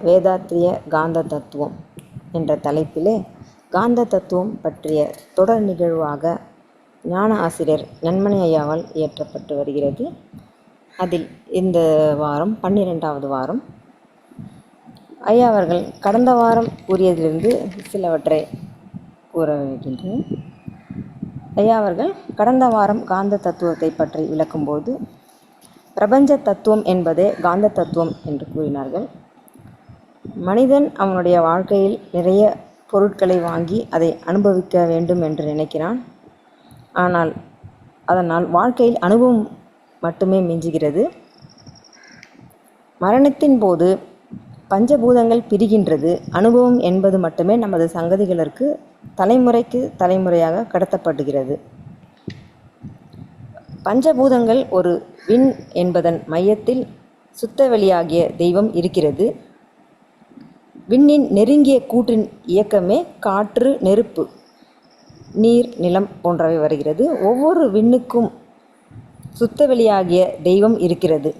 வேதாத்திரிய காந்த தத்துவம் என்ற தலைப்பிலே காந்த தத்துவம் பற்றிய தொடர் நிகழ்வாக ஞான ஆசிரியர் ஞானமணி ஐயாவால் இயற்றப்பட்டு வருகிறது. அதில் இந்த வாரம் 12வது வாரம். ஐயா அவர்கள் கடந்த வாரம் கூறியதிலிருந்து சிலவற்றை கூற வைக்கின்றேன். ஐயா அவர்கள் கடந்த வாரம் காந்த தத்துவத்தை பற்றி விளக்கும்போது பிரபஞ்ச தத்துவம் என்பதே காந்த தத்துவம் என்று கூறினார்கள். மனிதன் அவனுடைய வாழ்க்கையில் நிறைய பொருட்களை வாங்கி அதை அனுபவிக்க வேண்டும் என்று நினைக்கிறான். ஆனால் அதனால் வாழ்க்கையில் அனுபவம் மட்டுமே மிஞ்சுகிறது. மரணத்தின் போது பஞ்சபூதங்கள் பிரிகின்றது. அனுபவம் என்பது மட்டுமே நமது சங்கதிகளுக்கு தலைமுறைக்கு தலைமுறையாக கடத்தப்படுகிறது. பஞ்சபூதங்கள் ஒரு விண் என்பதன் மையத்தில் சுத்தவெளியாகிய தெய்வம் இருக்கிறது. விண்ணின் நெருங்கிய கூற்றின் இயக்கமே காற்று, நெருப்பு, நீர், நிலம் போன்றவை வருகிறது. ஒவ்வொரு விண்ணுக்கும் சுத்தவெளியாகிய தெய்வம் இருக்கிறது.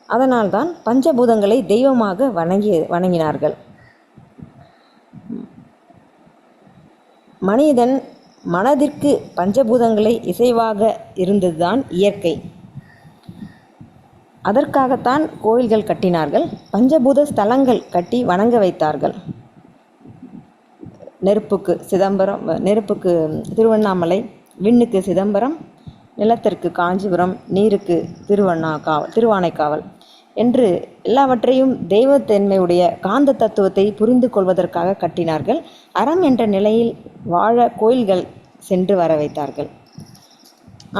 அதனால்தான் பஞ்சபூதங்களை தெய்வமாக வணங்கினார்கள். மனிதன் மனதிற்கு பஞ்சபூதங்களை இசைவாக இருந்ததுதான் இயற்கை. அதற்காகத்தான் கோயில்கள் கட்டினார்கள். பஞ்சபூத ஸ்தலங்கள் கட்டி வணங்க வைத்தார்கள். நெருப்புக்கு சிதம்பரம், நெருப்புக்கு திருவண்ணாமலை, விண்ணுக்கு சிதம்பரம், நிலத்திற்கு காஞ்சிபுரம், நீருக்கு திருவானைக்காவல் என்று எல்லாவற்றையும் தெய்வத்தன்மையுடைய காந்த தத்துவத்தை புரிந்து கொள்வதற்காக கட்டினார்கள். அறம் என்ற நிலையில் வாழ கோயில்கள் சென்று வர வைத்தார்கள்.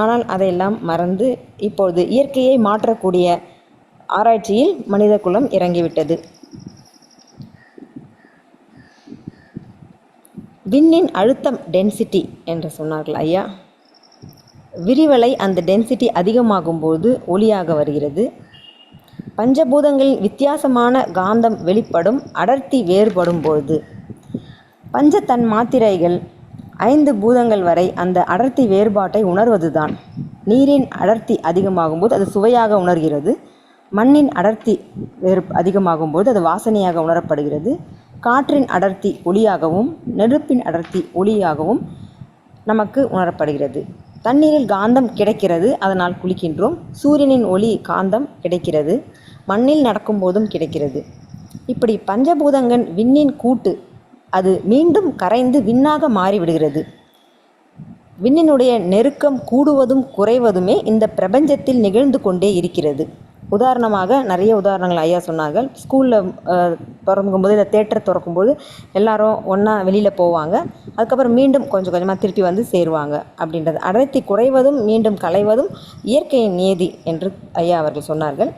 ஆனால் அதையெல்லாம் மறந்து இப்பொழுது இயற்கையை மாற்றக்கூடிய ஆராய்ச்சியில் மனித குலம் இறங்கிவிட்டது. விண்ணின் அழுத்தம் டென்சிட்டி என்று சொன்னார்கள் ஐயா. விரிவலை அந்த டென்சிட்டி அதிகமாகும்போது ஒளியாக வருகிறது. பஞ்சபூதங்களில் வித்தியாசமான காந்தம் வெளிப்படும், அடர்த்தி வேறுபடும் பொழுது பஞ்ச தன் மாத்திரைகள் 5 பூதங்கள் வரை அந்த அடர்த்தி வேறுபாட்டை உணர்வதுதான். நீரின் அடர்த்தி அதிகமாகும்போது அது சுவையாக உணர்கிறது. மண்ணின் அடர்த்தி அதிகமாகும்போது அது வாசனையாக உணரப்படுகிறது. காற்றின் அடர்த்தி ஒளியாகவும் நெருப்பின் அடர்த்தி ஒளியாகவும் நமக்கு உணரப்படுகிறது. தண்ணீரில் காந்தம் கிடைக்கிறது, அதனால் குளிக்கின்றோம். சூரியனின் ஒளி காந்தம் கிடைக்கிறது, மண்ணில் நடக்கும்போதும் கிடைக்கிறது. இப்படி பஞ்சபூதங்கள் விண்ணின் கூட்டு அது மீண்டும் கரைந்து விண்ணாக மாறிவிடுகிறது. விண்ணினுடைய நெருக்கம் கூடுவதும் குறைவதுமே இந்த பிரபஞ்சத்தில் நிகழ்ந்து கொண்டே இருக்கிறது. உதாரணமாக நிறைய உதாரணங்கள் ஐயா சொன்னார்கள். ஸ்கூலில் திறக்கும்போது, இந்த தேட்டர் திறக்கும்போது எல்லாரும் ஒன்றா வெளியில் போவாங்க. அதுக்கப்புறம் மீண்டும் கொஞ்சம் கொஞ்சமாக திருப்பி வந்து சேருவாங்க அப்படின்றது. அடர்த்தி குறைவதும் மீண்டும் களைவதும் இயற்கையின் நியதி என்று ஐயா அவர்கள் சொன்னார்கள்.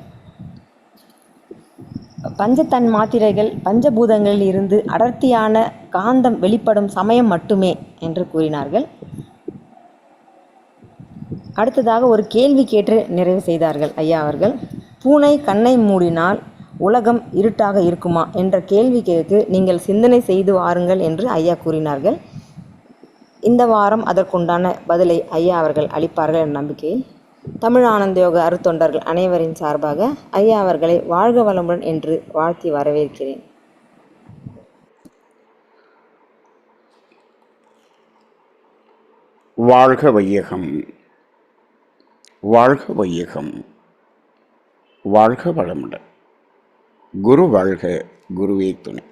பஞ்சத்தன் மாத்திரைகள் பஞ்சபூதங்களில் இருந்து அடர்த்தியான காந்தம் வெளிப்படும் சமயம் மட்டுமே என்று கூறினார்கள். அடுத்ததாக ஒரு கேள்வி கேட்டு நிறைவு செய்தார்கள் ஐயா அவர்கள். பூனை கண்ணை மூடினால் உலகம் இருட்டாக இருக்குமா என்ற கேள்விக்கு நீங்கள் சிந்தனை செய்து வாருங்கள் என்று ஐயா கூறினார்கள். இந்த வாரம் அதற்குண்டான பதிலை ஐயா அவர்கள் அளிப்பார்கள் என்ற நம்பிக்கையில் தமிழ் ஆனந்த யோக அருத்தொண்டர்கள் அனைவரின் சார்பாக ஐயா அவர்களை வாழ்க வளமுடன் என்று வாழ்த்தி வரவேற்கிறேன். வாழ்க வையகம், வாழ்க வையகம், வாழ்க வளமுடன். குரு வாழ்க, குருவே துணை.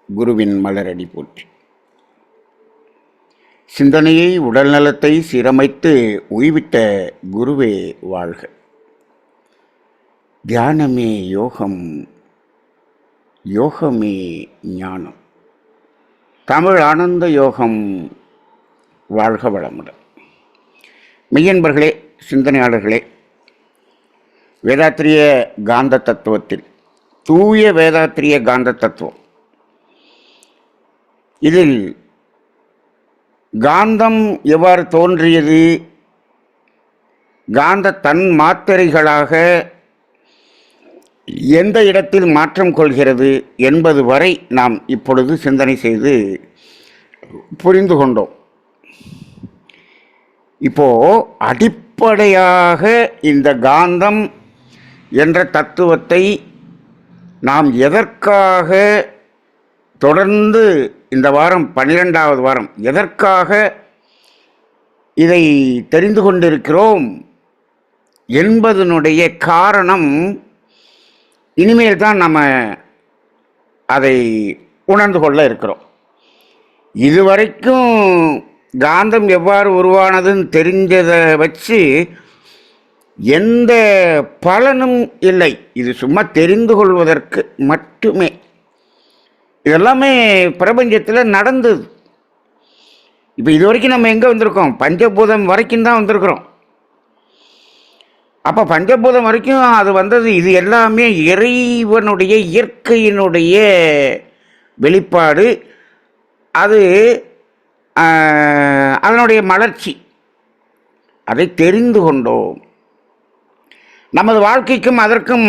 குருவின் மலரடி போற்றி. சிந்தனையை உடல் நலத்தை சீரமைத்து உய்விட்ட குருவே வாழ்க. தியானமே யோகம், யோகமே ஞானம். தமிழ் ஆனந்த யோகம் வாழ்க வளமுடன். மெய்யன்பர்களே, சிந்தனையாளர்களே, வேதாத்திரிய காந்த தத்துவத்தில் தூய வேதாத்திரிய காந்த தத்துவம், இதில் காந்தம் எவ்வாறு தோன்றியது, காந்த தன் மாத்திரைகளாக எந்த இடத்தில் மாற்றம் கொள்கிறது என்பது வரை நாம் இப்பொழுது சிந்தனை செய்து புரிந்து கொண்டோம். இப்போ அடிப்படையாக இந்த காந்தம் என்ற தத்துவத்தை நாம் எதற்காக தொடர்ந்து இந்த வாரம் 12வது வாரம் எதற்காக இதை தெரிந்து கொண்டிருக்கிறோம் என்பதனுடைய காரணம் இனிமேல் தான் நம்ம அதை உணர்ந்து கொள்ள இருக்கிறோம். இதுவரைக்கும் காந்தம் எவ்வாறு உருவானதுன்னு தெரிஞ்சதை வச்சு எந்த பலனும் இல்லை. இது சும்மா தெரிந்து கொள்வதற்கு மட்டுமே. இதெல்லாமே பிரபஞ்சத்தில் நடந்தது. இப்போ இது வரைக்கும் நம்ம எங்கே வந்திருக்கோம்? பஞ்சபூதம் வரைக்கும் தான் வந்திருக்கிறோம். அப்போ பஞ்சபூதம் வரைக்கும் அது வந்தது. இது எல்லாமே இறைவனுடைய இயற்கையினுடைய வெளிப்பாடு. அது அதனுடைய மலர்ச்சி. அதை தெரிந்து கொண்டோம். நமது வாழ்க்கைக்கும் அதற்கும்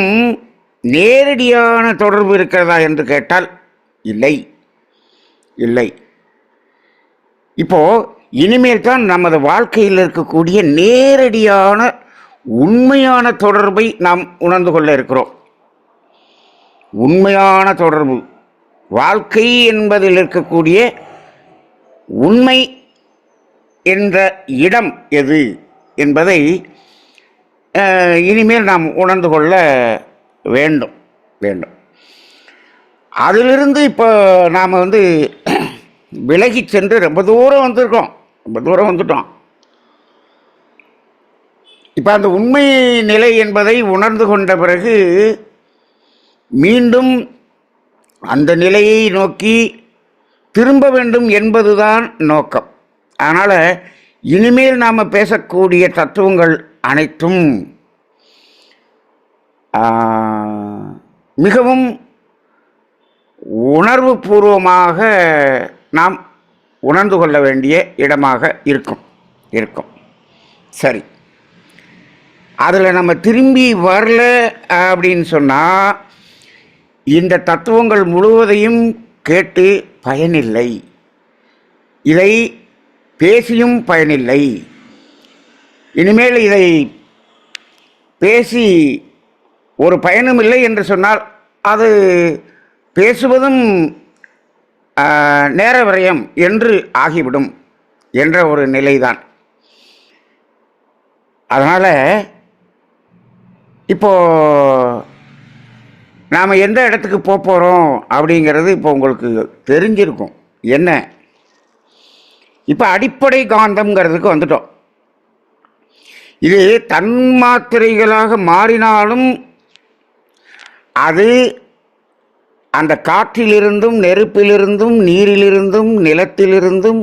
நேரடியான தொடர்பு இருக்கிறதா என்று கேட்டால் இல்லை, இல்லை. இப்போ இனிமேல் தான் நமது வாழ்க்கையில் இருக்கக்கூடிய நேரடியான உண்மையான தொடர்பை நாம் உணர்ந்து கொள்ள இருக்கிறோம். உண்மையான தொடர்பு, வாழ்க்கை என்பதில் இருக்கக்கூடிய உண்மை என்ற இடம் எது என்பதை இனிமேல் நாம் உணர்ந்து கொள்ள வேண்டும் வேண்டும். அதிலிருந்து இப்போ நாம் விலகி சென்று ரொம்ப தூரம் வந்திருக்கோம், ரொம்ப தூரம் வந்துட்டோம். இப்போ அந்த உண்மை நிலை என்பதை உணர்ந்து கொண்ட பிறகு மீண்டும் அந்த நிலையை நோக்கி திரும்ப வேண்டும் என்பதுதான் நோக்கம். அதனால் இனிமேல் நாம் பேசக்கூடிய தத்துவங்கள் அனைத்தும் மிகவும் உணர்வு பூர்வமாக நாம் உணர்ந்து கொள்ள வேண்டிய இடமாக இருக்கும். சரி, அதில் நம்ம திரும்பி வரல அப்படின்னு சொன்னால் இந்த தத்துவங்கள் முழுவதையும் கேட்டு பயனில்லை, இதை பேசியும் பயனில்லை. இனிமேல் இதை பேசி ஒரு பயனும் இல்லை என்று சொன்னால் அது பேசுவதும் நேர விரயம் என்று ஆகிவிடும் என்ற ஒரு நிலைதான். அதனால் இப்போது நாம் எந்த இடத்துக்கு போகிறோம் அப்படிங்கிறது இப்போ உங்களுக்கு தெரிஞ்சிருக்கும். என்ன, இப்போ அடிப்படை காந்தம்ங்கிறதுக்கு வந்துட்டோம். இது தன்மாத்திரைகளாக மாறினாலும் அது அந்த காற்றிலிருந்தும் நெருப்பிலிருந்தும் நீரிலிருந்தும் நிலத்திலிருந்தும்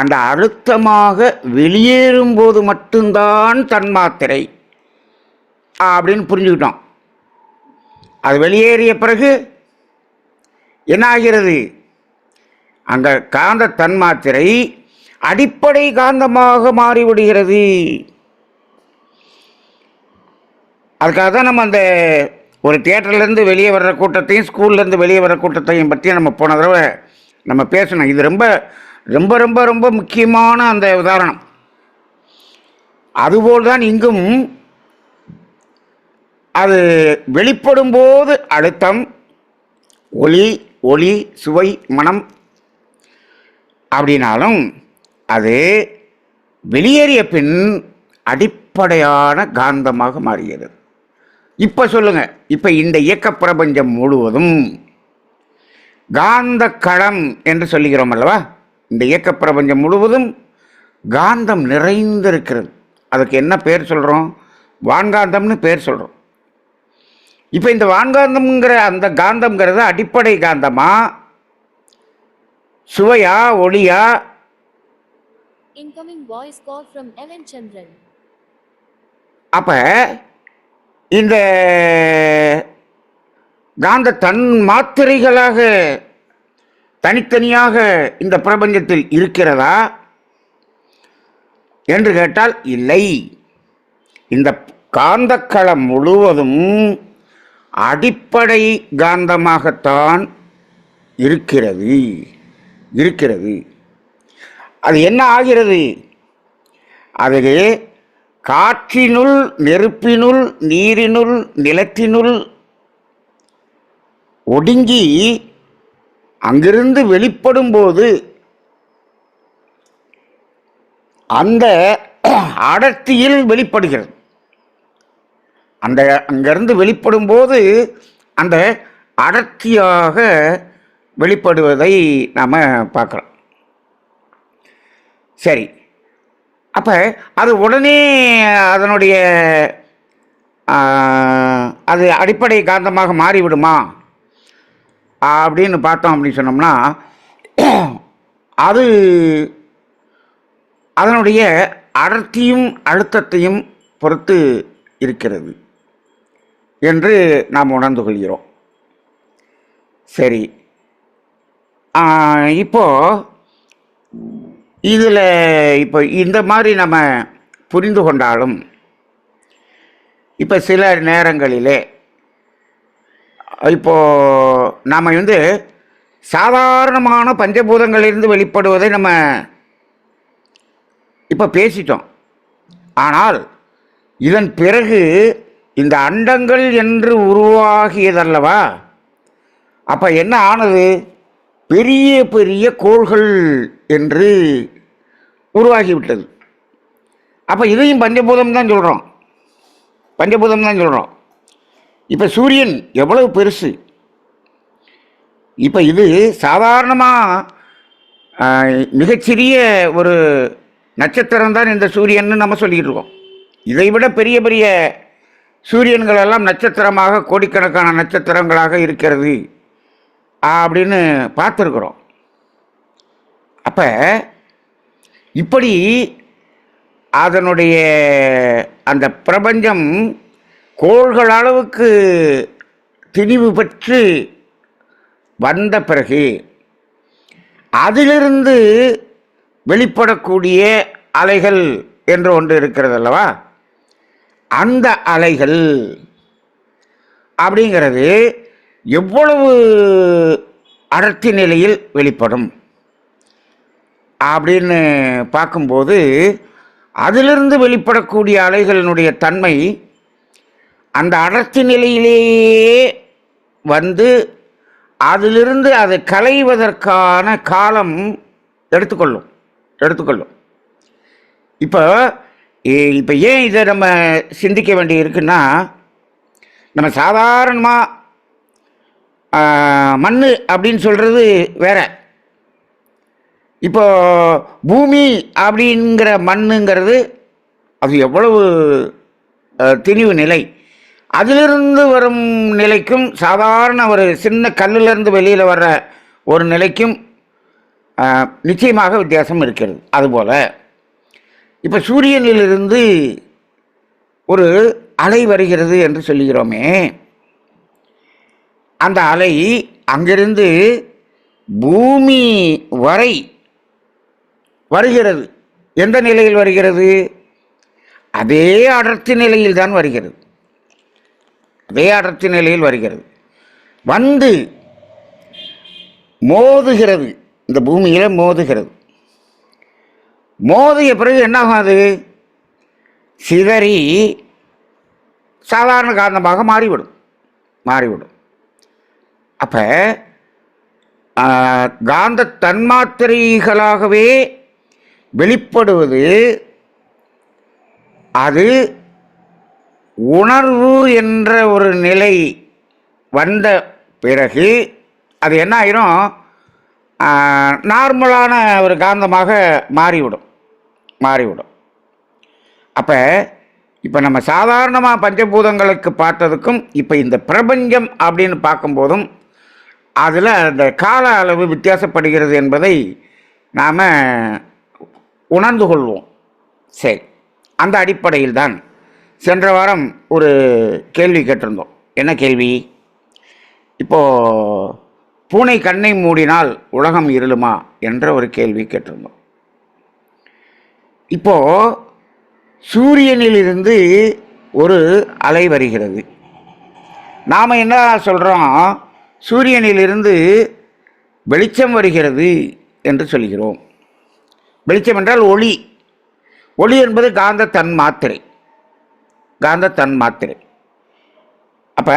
அந்த அழுத்தமாக வெளியேறும்போது மட்டும்தான் தன்மாத்திரை அப்படின்னு புரிஞ்சுக்கிட்டோம். அது வெளியேறிய பிறகு என்ன ஆகிறது? அந்த காந்த தன்மாத்திரை அடிப்படை காந்தமாக மாறிவிடுகிறது. அதுக்காக தான் நம்ம அந்த ஒரு தியேட்டர்லேருந்து வெளியே வர்ற கூட்டத்தையும் ஸ்கூல்லேருந்து வெளியே வர்ற கூட்டத்தையும் பற்றி நம்ம போன தடவை நம்ம பேசணும். இது ரொம்ப ரொம்ப ரொம்ப ரொம்ப முக்கியமான அந்த உதாரணம். அதுபோல் தான் இங்கும் அது வெளிப்படும் போது அழுத்தம், ஒளி, சுவை, மனம் அப்படின்னாலும் அது வெளியேறிய பின் அடிப்படையான காந்தமாக மாறுகிறது. இப்போ சொல்லுங்கள், இப்போ இந்த இயக்க பிரபஞ்சம் முழுவதும் காந்த களம் என்று சொல்லுகிறோம் அல்லவா? இந்த இயக்க பிரபஞ்சம் முழுவதும் காந்தம் நிறைந்திருக்கிறது. அதுக்கு என்ன பேர் சொல்கிறோம்? வான்காந்தம்னு பேர் சொல்கிறோம். இப்போ இந்த வான்காந்தம்ங்கிற அந்த காந்தம்ங்கிறது அடிப்படை காந்தமா, சுவையா, ஒளியா? Incoming voice call from Ellen Chandran. அப்ப இந்த காந்த தன் மாத்திரைகளாக தனித்தனியாக இந்த பிரபஞ்சத்தில் இருக்கிறதா என்று கேட்டால் இல்லை. இந்த காந்தக்களம் முழுவதும் அடிப்படை காந்தமாகத்தான் இருக்கிறது. அது என்ன ஆகிறது? அது காற்றினுள், நெருப்பினுள், நீரினுள், நிலத்தினுள் ஒடுங்கி அங்கிருந்து வெளிப்படும்போது அந்த அடர்த்தியில் வெளிப்படுகிறது. அங்கிருந்து வெளிப்படும்போது அந்த அடர்த்தியாக வெளிப்படுவதை நாம் பார்க்குறோம். சரி, அப்போ அது உடனே அதனுடைய அது அடிப்படை காந்தமாக மாறிவிடுமா அப்படின்னு பார்த்தோம் அப்படின்னு சொன்னோம்னா, அது அதனுடைய அடர்த்தியும் அழுத்தத்தையும் பொறுத்து இருக்கிறது என்று நாம் உணர்ந்து கொள்கிறோம். சரி, இப்போ இதில் இப்போ இந்த மாதிரி நம்ம புரிந்து கொண்டாலும் இப்போ சில நேரங்களிலே இப்போது நாம் சாதாரணமான பஞ்சபூதங்களிலிருந்து வெளிப்படுவதை நம்ம இப்போ பேசிட்டோம். ஆனால் இதன் பிறகு இந்த அண்டங்கள் என்று உருவாகியதல்லவா, அப்போ என்ன ஆனது? பெரிய பெரிய கோள்கள் என்று உருவாகிவிட்டது. அப்போ இதையும் பஞ்சபூதம் தான் சொல்கிறோம், பஞ்சபூதம் தான் சொல்கிறோம். இப்போ சூரியன் எவ்வளவு பெருசு! இப்போ இது சாதாரணமாக மிகச்சிறிய ஒரு நட்சத்திரம் தான் இந்த சூரியன்னு நம்ம சொல்லிக்கிட்டு இருக்கோம். இதை விட பெரிய பெரிய சூரியன்கள் எல்லாம் நட்சத்திரமாக, கோடிக்கணக்கான நட்சத்திரங்களாக இருக்கிறது அப்படின்னு பார்த்துருக்குறோம். அப்போ இப்படி அதனுடைய அந்த பிரபஞ்சம் கோள்கள் அளவுக்கு திணிவு பெற்று வந்த பிறகு அதிலிருந்து வெளிப்படக்கூடிய அலைகள் என்று ஒன்று இருக்கிறது அல்லவா, அந்த அலைகள் அப்படிங்கிறது எவ்வளவு அடர்த்தி நிலையில் வெளிப்படும் அப்படின்னு பார்க்கும்போது, அதிலிருந்து வெளிப்படக்கூடிய அலைகளினுடைய தன்மை அந்த அடர்த்தி நிலையிலேயே வந்து அதிலிருந்து அதை களைவதற்கான காலம் எடுத்துக்கொள்ளும். இப்போ ஏன் இதை நம்ம சிந்திக்க வேண்டி இருக்குன்னா, நம்ம சாதாரணமாக மண் அப்படின்னு சொல்கிறது வேற. இப்போ பூமி அப்படிங்கிற மண்ணுங்கிறது அது எவ்வளவு திணிவு நிலை, அதிலிருந்து வரும் நிலைக்கும் சாதாரண ஒரு சின்ன கல்லிலிருந்து வெளியில் வர்ற ஒரு நிலைக்கும் நிச்சயமாக வித்தியாசம் இருக்கிறது. அதுபோல் இப்போ சூரியனிலிருந்து ஒரு அலை வருகிறது என்று சொல்லுகிறோமே, அந்த அலை அங்கிருந்து பூமி வரை வருகிறது. எந்த நிலையில் வருகிறது? அதே அடர்த்தி நிலையில் தான் வருகிறது. அதே அடர்த்தி நிலையில் வருகிறது, வந்து மோதுகிறது, இந்த பூமியில் மோதுகிறது. மோதிய பிறகு என்ன ஆகாது? சிதறி சாதாரண காந்தமாக மாறிவிடும். அப்போ காந்த தன்மாத்திரைகளாகவே வெளிப்படுவது அது உணர்வு என்ற ஒரு நிலை வந்த பிறகு அது என்ன ஆயிரும்? நார்மலான ஒரு காந்தமாக மாறிவிடும். அப்போ இப்போ நம்ம சாதாரணமாக பஞ்சபூதங்களுக்கு பார்த்ததுக்கும் இப்போ இந்த பிரபஞ்சம் அப்படின்னு பார்க்கும்போதும் அதில் அந்த கால அளவு வித்தியாசப்படுகிறது என்பதை நாம் உணர்ந்து கொள்வோம். சரி, அந்த அடிப்படையில் தான் சென்ற வாரம் ஒரு கேள்வி கேட்டிருந்தோம். என்ன கேள்வி? இப்போது பூனை கண்ணை மூடினால் உலகம் இருளுமா என்ற ஒரு கேள்வி கேட்டிருந்தோம். இப்போது சூரியனிலிருந்து ஒரு அலை வருகிறது. நாம் என்ன சொல்கிறோம்? சூரியனிலிருந்து வெளிச்சம் வருகிறது என்று சொல்கிறோம். வெளிச்சம் என்றால் ஒளி. ஒளி என்பது காந்த தன்மாத்திரை. அப்போ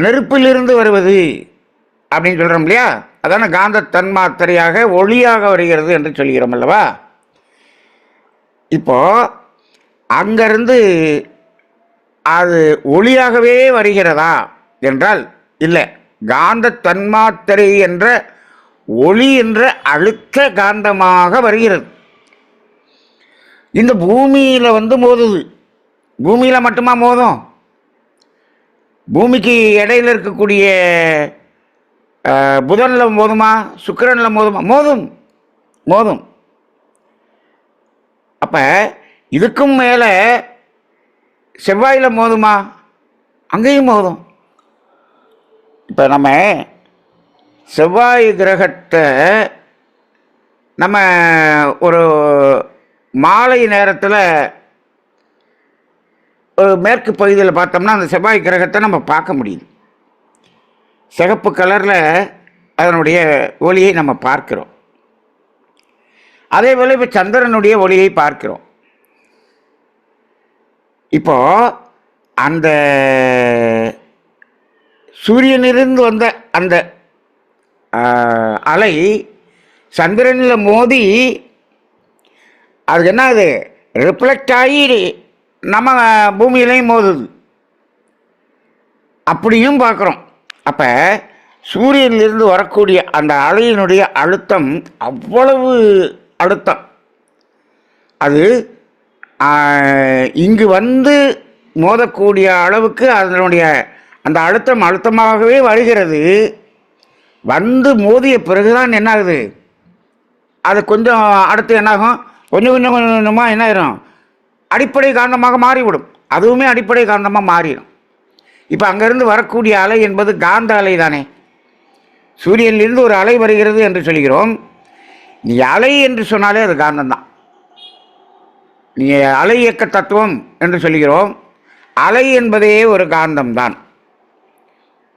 நெருப்பிலிருந்து வருவது அப்படின்னு சொல்கிறோம் இல்லையா, அதான காந்த தன்மாத்திரையாக ஒளியாக வருகிறது என்று சொல்கிறோம் அல்லவா. இப்போ அங்கிருந்து அது ஒளியாகவே வருகிறதா என்றால் இல்லை, காந்த தன்மாத்திரை என்ற ஒளி என்ற அழுத்த காந்தமாக வருகிறது. இந்த பூமியில் வந்து மோதுது. பூமியில் மட்டுமா மோதும்? பூமிக்கு இடையில் இருக்கக்கூடிய புதனில் மோதுமா, சுக்கிரனில் மோதுமா? மோதும், மோதும். அப்போ இதுக்கும் மேலே செவ்வாயில் மோதுமா? அங்கேயும் மோதும். இப்போ நம்ம செவ்வாய் கிரகத்தை நம்ம ஒரு மாலை நேரத்தில் ஒரு மேற்கு பகுதியில் பார்த்தோம்னா அந்த செவ்வாய் கிரகத்தை நம்ம பார்க்க முடியுது. சிகப்பு கலரில் அதனுடைய ஒளியை நம்ம பார்க்கிறோம். அதே போல் இப்போ சந்திரனுடைய ஒளியை பார்க்கிறோம். இப்போ அந்த சூரியனிலிருந்து வந்த அந்த அலை சந்திரனில் மோதி அது என்ன, அது ரிஃப்ளெக்ட் ஆகி நம்ம பூமியிலையும் மோதுது. அப்படியும் பார்க்குறோம். அப்போ சூரியனிலிருந்து வரக்கூடிய அந்த அலையினுடைய அழுத்தம் அவ்வளவு அழுத்தம். அது இங்கு வந்து மோதக்கூடிய அளவுக்கு அதனுடைய அந்த அழுத்தம் அழுத்தமாகவே வருகிறது. வந்து மோதிய பிறகுதான் என்ன ஆகுது, அது கொஞ்சம் அடுத்து என்னாகும், கொஞ்சம் கொஞ்சம் கொஞ்சமாக என்ன ஆயிரும், அடிப்படை காந்தமாக மாறிவிடும். அதுவுமே அடிப்படை காந்தமாக மாறிடும். இப்போ அங்கேருந்து வரக்கூடிய அலை என்பது காந்த அலை தானே. சூரியனிலிருந்து ஒரு அலை வருகிறது என்று சொல்கிறோம். நீ அலை என்று சொன்னாலே அது காந்தம்தான். நீ அலை இயக்க தத்துவம் என்று சொல்கிறோம். அலை என்பதே ஒரு காந்தம்தான்.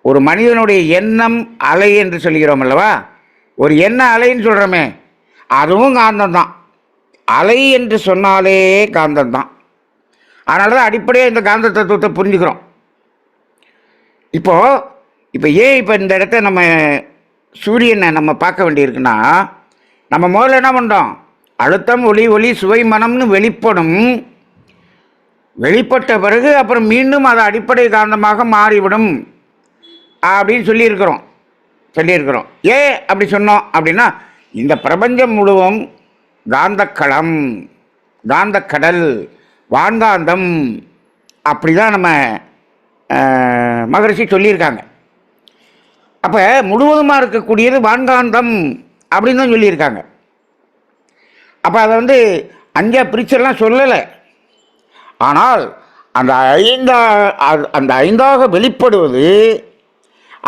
ஒரு மனிதனுடைய எண்ணம் அலை என்று சொல்கிறோம் அல்லவா. ஒரு எண்ண அலைன்னு சொல்கிறோமே, அதுவும் காந்தம்தான். அலை என்று சொன்னாலே காந்தம்தான். அதனால தான் அடிப்படையாக இந்த காந்த தத்துவத்தை புரிஞ்சுக்கிறோம். இப்போ ஏன் இப்போ இந்த இடத்த நம்ம சூரியனை நம்ம பார்க்க வேண்டியிருக்குன்னா, நம்ம முதல்ல என்ன பண்ணுறோம், அழுத்தம் ஒளி ஒளி சுவை மனம்னு வெளிப்படும். வெளிப்பட்ட பிறகு அப்புறம் மீண்டும் அது அடிப்படை காந்தமாக மாறிவிடும் அப்படின்னு சொல்லியிருக்கிறோம். ஏன் அப்படி சொன்னோம் அப்படின்னா, இந்த பிரபஞ்சம் முழுவதும் காந்தக்களம், காந்தக்கடல், வான்காந்தம் அப்படி தான் நம்ம மகரிஷி சொல்லியிருக்காங்க. அப்போ முழுவதுமாக இருக்கக்கூடியது வான்காந்தம் அப்படின்னு தான் சொல்லியிருக்காங்க. அப்போ அதை வந்து அஞ்சா பிரிச்செல்லாம் சொல்லலை. ஆனால் அந்த ஐந்தாக வெளிப்படுவது,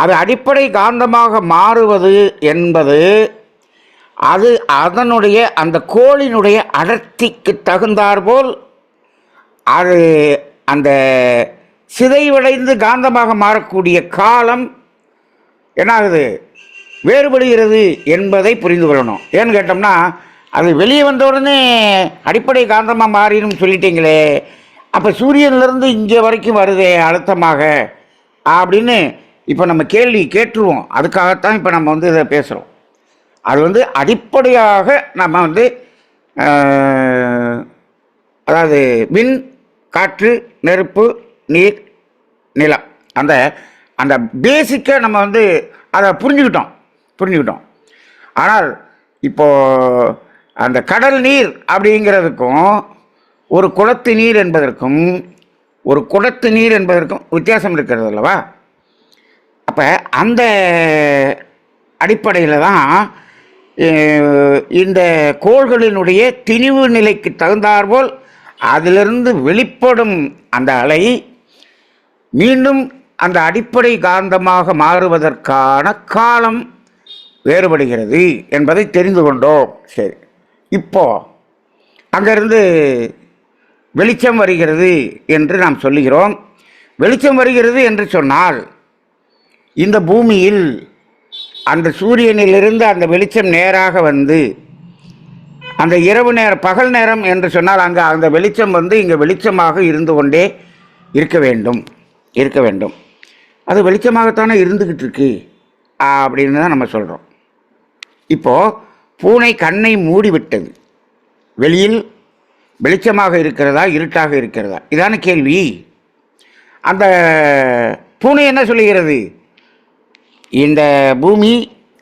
அது அடிப்படை காந்தமாக மாறுவது என்பது அது அதனுடைய அந்த கோளினுடைய அடர்த்திக்கு தகுந்தாற்போல் அது அந்த சிதைவடைந்து காந்தமாக மாறக்கூடிய காலம் என்ன ஆகுது, வேறுபடுகிறது என்பதை புரிந்து கொள்ளணும். ஏன்னு கேட்டோம்னா, அது வெளியே வந்த உடனே அடிப்படை காந்தமாக மாறிடும் சொல்லிட்டீங்களே, அப்போ சூரியன்லேருந்து இங்கே வரைக்கும் வருதே அழுத்தமாக அப்படின்னு இப்போ நம்ம கேள்வி கேட்டுருவோம். அதுக்காகத்தான் இப்போ நம்ம வந்து இதை பேசுகிறோம். அது வந்து அடிப்படையாக நம்ம வந்து அதாவது விண், காற்று, நெருப்பு, நீர், நிலம், அந்த அந்த பேசிக்காக நம்ம வந்து அதை புரிஞ்சுக்கிட்டோம். ஆனால் இப்போது அந்த கடல் நீர் அப்படிங்கிறதுக்கும் ஒரு குளத்து நீர் என்பதற்கும் வித்தியாசம் இருக்கிறது அல்லவா. அப்போ அந்த அடிப்படையில் தான் இந்த கோள்களினுடைய திணிவு நிலைக்கு தகுந்தாற்போல் அதிலிருந்து வெளிப்படும் அந்த அலை மீண்டும் அந்த அடிப்படை காந்தமாக மாறுவதற்கான காலம் வேறுபடுகிறது என்பதை தெரிந்து கொண்டோம். சரி, இப்போ அங்கிருந்து வெளிச்சம் வருகிறது என்று நாம் சொல்லுகிறோம். வெளிச்சம் வருகிறது என்று சொன்னால் இந்த பூமியில் அந்த சூரியனிலிருந்து அந்த வெளிச்சம் நேராக வந்து அந்த இரவு நேரம், பகல் நேரம் என்று சொன்னால் அங்கே அந்த வெளிச்சம் வந்து இங்கே வெளிச்சமாக இருந்து கொண்டே இருக்க வேண்டும். அது வெளிச்சமாகத்தானே இருந்துக்கிட்டு இருக்கு அப்படின்னு தான் நம்ம சொல்கிறோம். இப்போது பூனை கண்ணை மூடிவிட்டது. வெளியில் வெளிச்சமாக இருக்கிறதா இருட்டாக இருக்கிறதா இதான கேள்வி. அந்த பூனை என்ன சொல்லுகிறது? இந்த பூமி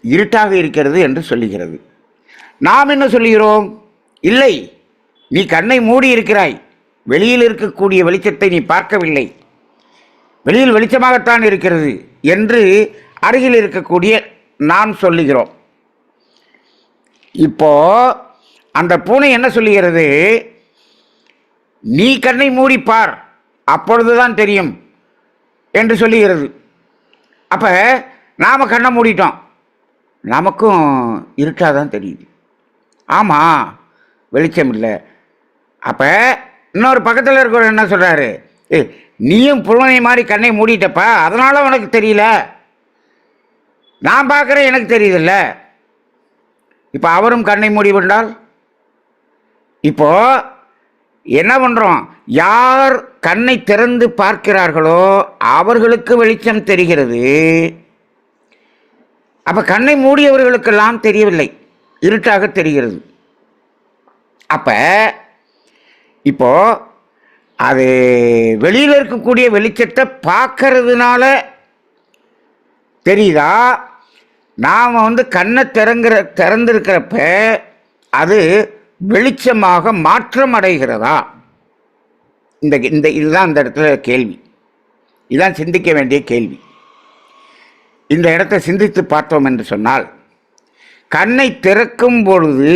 இருட்டாக இருக்கிறது என்று சொல்லுகிறது. நாம் என்ன சொல்லுகிறோம்? இல்லை, நீ கண்ணை மூடி இருக்கிறாய், வெளியில் இருக்கக்கூடிய வெளிச்சத்தை நீ பார்க்கவில்லை, வெளியில் வெளிச்சமாகத்தான் இருக்கிறது என்று அருகில் இருக்கக்கூடிய நாம் சொல்லுகிறோம். இப்போ அந்த பூனை என்ன சொல்லுகிறது? நீ கண்ணை மூடி பார், அப்பொழுதுதான் தெரியும் என்று சொல்லுகிறது. அப்போ நாம் கண்ணை மூடிட்டோம், நமக்கும் இருட்டாக தான் தெரியுது. ஆமாம், வெளிச்சம் இல்லை. அப்போ இன்னொரு பக்கத்தில் இருக்கிறவர் என்ன சொல்கிறாரு? நீயும் புலனை மாதிரி கண்ணை மூடிட்டப்பா, அதனால உனக்கு தெரியல, நான் பார்க்குறேன் எனக்கு தெரியுதில்ல. இப்போ அவரும் கண்ணை மூடி விட்டால் இப்போ என்ன பண்ணுறோம்? யார் கண்ணை திறந்து பார்க்கிறார்களோ அவர்களுக்கு வெளிச்சம் தெரிகிறது. அப்போ கண்ணை மூடியவர்களுக்கெல்லாம் தெரியவில்லை, இருட்டாக தெரிகிறது. அப்போ இப்போ அது வெளியில் இருக்கக்கூடிய வெளிச்சத்தை பார்க்கறதுனால தெரியுதா? நாம் கண்ணை திறந்திருக்கிறப்ப அது வெளிச்சமாக மாற்றம் அடைகிறதா? இதுதான் இந்த இடத்துல கேள்வி. இதுதான் சிந்திக்க வேண்டிய கேள்வி. இந்த இடத்தை சிந்தித்து பார்த்தோம் என்று சொன்னால், கண்ணை திறக்கும் பொழுது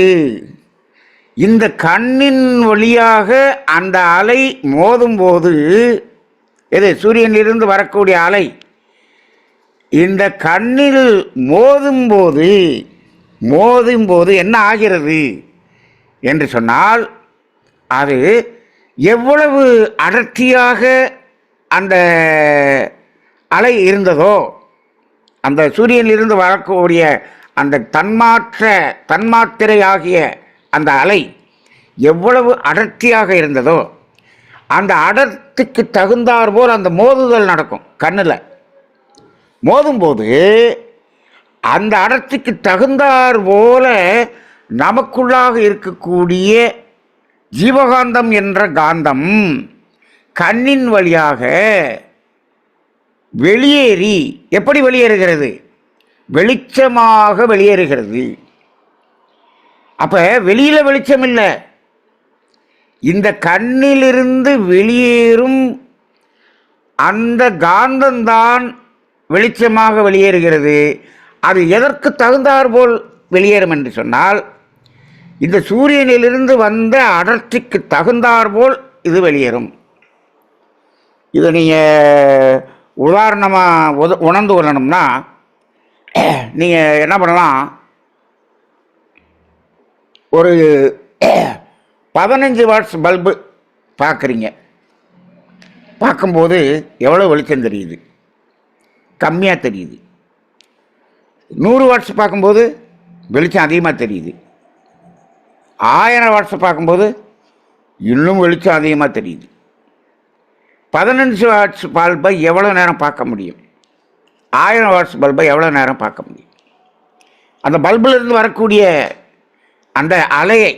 இந்த கண்ணின் வழியாக அந்த அலை மோதும்போது, எது சூரியனிலிருந்து வரக்கூடிய அலை இந்த கண்ணில் மோதும்போது என்ன ஆகிறது என்று சொன்னால், அது எவ்வளவு அடர்த்தியாக அந்த அலை இருந்ததோ, அந்த சூரியனிலிருந்து வரக்கூடிய அந்த தன்மாத்திரையாகிய அந்த அலை எவ்வளவு அடர்த்தியாக இருந்ததோ, அந்த அடர்த்திக்கு தகுந்தாற் போல் அந்த மோதுதல் நடக்கும். கண்ணில் மோதும்போது அந்த அடர்த்திக்கு தகுந்தாற் போல நமக்குள்ளாக இருக்கக்கூடிய ஜீவகாந்தம் என்ற காந்தம் கண்ணின் வழியாக வெளியேறி, எப்படி வெளியேறுகிறது? வெளிச்சமாக வெளியேறுகிறது. அப்போ வெளியில் வெளிச்சம் இல்லை, இந்த கண்ணிலிருந்து வெளியேறும் அந்த காந்தம்தான் வெளிச்சமாக வெளியேறுகிறது. அது எதற்கு தகுந்தாற் போல் வெளியேறும் என்று சொன்னால், இந்த சூரியனிலிருந்து வந்த அடர்த்திக்கு தகுந்தாற் போல் இது வெளியேறும். இதை நீங்கள் உதாரணமாக உணர்ந்து கொள்ளணும்னா, நீங்கள் என்ன பண்ணலாம்? ஒரு 15 வாட்ஸ் பல்பு பார்க்குறீங்க. பார்க்கும்போது எவ்வளோ வெளிச்சம் தெரியுது? கம்மியாக தெரியுது. 100 வாட்ஸ் பார்க்கும்போது வெளிச்சம் அதிகமாக தெரியுது. 1000 வாட்ஸ் பார்க்கும்போது இன்னும் வெளிச்சம் அதிகமாக தெரியுது. 15 வாட்ஸ் பல்பை எவ்வளோ நேரம் பார்க்க முடியும்? 1000 வாட்ஸ் பல்பை எவ்வளோ நேரம் பார்க்க முடியும்? அந்த பல்பிலிருந்து வரக்கூடிய அந்த அலையை,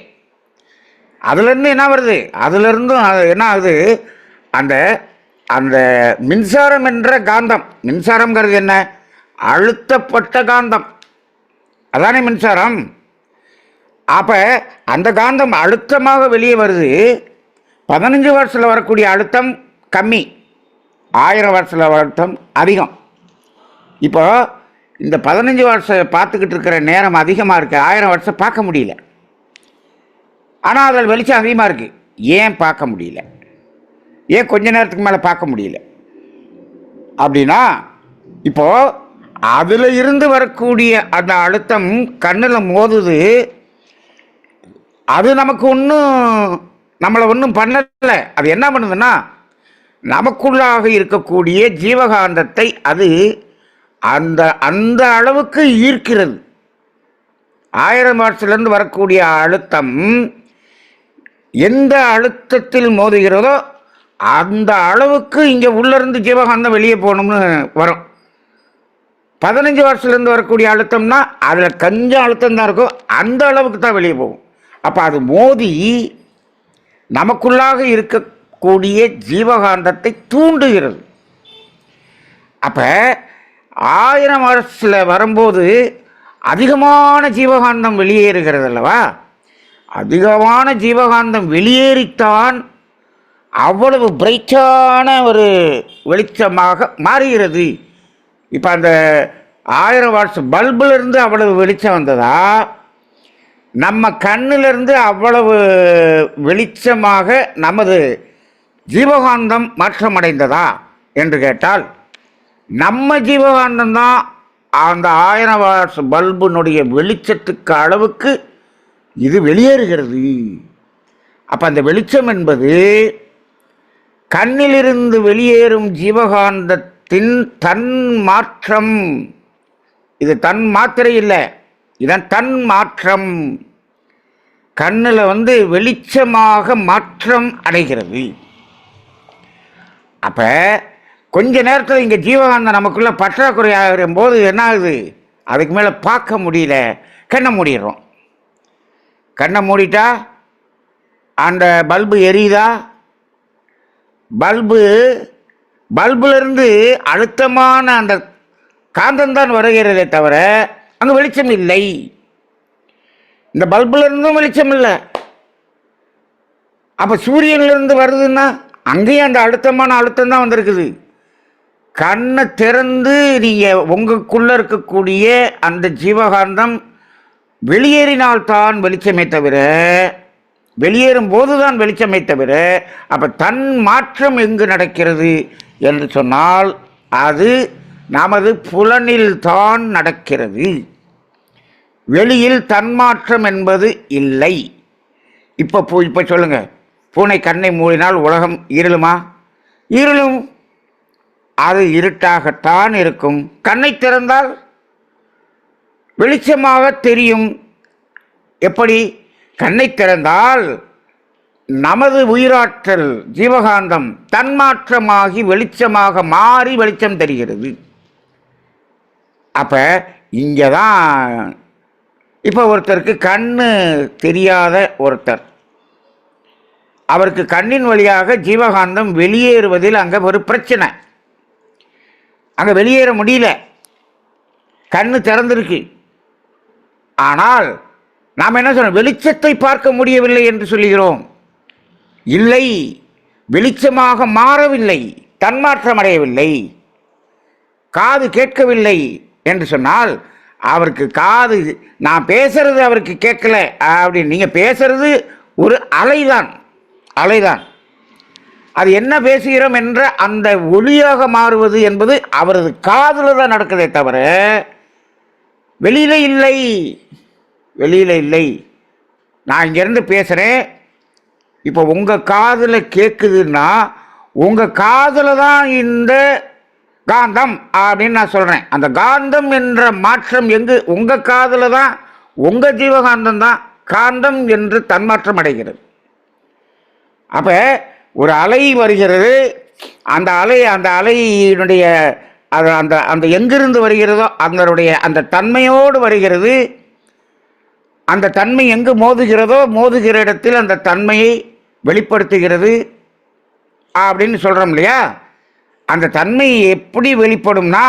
அதுலேருந்து என்ன வருது? அதுலேருந்தும் என்ன ஆகுது? அந்த அந்த மின்சாரம் என்ற காந்தம், மின்சாரம்ங்கிறது என்ன? அழுத்தப்பட்ட காந்தம், அதானே மின்சாரம். அப்போ அந்த காந்தம் அழுத்தமாக வெளியே வருது. 15 வாட்ஸில் வரக்கூடிய அழுத்தம் கம்மி, 1000 வாட்ஸில் அழுத்தம் அதிகம். இப்போ இந்த 15 வாட்ஸை பார்த்துக்கிட்டு இருக்கிற நேரம் அதிகமாக இருக்குது, 1000 வாட்ஸை பார்க்க முடியல. ஆனால் அதில் வெளிச்சம் அதிகமாக இருக்குது. ஏன் பார்க்க முடியல? ஏன் கொஞ்ச நேரத்துக்கு மேலே பார்க்க முடியல அப்படின்னா, இப்போது அதில் இருந்து வரக்கூடிய அந்த அழுத்தம் கண்ணில் மோதுது. அது நமக்கு நம்மளை ஒன்றும் பண்ணலை. அது என்ன பண்ணுதுன்னா, நமக்குள்ளாக இருக்கக்கூடிய ஜீவகாந்தத்தை அது அந்த அந்த அளவுக்கு ஈர்க்கிறது. 1000 வாட்ஸ்லேருந்து வரக்கூடிய அழுத்தம் எந்த அழுத்தத்தில் மோதுகிறதோ அந்த அளவுக்கு இங்கே உள்ளேருந்து ஜீவகாந்தம் வெளியே போகணும்னு வரும். 15 வாட்ஸ்லேருந்து வரக்கூடிய அழுத்தம்னா அதில் கொஞ்சம் அழுத்தம் தான் இருக்கும், அந்த அளவுக்கு தான் வெளியே போகும். அப்போ அது மோதி நமக்குள்ளாக இருக்கக்கூடிய ஜீவகாந்தத்தை தூண்டுகிறது. அப்போ 1000 வாட்ஸில் வரும்போது அதிகமான ஜீவகாந்தம் வெளியேறுகிறது அல்லவா? அதிகமான ஜீவகாந்தம் வெளியேறித்தான் அவ்வளவு பிரைட்டான ஒரு வெளிச்சமாக மாறுகிறது. இப்போ அந்த 1000 வாட்ஸ் பல்பிலிருந்து அவ்வளவு வெளிச்சம் வந்ததா, நம்ம கண்ணிலிருந்து அவ்வளவு வெளிச்சமாக நமது ஜீவகாந்தம் மாற்றமடைந்ததா என்று கேட்டால், நம்ம ஜீவகாந்தம் தான் அந்த 1000 வாட்ஸ் பல்பினுடைய வெளிச்சத்துக்கு அளவுக்கு இது வெளியேறுகிறது. அப்போ அந்த வெளிச்சம் என்பது கண்ணிலிருந்து வெளியேறும் ஜீவகாந்தத்தின் தன் மாற்றம். இது தன் மாத்திரை இல்லை, இதன் தன் மாற்றம். கண்ணில் வெளிச்சமாக மாற்றம் அடைகிறது. அப்போ கொஞ்ச நேரத்தில் இங்கே ஜீவகாந்தம் நமக்குள்ளே பற்றாக்குறை ஆகிற போது என்ன ஆகுது? அதுக்கு மேலே பார்க்க முடியல, கண்ணை மூடிடுறோம். கண்ணை மூடிட்டா அந்த பல்பு எரியுதா? பல்புலேருந்து அழுத்தமான அந்த காந்தம்தான் வருகிறதே தவிர அங்கே வெளிச்சம் இல்லை. இந்த பல்புலேருந்தும் வெளிச்சம் இல்லை. அப்போ சூரியன்லேருந்து வருதுன்னா அங்கேயும் அந்த அழுத்தமான அழுத்தம் தான் வந்திருக்குது. கண்ணை திறந்து நீங்கள் உங்களுக்குள்ளே இருக்கக்கூடிய அந்த ஜீவகாந்தம் வெளியேறினால்தான் வெளிச்சமே தவிர, வெளியேறும் போது தான் வெளிச்சமே தவிர, அப்போ தன் மாற்றம் எங்கு நடக்கிறது என்று சொன்னால் அது நமது புலனில் தான் நடக்கிறது. வெளியில் தன்மாற்றம் என்பது இல்லை. இப்போ சொல்லுங்க, பூனை கண்ணை மூடினால் உலகம் இருளுமா? இருளும். அது இருட்டாகத்தான் இருக்கும். கண்ணை திறந்தால் வெளிச்சமாக தெரியும். எப்படி? கண்ணை திறந்தால் நமது உயிராற்றல் ஜீவகாந்தம் தன்மாற்றமாகி வெளிச்சமாக மாறி வெளிச்சம் தெரிகிறது. அப்போ இங்கே தான் இப்போ ஒருத்தருக்கு கண்ணு தெரியாத ஒருத்தர், அவருக்கு கண்ணின் வழியாக ஜீவகாந்தம் வெளியேறுவதில் அங்கே ஒரு பிரச்சனை. அங்கே வெளியேற முடியல, கண்ணு திறந்திருக்கு. ஆனால் நாம் என்ன சொல்றோம்? வெளிச்சத்தை பார்க்க முடியவில்லை என்று சொல்லுகிறோம். இல்லை, வெளிச்சமாக மாறவில்லை, தன்மாற்றம் அடையவில்லை. காது கேட்கவில்லை என்று சொன்னால் அவருக்கு காது, நான் பேசுறது அவருக்கு கேட்கல அப்படின்னு. நீங்கள் பேசுறது ஒரு அலைதான். அது என்ன பேசுகிறோம் என்ற அந்த ஒளியாக மாறுவது என்பது அவரது காதில் தான் நடக்குதே தவிர வெளியில இல்லை. நான் இங்கேருந்து பேசுகிறேன், இப்போ உங்கள் காதில் கேட்குதுன்னா உங்கள் காதில் தான் இந்த காந்தம் அப்படின்னு நான் சொல்கிறேன். அந்த காந்தம் என்ற மாற்றம் எங்கு? உங்கள் காதில் தான். உங்கள் ஜீவகாந்தம் தான் காந்தம் என்று தன்மாற்றம் அடைகிறது. அப்போ ஒரு அலை வருகிறது, அந்த அலையினுடைய அந்த எங்கிருந்து வருகிறதோ அதனுடைய அந்த தன்மையோடு வருகிறது. அந்த தன்மை எங்கு மோதுகிறதோ மோதுகிற இடத்தில் அந்த தன்மையை வெளிப்படுத்துகிறது அப்படின்னு சொல்கிறோம் இல்லையா? அந்த தன்மை எப்படி வெளிப்படும்னா,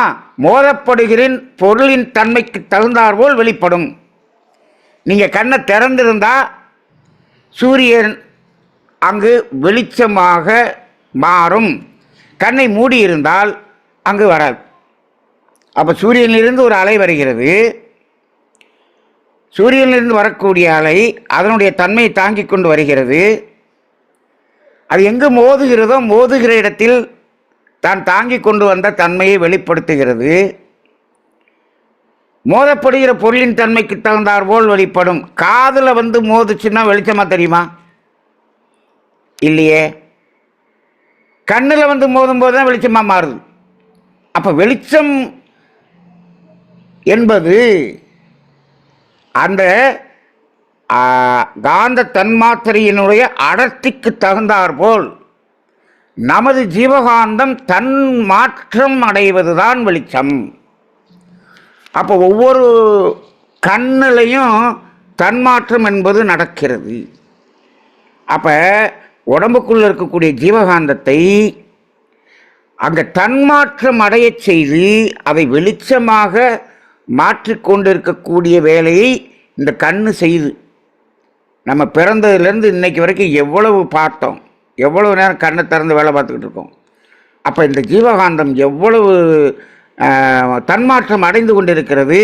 மோதப்படுகிற பொருளின் தன்மைக்கு தகுந்தாற்போல் வெளிப்படும். நீங்கள் கண்ணை திறந்திருந்தா சூரியன் அங்கு வெளிச்சமாக மாறும். கண்ணை மூடி இருந்தால் அங்கு வராது. அப்போ சூரியனிலிருந்து ஒரு அலை வருகிறது. சூரியனிலிருந்து வரக்கூடிய அலை அதனுடைய தன்மையை தாங்கி கொண்டு வருகிறது. அது எங்கு மோதுகிறதோ மோதுகிற இடத்தில் தான் தாங்கி கொண்டு வந்த தன்மையை வெளிப்படுத்துகிறது. மோதப்படுகிற பொருளின் தன்மைக்கு தகுந்தாற்போல் வெளிப்படும். காதில் மோதுச்சுன்னா வெளிச்சமாக தெரியுமா? இல்லையே. கண்ணில் மோதும் போது தான் வெளிச்சமாக மாறுது. அப்போ வெளிச்சம் என்பது அந்த காந்த தன்மாத்திரையினுடைய அடர்த்திக்கு தகுந்தாற்போல் நமது ஜீவகாந்தம் தன் மாற்றம் அடைவதுதான் வெளிச்சம். அப்போ ஒவ்வொரு கண்ணுலையும் தன்மாற்றம் என்பது நடக்கிறது. அப்போ உடம்புக்குள்ள இருக்கக்கூடிய ஜீவகாந்தத்தை அங்கே தன்மாற்றம் அடைய செய்து அதை வெளிச்சமாக மாற்றிக்கொண்டிருக்கக்கூடிய வேலையை இந்த கண்ணு செய்யுது. நம்ம பிறந்ததுலேருந்து இன்னைக்கு வரைக்கும் எவ்வளவு பார்த்தோம், எவ்வளவு நேரம் கண்ணை திறந்து வேலை பார்த்துக்கிட்டு இருக்கோம். அப்போ இந்த ஜீவகாந்தம் எவ்வளவு தன்மாற்றம் அடைந்து கொண்டிருக்கிறது.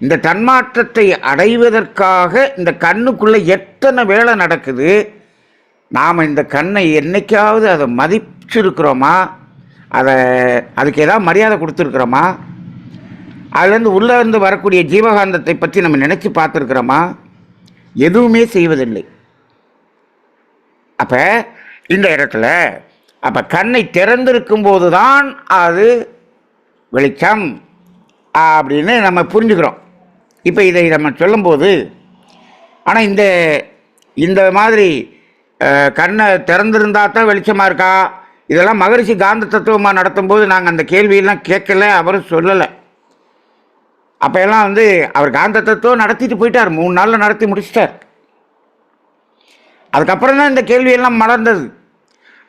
இந்த தன்மாற்றத்தை அடைவதற்காக இந்த கண்ணுக்குள்ளே எத்தனை வேலை நடக்குது. நாம் இந்த கண்ணை என்னைக்காவது அதை மதிச்சிருக்கிறோமா? அதுக்கு ஏதாவது மரியாதை கொடுத்துருக்குறோமா? அதுலேருந்து உள்ளே இருந்து வரக்கூடிய ஜீவகாந்தத்தை பற்றி நம்ம நினச்சி பார்த்துருக்குறோமா? எதுவுமே செய்வதில்லை. அப்போ இந்த இடத்துல அப்போ கண்ணை திறந்திருக்கும் போது தான் அது வெளிச்சம் அப்படின்னு நம்ம புரிஞ்சுக்கிறோம். இப்போ இதை நம்ம சொல்லும்போது, ஆனால் இந்த மாதிரி கண்ணை திறந்திருந்தால் தான் வெளிச்சமாக இருக்கா, இதெல்லாம் மகரிஷி காந்த தத்துவமாக நடத்தும்போது நாங்கள் அந்த கேள்வியெல்லாம் கேட்கல, அவரும் சொல்லலை. அப்போ எல்லாம் அவர் காந்த தத்துவம் நடத்திட்டு போயிட்டார், 3 நாளில் நடத்தி முடிச்சிட்டார். அதுக்கப்புறம் தான் இந்த கேள்வியெல்லாம் மலர்ந்தது.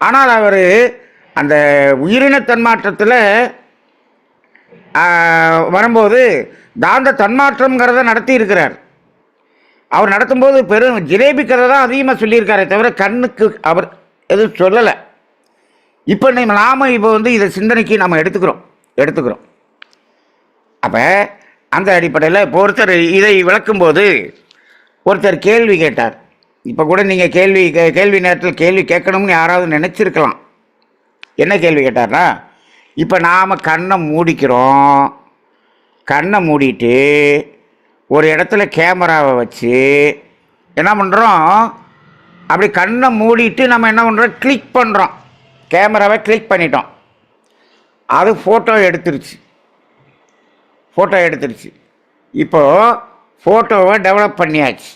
ஆனால் அவர் அந்த உயிரின தன்மாற்றத்தில் வரும்போது காந்த தன்மாற்றம்ங்கிறத நடத்தி இருக்கிறார். அவர் நடத்தும்போது பெரும் ஜிலேபி கதை தான் அதிகமாக சொல்லியிருக்காரே தவிர கண்ணுக்கு அவர் எதுவும் சொல்லலை. இப்போ நாம் இப்போ இதை சிந்தனைக்கு நம்ம எடுத்துக்கிறோம். அப்போ அந்த அடிப்படையில் இப்போ ஒருத்தர் இதை விளக்கும்போது ஒருத்தர் கேள்வி கேட்டார். இப்போ கூட நீங்கள் கேள்வி நேரத்தில் கேள்வி கேட்கணும்னு யாராவது நினச்சிருக்கலாம். என்ன கேள்வி கேட்டார்னா, இப்போ நாம் கண்ணை மூடிக்கிறோம், கண்ணை மூடிட்டு ஒரு இடத்துல கேமராவை வச்சு என்ன பண்ணுறோம், அப்படி கண்ணை மூடிட்டு நம்ம என்ன பண்ணுறோம், கிளிக் பண்ணுறோம். கேமராவை கிளிக் பண்ணிட்டோம், அது ஃபோட்டோ எடுத்துருச்சு. இப்போது ஃபோட்டோவை டெவலப் பண்ணியாச்சு.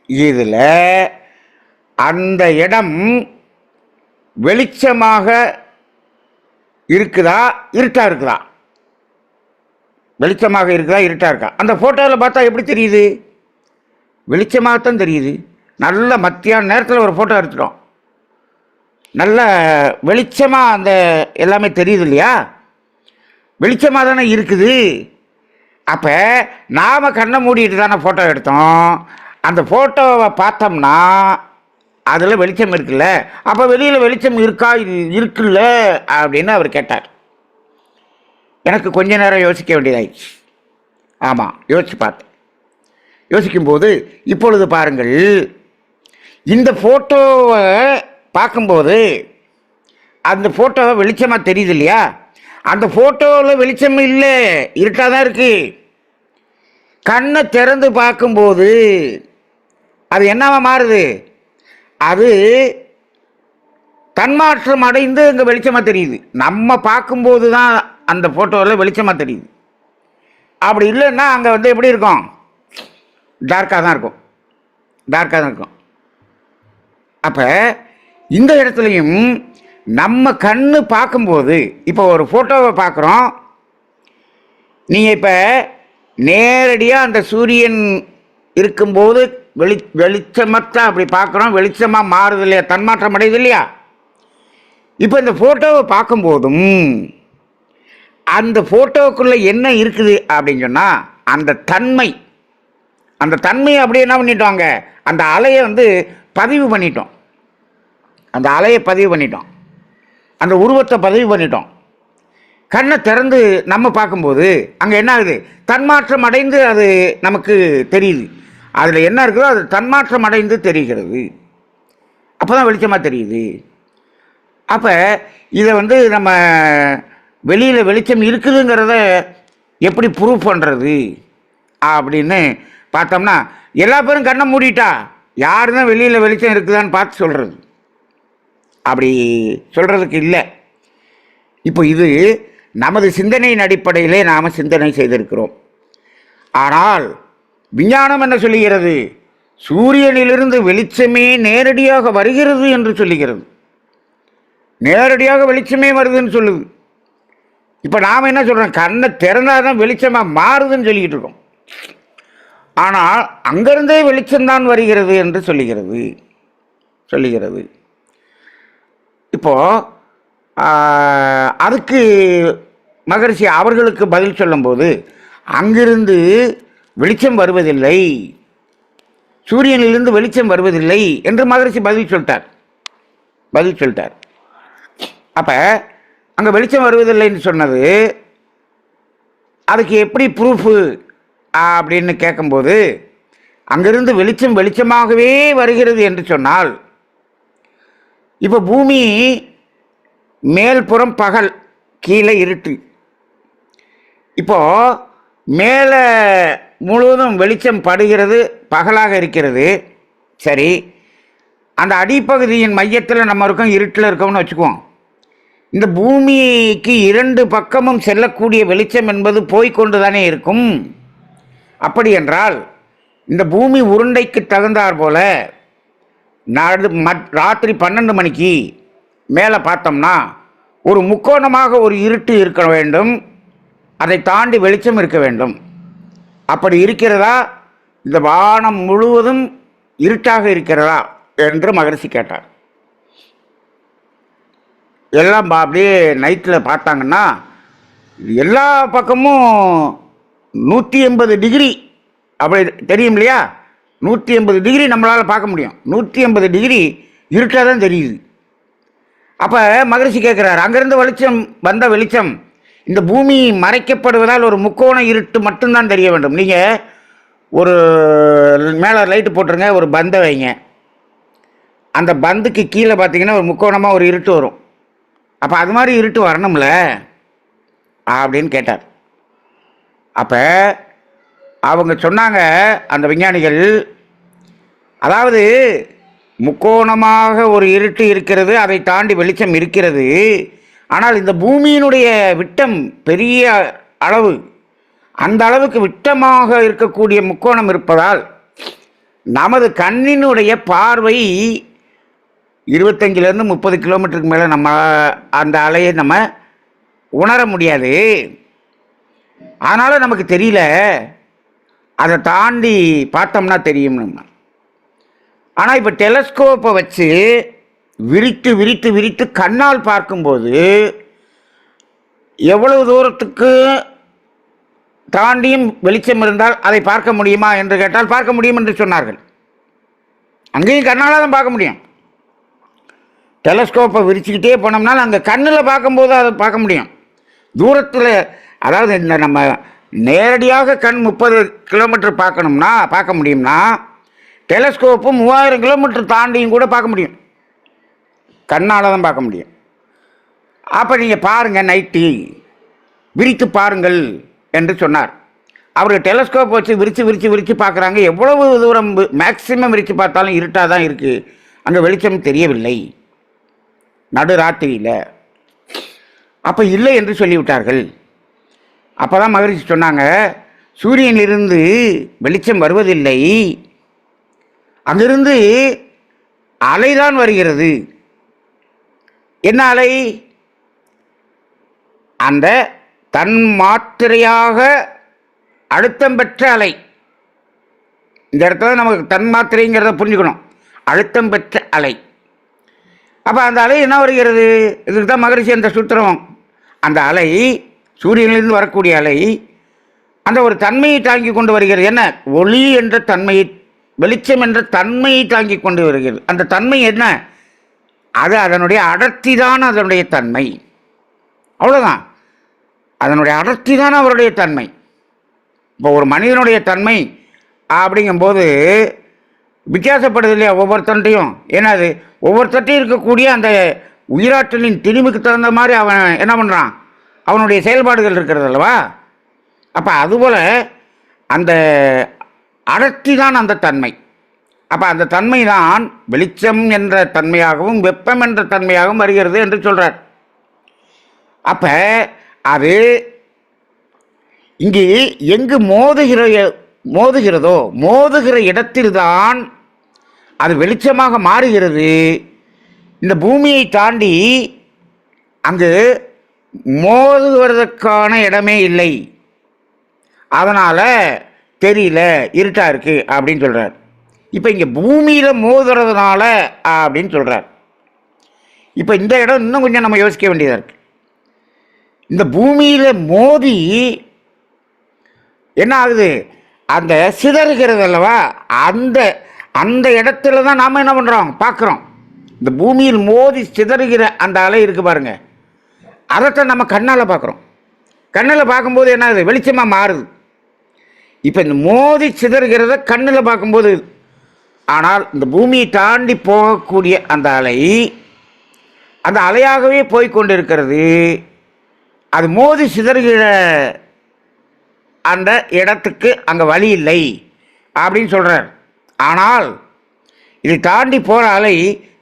இதில் அந்த இடம் வெளிச்சமாக இருக்குதா இருட்டாக இருக்குதா? வெளிச்சமாக இருக்குதா இருட்டாக இருக்கா? அந்த ஃபோட்டோவில் பார்த்தா எப்படி தெரியுது? வெளிச்சமாகத்தான் தெரியுது. நல்ல மத்தியான நேரத்தில் ஒரு ஃபோட்டோ எடுத்துட்டோம், நல்ல வெளிச்சமாக அந்த எல்லாமே தெரியுது இல்லையா? வெளிச்சமாக தானே இருக்குது. அப்போ நாம் கண்ணை மூடிட்டு தானே ஃபோட்டோ எடுத்தோம். அந்த ஃபோட்டோவை பார்த்தோம்னா அதில் வெளிச்சம் இருக்குல்ல, அப்போ வெளியில் வெளிச்சம் இருக்குல்ல அப்படின்னு அவர் கேட்டார். எனக்கு கொஞ்ச நேரம் யோசிக்க வேண்டியதாயிடுச்சு. ஆமாம், யோசித்து பார்த்தேன். யோசிக்கும்போது இப்பொழுது பாருங்கள், இந்த ஃபோட்டோவை பார்க்கும்போது அந்த ஃபோட்டோவை வெளிச்சமாக தெரியுது இல்லையா? அந்த ஃபோட்டோவில் வெளிச்சம் இல்லை, இருட்டாக தான் இருக்குது. கண்ணை திறந்து பார்க்கும்போது அது என்னவா மாறுது? அது தன்மாற்றம் அடைந்து இங்கே வெளிச்சமாக தெரியுது. நம்ம பார்க்கும்போது தான் அந்த ஃபோட்டோவில் வெளிச்சமாக தெரியுது. அப்படி இல்லைன்னா அங்கே எப்படி இருக்கும்? டார்க்காக தான் இருக்கும். அப்போ இந்த இடத்துலையும் நம்ம கண்ணு பார்க்கும்போது, இப்போ ஒரு ஃபோட்டோவை பார்க்குறோம், நீங்கள் இப்போ நேரடியாக அந்த சூரியன் இருக்கும்போது வெளிச்சமத்தான் அப்படி பார்க்குறோம், வெளிச்சமாக மாறுது இல்லையா, தன்மாற்றம் அடையுது இல்லையா? இப்போ இந்த ஃபோட்டோவை பார்க்கும்போதும் அந்த ஃபோட்டோவுக்குள்ளே என்ன இருக்குது அப்படின்னு சொன்னால் அந்த தன்மையை அப்படியே என்ன பண்ணிட்டோங்க, அந்த அலையை பதிவு பண்ணிட்டோம். அந்த உருவத்தை பதிவு பண்ணிட்டோம். கண்ணை திறந்து நம்ம பார்க்கும்போது அங்கே என்ன ஆகுது? தன்மாற்றம் அடைந்து அது நமக்கு தெரியுது. அதில் என்ன இருக்குதோ அது தன்மாற்றம் அடைந்து தெரிகிறது. அப்போ தான் வெளிச்சமாக தெரியுது. அப்போ இதை நம்ம வெளியில் வெளிச்சம் இருக்குதுங்கிறத எப்படி ப்ரூவ் பண்ணுறது அப்படின்னு பார்த்தோம்னா, எல்லா பேரும் கண்ணை மூடிட்டா யார் தான் வெளியில் வெளிச்சம் இருக்குதான்னு பார்த்து சொல்கிறது? அப்படி சொல்கிறதுக்கு இல்லை. இப்போ இது நமது சிந்தனையின் அடிப்படையிலே நாம் சிந்தனை செய்திருக்கிறோம். ஆனால் விஞ்ஞானம் என்ன சொல்லுகிறது? சூரியனிலிருந்து வெளிச்சமே நேரடியாக வருகிறது என்று சொல்லுகிறது. நேரடியாக வெளிச்சமே வருதுன்னு சொல்லுது. இப்போ நாம் என்ன சொல்கிறோம், கண்ணை திறந்தால் தான் வெளிச்சமாக மாறுதுன்னு சொல்லிக்கிட்டு இருக்கோம். ஆனால் அங்கிருந்தே வெளிச்சம்தான் வருகிறது என்று சொல்லுகிறது. இப்போது அதுக்கு மகரிஷி அவர்களுக்கு பதில் சொல்லும்போது, அங்கிருந்து வெளிச்சம் வருவதில்லை, சூரியனிலிருந்து வெளிச்சம் வருவதில்லை என்று மகரிஷி பதில் சொல்லிட்டார். அப்போ அங்கே வெளிச்சம் வருவதில்லைன்னு சொன்னது அதுக்கு எப்படி ப்ரூஃபு அப்படின்னு கேட்கும்போது, அங்கிருந்து வெளிச்சமாகவே வருகிறது என்று சொன்னால், இப்போ பூமி மேல்புறம் பகல், கீழே இருட்டு. இப்போது மேலே முழுவதும் வெளிச்சம் படுகிறது, பகலாக இருக்கிறது. சரி, அந்த அடிப்பகுதியின் மையத்தில் நம்ம இருக்கோம், இருட்டில் இருக்கோம்னு வச்சுக்குவோம். இந்த பூமிக்கு 2 பக்கமும் செல்லக்கூடிய வெளிச்சம் என்பது போய்கொண்டு தானே இருக்கும். அப்படி என்றால் இந்த பூமி உருண்டைக்கு தகுந்தாற் போல ராத்திரி 12 மணிக்கு மேலே பார்த்தோம்னா ஒரு முக்கோணமாக ஒரு இருட்டு இருக்க வேண்டும், அதை தாண்டி வெளிச்சம் இருக்க வேண்டும். அப்படி இருக்கிறதா, இந்த வானம் முழுவதும் இருட்டாக இருக்கிறதா என்று மகரிஷி கேட்டார். எல்லாம் அப்படியே நைட்டில் பார்த்தாங்கன்னா எல்லா பக்கமும் 180 டிகிரி அப்படி தெரியும் இல்லையா? 180 டிகிரி நம்மளால் பார்க்க முடியும். 180 டிகிரி இருட்டாக தான் தெரியுது. அப்போ மகரிஷி கேட்குறாரு, அங்கேருந்து வந்த வெளிச்சம் இந்த பூமி மறைக்கப்படுவதால் ஒரு முக்கோண இருட்டு மட்டும்தான் தெரிய வேண்டும். நீங்கள் ஒரு மேலே லைட்டு போட்டுருங்க, ஒரு பந்தை வைங்க, அந்த பந்துக்கு கீழே பார்த்தீங்கன்னா ஒரு முக்கோணமாக ஒரு இருட்டு வரும். அப்போ அது மாதிரி இருட்டு வரணும்ல அப்படின்னு கேட்டார். அப்போ அவங்க சொன்னாங்க, அந்த விஞ்ஞானிகள், அதாவது முக்கோணமாக ஒரு இருட்டு இருக்கிறது, அதை தாண்டி வெளிச்சம் இருக்கிறது. ஆனால் இந்த பூமியினுடைய விட்டம் பெரிய அளவு, அந்த அளவுக்கு விட்டமாக இருக்கக்கூடிய முக்கோணம் இருப்பதால் நமது கண்ணினுடைய பார்வை 25லேருந்து 30 கிலோமீட்டருக்கு மேலே நம்ம அந்த அலையை நம்ம உணர முடியாது. அதனால் நமக்கு தெரியல, அதை தாண்டி பார்த்தோம்னா தெரியும் நம்ம. ஆனால் இப்போ டெலஸ்கோப்பை வச்சு விரித்து கண்ணால் பார்க்கும்போது எவ்வளவு தூரத்துக்கு தாண்டியும் வெளிச்சம் இருந்தால் அதை பார்க்க முடியுமா என்று கேட்டால் பார்க்க முடியும் என்று சொன்னார்கள். அங்கேயும் கண்ணால் தான் பார்க்க முடியும். டெலஸ்கோப்பை விரிச்சுக்கிட்டே போனோம்னாலும் அங்கே கண்ணில் பார்க்கும்போது அதை பார்க்க முடியும். தூரத்தில், அதாவது இந்த நம்ம நேரடியாக கண் 30 கிலோமீட்டர் பார்க்க முடியும்னா டெலஸ்கோப்பு 3000 கிலோமீட்டர் தாண்டியும் கூட பார்க்க முடியும். கண்ணால் தான் பார்க்க முடியும். அப்போ நீங்கள் பாருங்கள், நைட்டு விரித்து பாருங்கள் என்று சொன்னார். அவர் டெலஸ்கோப் வச்சு விரித்து பார்க்குறாங்க. எவ்வளவு தூரம் மேக்சிமம் விரித்து பார்த்தாலும் இருட்டாக தான் இருக்குது, அங்கே வெளிச்சம் தெரியவில்லை நடு ராத்திரியில். அப்போ இல்லை என்று சொல்லிவிட்டார்கள். அப்போ தான் மகரிஷி சொன்னாங்க, சூரியனிலிருந்து வெளிச்சம் வருவதில்லை, அங்கிருந்து அலைதான் வருகிறது. என்ன அலை? அந்த தன்மாத்திரையாக அழுத்தம் பெற்ற அலை. இந்த இடத்துல நமக்கு தன்மாத்திரைங்கிறத புரிஞ்சுக்கணும். அழுத்தம் பெற்ற அலை. அப்போ அந்த அலை என்ன வருகிறது? இதுக்கு தான் மகரிஷி அந்த சூத்திரம். அந்த அலை, சூரியனிலிருந்து வரக்கூடிய அலை, அந்த ஒரு தன்மையை தாங்கி கொண்டு வருகிறது. என்ன? ஒளி என்ற தன்மையை, வெளிச்சம் என்ற தன்மையை தாங்கி கொண்டு வருகிறது. அந்த தன்மை என்ன? அது அதனுடைய அடர்த்தி தான் அதனுடைய தன்மை. அவ்வளோதான். அதனுடைய அடர்த்தி தான் அவருடைய தன்மை. இப்போ ஒரு மனிதனுடைய தன்மை அப்படிங்கும்போது வித்தியாசப்படுது இல்லையா ஒவ்வொருத்தன்ட்டையும்? ஏன்னா அது ஒவ்வொருத்தட்டையும் இருக்கக்கூடிய அந்த உயிராற்றலின் திணிவுக்கு தகுந்த மாதிரி அவன் என்ன பண்ணுறான், அவனுடைய செயல்பாடுகள் இருக்கிறது அல்லவா? அப்போ அதுபோல் அந்த அடர்த்தி தான் அந்த தன்மை. அப்போ அந்த தன்மை தான் வெளிச்சம் என்ற தன்மையாகவும் வெப்பம் என்ற தன்மையாகவும் வருகிறது என்று சொல்கிறார். அப்போ அது இங்கே எங்கு மோதுகிறதோ மோதுகிற இடத்தில்தான் அது வெளிச்சமாக மாறுகிறது. இந்த பூமியை தாண்டி அங்கு மோதுவதற்கான இடமே இல்லை, அதனால் தெரியல, இருட்டாக இருக்குது அப்படின்னு சொல்கிறார். இப்போ இங்கே பூமியில் மோதுறதுனால அப்படின்னு சொல்கிறார். இப்போ இந்த இடம் இன்னும் கொஞ்சம் நம்ம யோசிக்க வேண்டியதாக இருக்குது. இந்த பூமியில் மோதி என்ன ஆகுது, அந்த சிதறுகிறது அல்லவா, அந்த அந்த இடத்துல தான் நாம் என்ன பண்ணுறோம், பார்க்குறோம். இந்த பூமியில் மோதி சிதறுகிற அந்த அலை இருக்குது பாருங்கள், அதைத்தான் நம்ம கண்ணால் பார்க்குறோம். கண்ணில் பார்க்கும்போது என்ன ஆகுது, வெளிச்சமாக மாறுது. இப்போ இந்த மோதி சிதறுகிறத கண்ணில் பார்க்கும்போது, ஆனால் இந்த பூமியை தாண்டி போகக்கூடிய அந்த அலை அந்த அலையாகவே போய்கொண்டு இருக்கிறது. அது மோதி சிதறுகிற அந்த இடத்துக்கு அங்கே வழி இல்லை அப்படின்னு சொல்கிறார். ஆனால் இதை தாண்டி போகிற அலை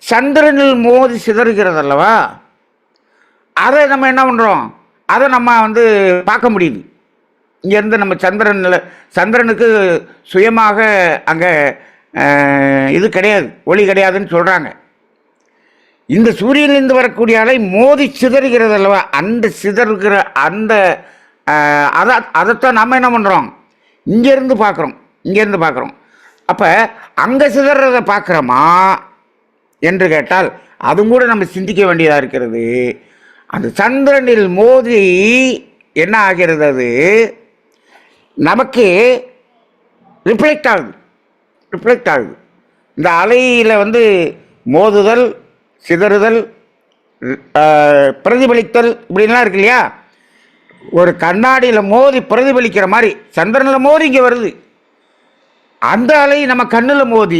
சந்திரனில் மோதி சிதறுகிறது அல்லவா, அதை நம்ம என்ன பண்ணுறோம், அதை நம்ம பார்க்க முடியுது. இங்கேருந்து நம்ம சந்திரனுக்கு சுயமாக அங்கே இது கிடையாது, ஒளி கிடையாதுன்னு சொல்கிறாங்க. இந்த சூரியனிலிருந்து வரக்கூடிய அலை மோதி சிதறுகிறது அல்லவா, அந்த சிதறுகிற அந்த அதைத்தான் நம்ம என்ன பண்ணுறோம், இங்கேருந்து பார்க்குறோம். அப்போ அங்கே சிதறதை பார்க்குறோமா என்று கேட்டால் அதுவும் கூட நம்ம சிந்திக்க வேண்டியதாக இருக்கிறது. அந்த சந்திரனில் மோதி என்ன ஆகிறது, அது நமக்கு ரிஃப்ளெக்ட் ஆகுது. இந்த அலையில் மோதுதல், சிதறுதல், பிரதிபலித்தல் இப்படின்லாம் இருக்கு இல்லையா. ஒரு கண்ணாடியில் மோதி பிரதிபலிக்கிற மாதிரி சந்திரனில் மோதி இங்கே வருது. அந்த அலை நம்ம கண்ணில் மோதி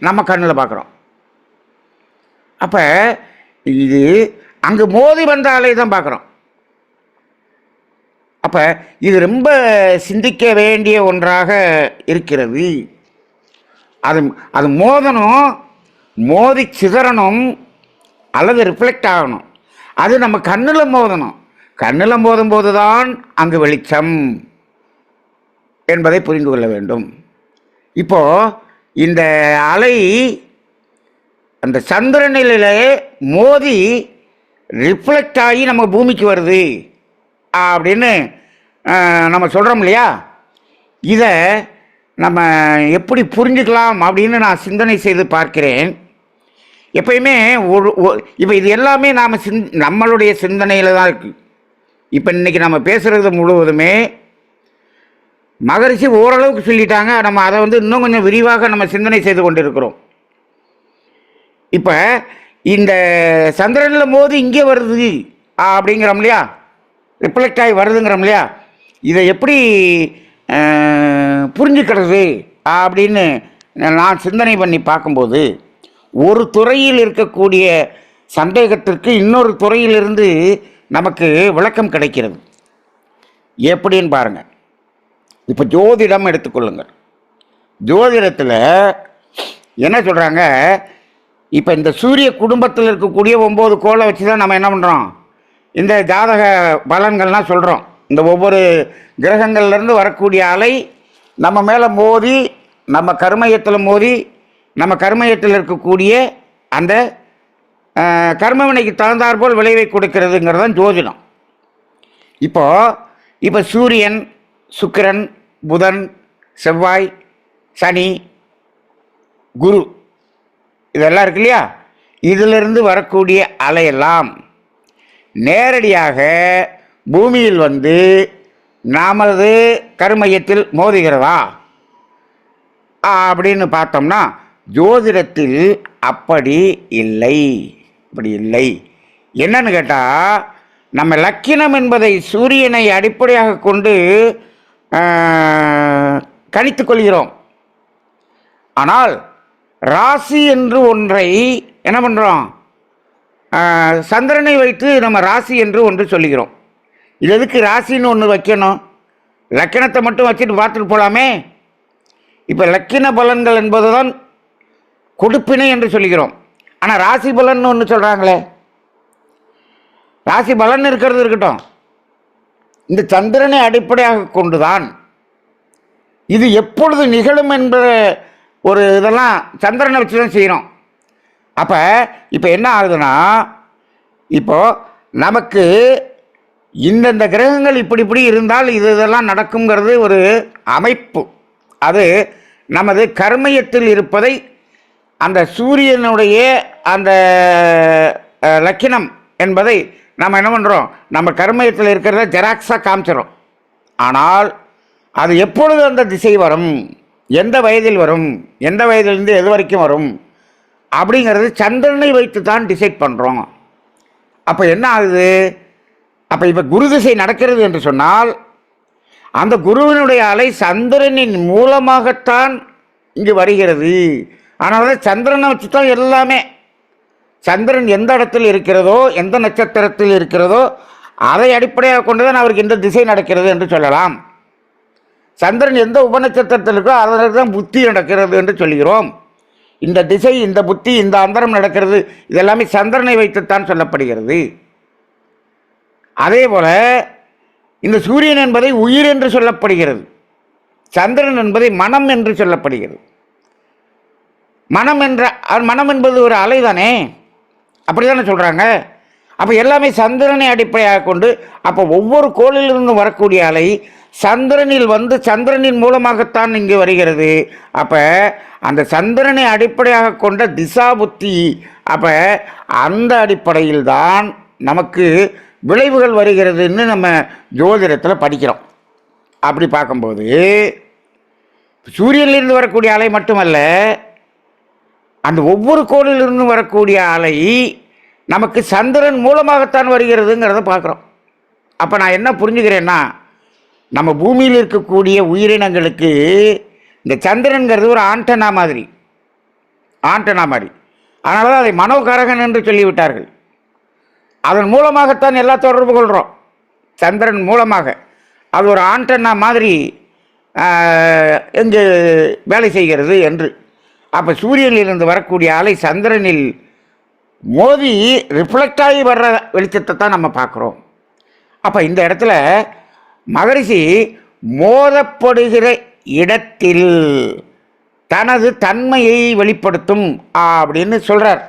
நம்ம கண்ணில் பார்க்குறோம். அப்போ இது அங்கே மோதி வந்த அலை தான் பார்க்குறோம். அப்போ இது ரொம்ப சிந்திக்க வேண்டிய ஒன்றாக இருக்கிறது. அது மோதணும், மோதி சிதறணும், அல்லது ரிஃப்ளெக்ட் ஆகணும். அது நம்ம கண்ணில் மோதணும். கண்ணில் மோதும்போது தான் அங்கு வெளிச்சம் என்பதை புரிந்து கொள்ள வேண்டும். இப்போது இந்த அலை அந்த சந்திரனிலே மோதி ரிஃப்ளெக்ட் ஆகி நம்ம பூமிக்கு வருது அப்படின்னு நம்ம சொல்கிறோம் இல்லையா. இதை நம்ம எப்படி புரிஞ்சுக்கலாம் அப்படின்னு நான் சிந்தனை செய்து பார்க்கிறேன். எப்பயுமே இப்போ இது எல்லாமே நம்மளுடைய சிந்தனையில் தான் இருக்குது. இப்போ இன்றைக்கி நம்ம பேசுகிறது முழுவதுமே மகரிஷி ஓரளவுக்கு சொல்லிட்டாங்க. நம்ம அதை இன்னும் கொஞ்சம் விரிவாக நம்ம சிந்தனை செய்து கொண்டு இருக்கிறோம். இப்போ இந்த சந்திரனில் மோதி இங்கே வருது அப்படிங்கிறோம் இல்லையா, ரிஃப்ளெக்ட் ஆகி வருதுங்கிறோம் இல்லையா. இதை எப்படி புரிஞ்சுக்கிறது அப்படின்னு நான் சிந்தனை பண்ணி பார்க்கும்போது, ஒரு துறையில் இருக்கக்கூடிய சந்தேகத்திற்கு இன்னொரு துறையிலிருந்து நமக்கு விளக்கம் கிடைக்கிறது. எப்படின்னு பாருங்கள். இப்போ ஜோதிடம் எடுத்துக்கொள்ளுங்கள். ஜோதிடத்தில் என்ன சொல்கிறாங்க, இப்போ இந்த சூரிய குடும்பத்தில் இருக்கக்கூடிய 9 கோளை வச்சு தான் நம்ம என்ன பண்ணுறோம், இந்த ஜாதக பலன்கள்லாம் சொல்கிறோம். இந்த ஒவ்வொரு கிரகங்கள்லேருந்து வரக்கூடிய அலை நம்ம மேலே மோதி, நம்ம கர்மயத்தில் மோதி, நம்ம கர்மயத்தில் இருக்கக்கூடிய அந்த கர்மவினைக்கு தகுந்தாற்போல் விளைவை கொடுக்கிறதுங்கிறது தான் ஜோதிடம். இப்போ சூரியன், சுக்கிரன், புதன், செவ்வாய், சனி, குரு இதெல்லாம் இருக்கு இல்லையா. இதிலிருந்து வரக்கூடிய அலையெல்லாம் நேரடியாக பூமியில் நமது கர்மயத்தில் மோதுகிறதா அப்படின்னு பார்த்தோம்னா ஜோதிடத்தில் அப்படி இல்லை. என்னன்னு கேட்டால், நம்ம லக்கினம் என்பதை சூரியனை அடிப்படையாக கொண்டு கணித்து கொள்கிறோம். ஆனால் ராசி என்று ஒன்றை என்ன பண்ணுறோம், சந்திரனை வைத்து நம்ம ராசி என்று ஒன்று சொல்லுகிறோம். இது எதுக்கு ராசின்னு ஒன்று வைக்கணும், லக்கணத்தை மட்டும் வச்சுட்டு பார்த்துட்டு போகலாமே. இப்போ லக்கின பலன்கள் என்பது தான் கொடுப்பினை என்று சொல்லுகிறோம். ஆனால் ராசி பலன் ஒன்று சொல்கிறாங்களே, ராசி பலன் இருக்கிறது இருக்கட்டும், இந்த சந்திரனை அடிப்படையாக கொண்டுதான் இது எப்பொழுது நிகழும் என்ற ஒரு இதெல்லாம் சந்திரனை வச்சு தான் செய்கிறோம். அப்போ இப்போ என்ன ஆகுதுன்னா, இப்போது நமக்கு இந்தந்த கிரகங்கள் இப்படி இப்படி இருந்தால் இதெல்லாம் நடக்குங்கிறது ஒரு அமைப்பு. அது நமது கர்மயத்தில் இருப்பதை அந்த சூரியனுடைய அந்த லக்கினம் என்பதை நம்ம என்ன பண்ணுறோம், நம்ம கர்மயத்தில் இருக்கிறத ஜெராக்ஸாக காமிச்சிடும். ஆனால் அது எப்பொழுது அந்த திசை வரும், எந்த வயதில் வரும், எந்த வயதிலிருந்து எது வரைக்கும் வரும் அப்படிங்கிறது சந்திரனை வைத்து தான் டிசைட் பண்ணுறோம். அப்போ என்ன ஆகுது, அப்போ இப்போ குரு திசை நடக்கிறது என்று சொன்னால் அந்த குருவினுடைய அலை சந்திரனின் மூலமாகத்தான் இங்கு வருகிறது. ஆனால் சந்திரனை வச்சு தான் எல்லாமே. சந்திரன் எந்த இடத்தில் இருக்கிறதோ, எந்த நட்சத்திரத்தில் இருக்கிறதோ அதை அடிப்படையாக கொண்டு தான் அவருக்கு இந்த திசை நடக்கிறது என்று சொல்லலாம். சந்திரன் எந்த உபநட்சத்திரத்தில் இருக்கோ அதில் தான் புத்தி நடக்கிறது என்று சொல்கிறோம். இந்த திசை, இந்த புத்தி, இந்த அந்தரம் நடக்கிறது, இதெல்லாமே சந்திரனை வைத்துத்தான் சொல்லப்படுகிறது. அதே போல இந்த சூரியன் என்பதை உயிர் என்று சொல்லப்படுகிறது, சந்திரன் என்பதை மனம் என்று சொல்லப்படுகிறது. மனம் என்பது ஒரு அலை தானே, அப்படி தானே சொல்கிறாங்க. அப்போ எல்லாமே சந்திரனை அடிப்படையாக கொண்டு, அப்போ ஒவ்வொரு கோளிலிருந்து வரக்கூடிய அலை சந்திரனில் வந்து சந்திரனின் மூலமாகத்தான் இங்கு வருகிறது. அப்போ அந்த சந்திரனை அடிப்படையாக கொண்ட திசா புத்தி, அப்போ அந்த அடிப்படையில் தான் நமக்கு விளைவுகள் வருகிறதுன்னு நம்ம ஜோதிடத்தில் படிக்கிறோம். அப்படி பார்க்கும்போது சூரியனிலிருந்து வரக்கூடிய அலை மட்டுமல்ல, அந்த ஒவ்வொரு கோளிலிருந்து வரக்கூடிய அலை நமக்கு சந்திரன் மூலமாகத்தான் வருகிறதுங்கிறத பார்க்குறோம். அப்போ நான் என்ன புரிஞ்சுக்கிறேன்னா, நம்ம பூமியில் இருக்கக்கூடிய உயிரினங்களுக்கு இந்த சந்திரன்கிறது ஒரு ஆண்டனா மாதிரி. அதனால தான் அதை மனோகாரகன் என்று சொல்லிவிட்டார்கள். அதன் மூலமாகத்தான் எல்லா தொடர்பு கொள்கிறோம், சந்திரன் மூலமாக. அது ஒரு ஆண்டனா மாதிரி எங்கு வேலை செய்கிறது என்று. அப்போ சூரியனிலிருந்து வரக்கூடிய அலை சந்திரனில் மோதி ரிஃப்ளெக்ட் ஆகி வர்ற வெளிச்சத்தை தான் நம்ம பார்க்குறோம். அப்போ இந்த இடத்துல மகரிஷி மோதப்படுகிற இடத்தில் தனது தன்மையை வெளிப்படுத்தும் அப்படின்னு சொல்கிறார்.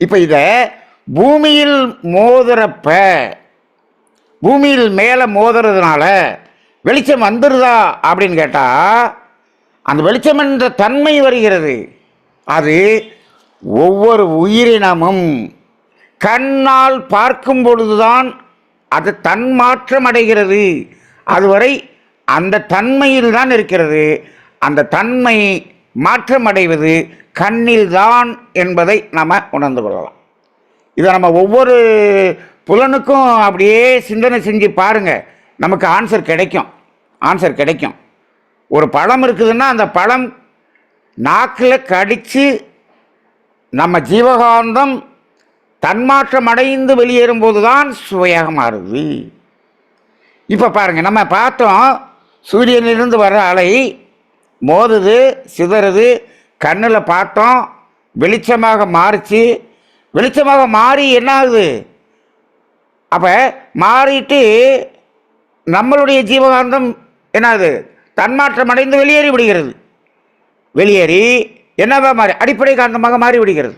இப்போ இதை பூமியில் மோதுறப்ப, பூமியில் மேலே மோதுறதுனால வெளிச்சம் வந்துடுதா அப்படின்னு கேட்டால், அந்த வெளிச்சம் என்ற தன்மை வருகிறது. அது ஒவ்வொரு உயிரினமும் கண்ணால் பார்க்கும் பொழுதுதான் அது தன்மாற்றம் அடைகிறது. அதுவரை அந்த தன்மையில் தான் இருக்கிறது. அந்த தன்மை மாற்றம் அடைவது கண்ணில்தான் என்பதை நம்ம உணர்ந்து கொள்ளலாம். இதை நம்ம ஒவ்வொரு புலனுக்கும் அப்படியே சிந்தனை செஞ்சு பாருங்கள், நமக்கு ஆன்சர் கிடைக்கும். ஒரு பழம் இருக்குதுன்னா அந்த பழம் நாக்கில் கடித்து நம்ம ஜீவகாந்தம் தன்மாற்றம் அடைந்து வெளியேறும்போது தான் சுவையாக மாறுது. இப்போ பாருங்கள், நம்ம பார்த்தோம் சூரியனிலிருந்து வர அலை மோதுது, சிதறுது, கண்ணில் பார்த்தோம், வெளிச்சமாக மாறிச்சு. வெளிச்சமாக மாறி என்ன ஆகுது, அப்போ மாறிட்டு நம்மளுடைய ஜீவகாந்தம் என்னது, தன்மாற்றம் அடைந்து வெளியேறி விடுகிறது. வெளியேறி என்னவா மாறி அடிப்படை காந்தமாக மாறிவிடுகிறது.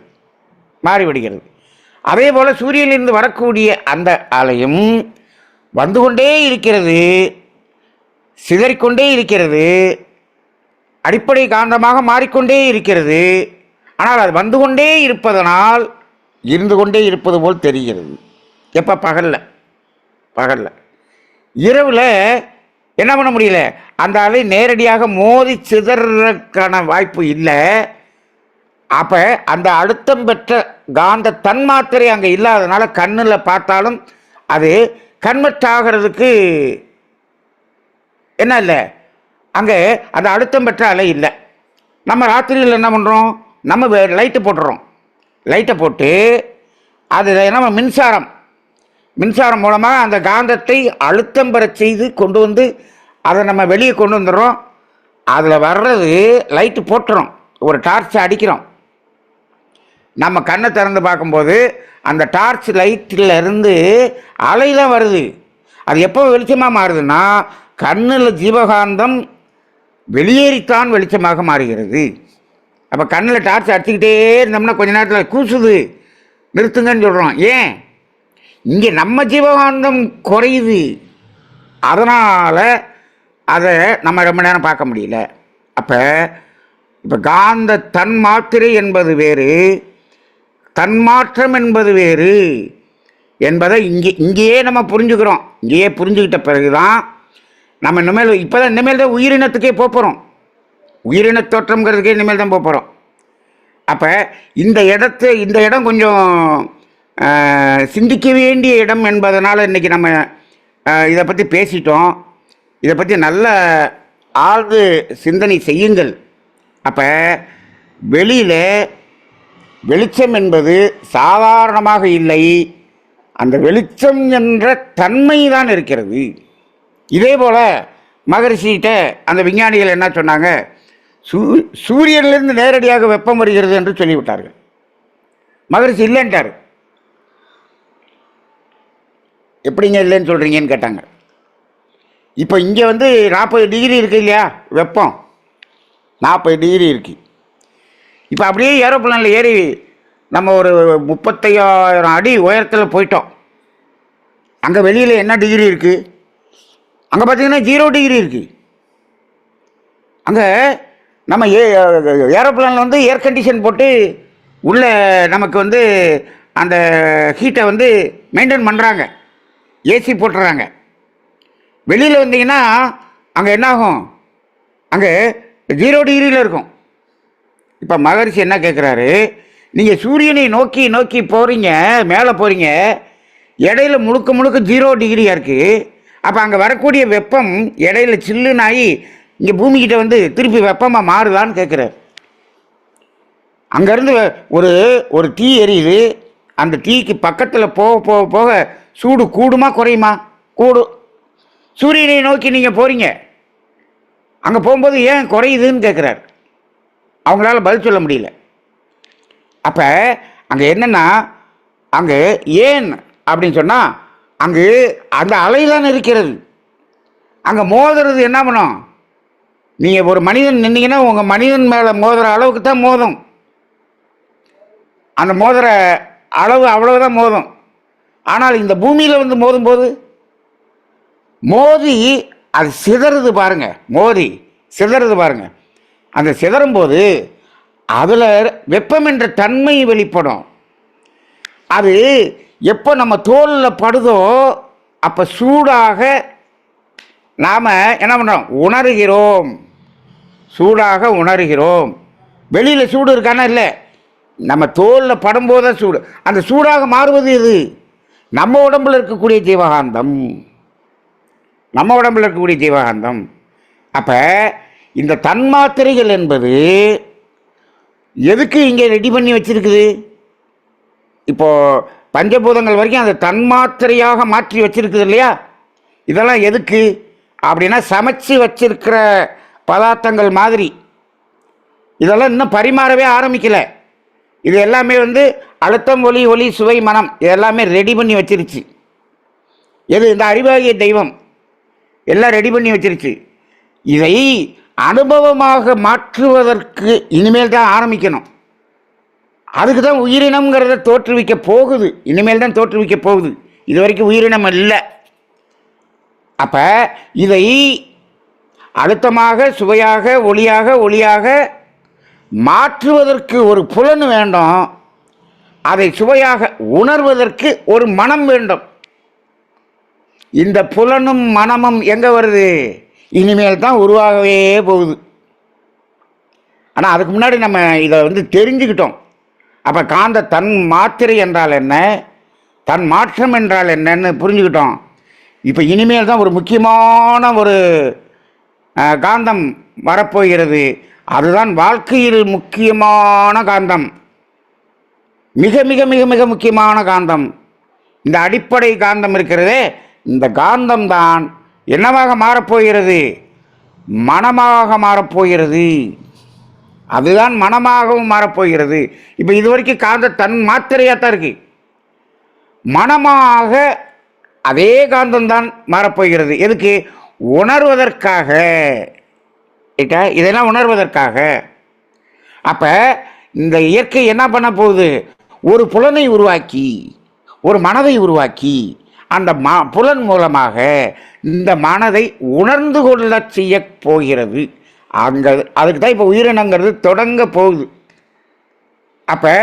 அதே போல் சூரியனிலிருந்து வரக்கூடிய அந்த அலையும் வந்து கொண்டே இருக்கிறது, சிதறிக்கொண்டே இருக்கிறது, அடிப்படை காந்தமாக மாறிக்கொண்டே இருக்கிறது. ஆனால் அது வந்து கொண்டே இருப்பதனால் இருந்து கொண்டே இருப்பது போல் தெரிகிறது. எப்போ? பகலில். இரவில் என்ன பண்ண முடியல, அந்த அலை நேரடியாக மோதி சிதறக்கான வாய்ப்பு இல்லை. அப்போ அந்த அழுத்தம் பெற்ற காந்த தன்மாத்திரை அங்கே இல்லாதனால கண்ணில் பார்த்தாலும் அது கன்வெர்ட் ஆகிறதுக்கு என்ன இல்லை, அங்கே அந்த அழுத்தம் பெற்ற அலை இல்லை. நம்ம ராத்திரியில் என்ன பண்ணுறோம், நம்ம லைட்டு போட்டுறோம். லைட்டை போட்டு அதில் நம்ம மின்சாரம் மூலமாக அந்த காந்தத்தை அழுத்தம் பெற செய்து கொண்டு வந்து அதை நம்ம வெளியே கொண்டு வந்துடுறோம். அதில் வர்றது லைட்டு போட்டுறோம், ஒரு டார்ச்சை அடிக்கிறோம். நம்ம கண்ணை திறந்து பார்க்கும்போது அந்த டார்ச் லைட்டில் இருந்து அலை தான் வருது. அது எப்போ வெளிச்சமாக மாறுதுன்னா, கண்ணில் ஜீவகாந்தம் வெளியேறித்தான் வெளிச்சமாக மாறுகிறது. அப்போ கண்ணில் டார்ச் அடிச்சுக்கிட்டே இருந்தோம்னா கொஞ்ச நேரத்தில் கூசுது, நிறுத்துங்கன்னு சொல்கிறோம். ஏன்? இங்கே நம்ம ஜீவகாந்தம் குறையுது, அதனால் அதை நம்ம ரொம்ப நேரம் பார்க்க முடியல. அப்போ இப்போ காந்த தன்மாத்திரை என்பது வேறு, தன்மாற்றம் என்பது வேறு என்பதை இங்கேயே நம்ம புரிஞ்சுக்கிறோம். இங்கேயே புரிஞ்சுக்கிட்ட பிறகு தான் நம்ம இனிமேல் தான் உயிரினத்துக்கே போகிறோம். உயிரின தோற்றம்ங்கிறதுக்கே இனிமேல் தான் போகிறோம். அப்போ இந்த இடம் கொஞ்சம் சிந்திக்க வேண்டிய இடம் என்பதனால் இன்றைக்கி நம்ம இதை பற்றி பேசிட்டோம். இதை பற்றி நல்ல ஆழ்ந்து சிந்தனை செய்யுங்கள். அப்போ வெளியில் வெளிச்சம் என்பது சாதாரணமாக இல்லை, அந்த வெளிச்சம் என்ற தன்மை தான் இருக்கிறது. இதே போல் மகரிஷிகிட்ட அந்த விஞ்ஞானிகள் என்ன சொன்னாங்க, சூரியனிலிருந்து நேரடியாக வெப்பம் வருகிறது என்று சொல்லிவிட்டார்கள். மகரிஷி இல்லைன்ட்டார். எப்படிங்க இல்லைன்னு சொல்கிறீங்கன்னு கேட்டாங்க. இப்போ இங்கே 40 டிகிரி இருக்குது இல்லையா, வெப்பம் 40 டிகிரி இருக்குது. இப்போ அப்படியே ஏரோப்ளேனில் ஏறி நம்ம ஒரு 35,000 அடி உயரத்தில் போயிட்டோம். அங்கே வெளியில் என்ன டிகிரி இருக்குது? அங்கே பார்த்தீங்கன்னா 0 டிகிரி இருக்குது. அங்கே நம்ம ஏரோப்ளேனில் ஏர் கண்டிஷன் போட்டு உள்ளே நமக்கு அந்த ஹீட்டை மெயின்டைன் பண்ணுறாங்க, ஏசி போட்டுறாங்க. வெளியில் வந்தீங்கன்னா அங்கே என்னாகும், அங்கே 0 டிகிரியில் இருக்கும். இப்போ மகரிஷி என்ன கேட்குறாரு, நீங்கள் சூரியனை நோக்கி நோக்கி போகிறீங்க, மேலே போகிறீங்க, இடையில முழுக்க 0 டிகிரியாக இருக்குது. அப்போ அங்கே வரக்கூடிய வெப்பம் இடையில சில்லுனாகி இங்கே பூமிக்கிட்ட திருப்பி வெப்பமாக மாறுதான்னு கேட்குறாரு. அங்கேருந்து ஒரு தீ எரியுது, அந்த தீக்கு பக்கத்தில் போக போக போக சூடு கூடுமா குறையுமா? கூடும். சூரியனை நோக்கி நீங்கள் போகிறீங்க, அங்கே போகும்போது ஏன் குறையுதுன்னு கேட்குறாரு. அவங்களால பதில் சொல்ல முடியல. அப்போ அங்கே என்னென்னா, அங்கே ஏன் அப்படின்னு சொன்னால் அங்கு அந்த அலை தான் இருக்கிறது. அங்கே மோதுறது என்ன பண்ணும், நீங்கள் ஒரு மனிதன் நின்னீங்கன்னா உங்கள் மனிதன் மேலே மோதுகிற அளவுக்கு தான் மோதும். அந்த மோதுகிற அளவு அவ்வளவுதான் மோதும். ஆனால் இந்த பூமியில் மோதும்போது மோதி அது சிதறுது பாருங்க, மோதி சிதறுது பாருங்க. அந்த சிதறும்போது அதில் வெப்பம் என்ற தன்மை வெளிப்படும். அது எப்போ நம்ம தோலில் படுதோ அப்போ சூடாக நாம் என்ன பண்ணுறோம், உணர்கிறோம், சூடாக உணர்கிறோம். வெளியில் சூடு இருக்கானா? இல்லை. நம்ம தோலில் படும்போது தான் சூடு. அந்த சூடாக மாறுவது இது நம்ம உடம்பில் இருக்கக்கூடிய ஜீவகாந்தம், நம்ம உடம்பில் இருக்கக்கூடிய ஜீவகாந்தம். அப்போ இந்த தன்மாத்திரைகள் என்பது எதுக்கு இங்கே ரெடி பண்ணி வச்சிருக்குது? இப்போது பஞ்சபூதங்கள் வரைக்கும் அந்த தன்மாத்திரையாக மாற்றி வச்சிருக்குது இல்லையா? இதெல்லாம் எதுக்கு அப்படின்னா சமைச்சு வச்சிருக்கிற பதார்த்தங்கள் மாதிரி. இதெல்லாம் இன்னும் பரிமாறவே ஆரம்பிக்கலை. இது எல்லாமே அழுத்தம், ஒலி, ஒளி, சுவை, மனம் இதெல்லாமே ரெடி பண்ணி வச்சிருச்சு. எது? இந்த அறிவாகிய தெய்வம் எல்லாம் ரெடி பண்ணி வச்சிருச்சு. இதை அனுபவமாக மாற்றுவதற்கு இனிமேல் தான் ஆரம்பிக்கணும். அதுக்கு தான் உயிரினம்ங்கிறத தோற்றுவிக்க போகுது, இனிமேல் தான் தோற்றுவிக்க போகுது. இது வரைக்கும் உயிரினம் இல்லை. அப்போ இதை அழுத்தமாக, சுவையாக, ஒளியாக மாற்றுவதற்கு ஒரு புலன் வேண்டும். அதை சுவையாக உணர்வதற்கு ஒரு மனம் வேண்டும். இந்த புலனும் மனமும் எங்கே வருது? இனிமேல் தான் உருவாகவே போகுது. ஆனால் அதுக்கு முன்னாடி நம்ம இதை தெரிஞ்சுக்கிட்டோம். அப்போ காந்த தன் மாத்திரை என்றால் என்ன, தன் மாற்றம் என்றால் என்னன்னு புரிஞ்சுக்கிட்டோம். இப்போ இனிமேல் தான் ஒரு முக்கியமான ஒரு காந்தம் வரப்போகிறது. அதுதான் வாழ்க்கையில் முக்கியமான காந்தம், மிக மிக மிக மிக முக்கியமான காந்தம். இந்த அடிப்படை காந்தம் இருக்கிறதே, இந்த காந்தம் தான் என்னவாக மாறப்போகிறது? மனமாக மாறப்போகிறது. அதுதான் மனமாகவும் மாறப்போகிறது. இப்போ இது வரைக்கும் காந்த தன் மாத்திரையாக தான் இருக்கு. மனமாக அதே காந்தம்தான் மாறப்போகிறது. எதுக்கு? உணர்வதற்காக. இதெல்லாம் உணர்வதற்காக. அப்போ இந்த இயற்கை என்ன பண்ண போகுது? ஒரு புலனை உருவாக்கி, ஒரு மனதை உருவாக்கி அந்த புலன் மூலமாக இந்த மனதை உணர்ந்து கொள்ள செய்ய போகிறது. அங்கே அதுக்கு தான் இப்போ உயிரினங்கிறது தொடங்க போகுது. அப்போ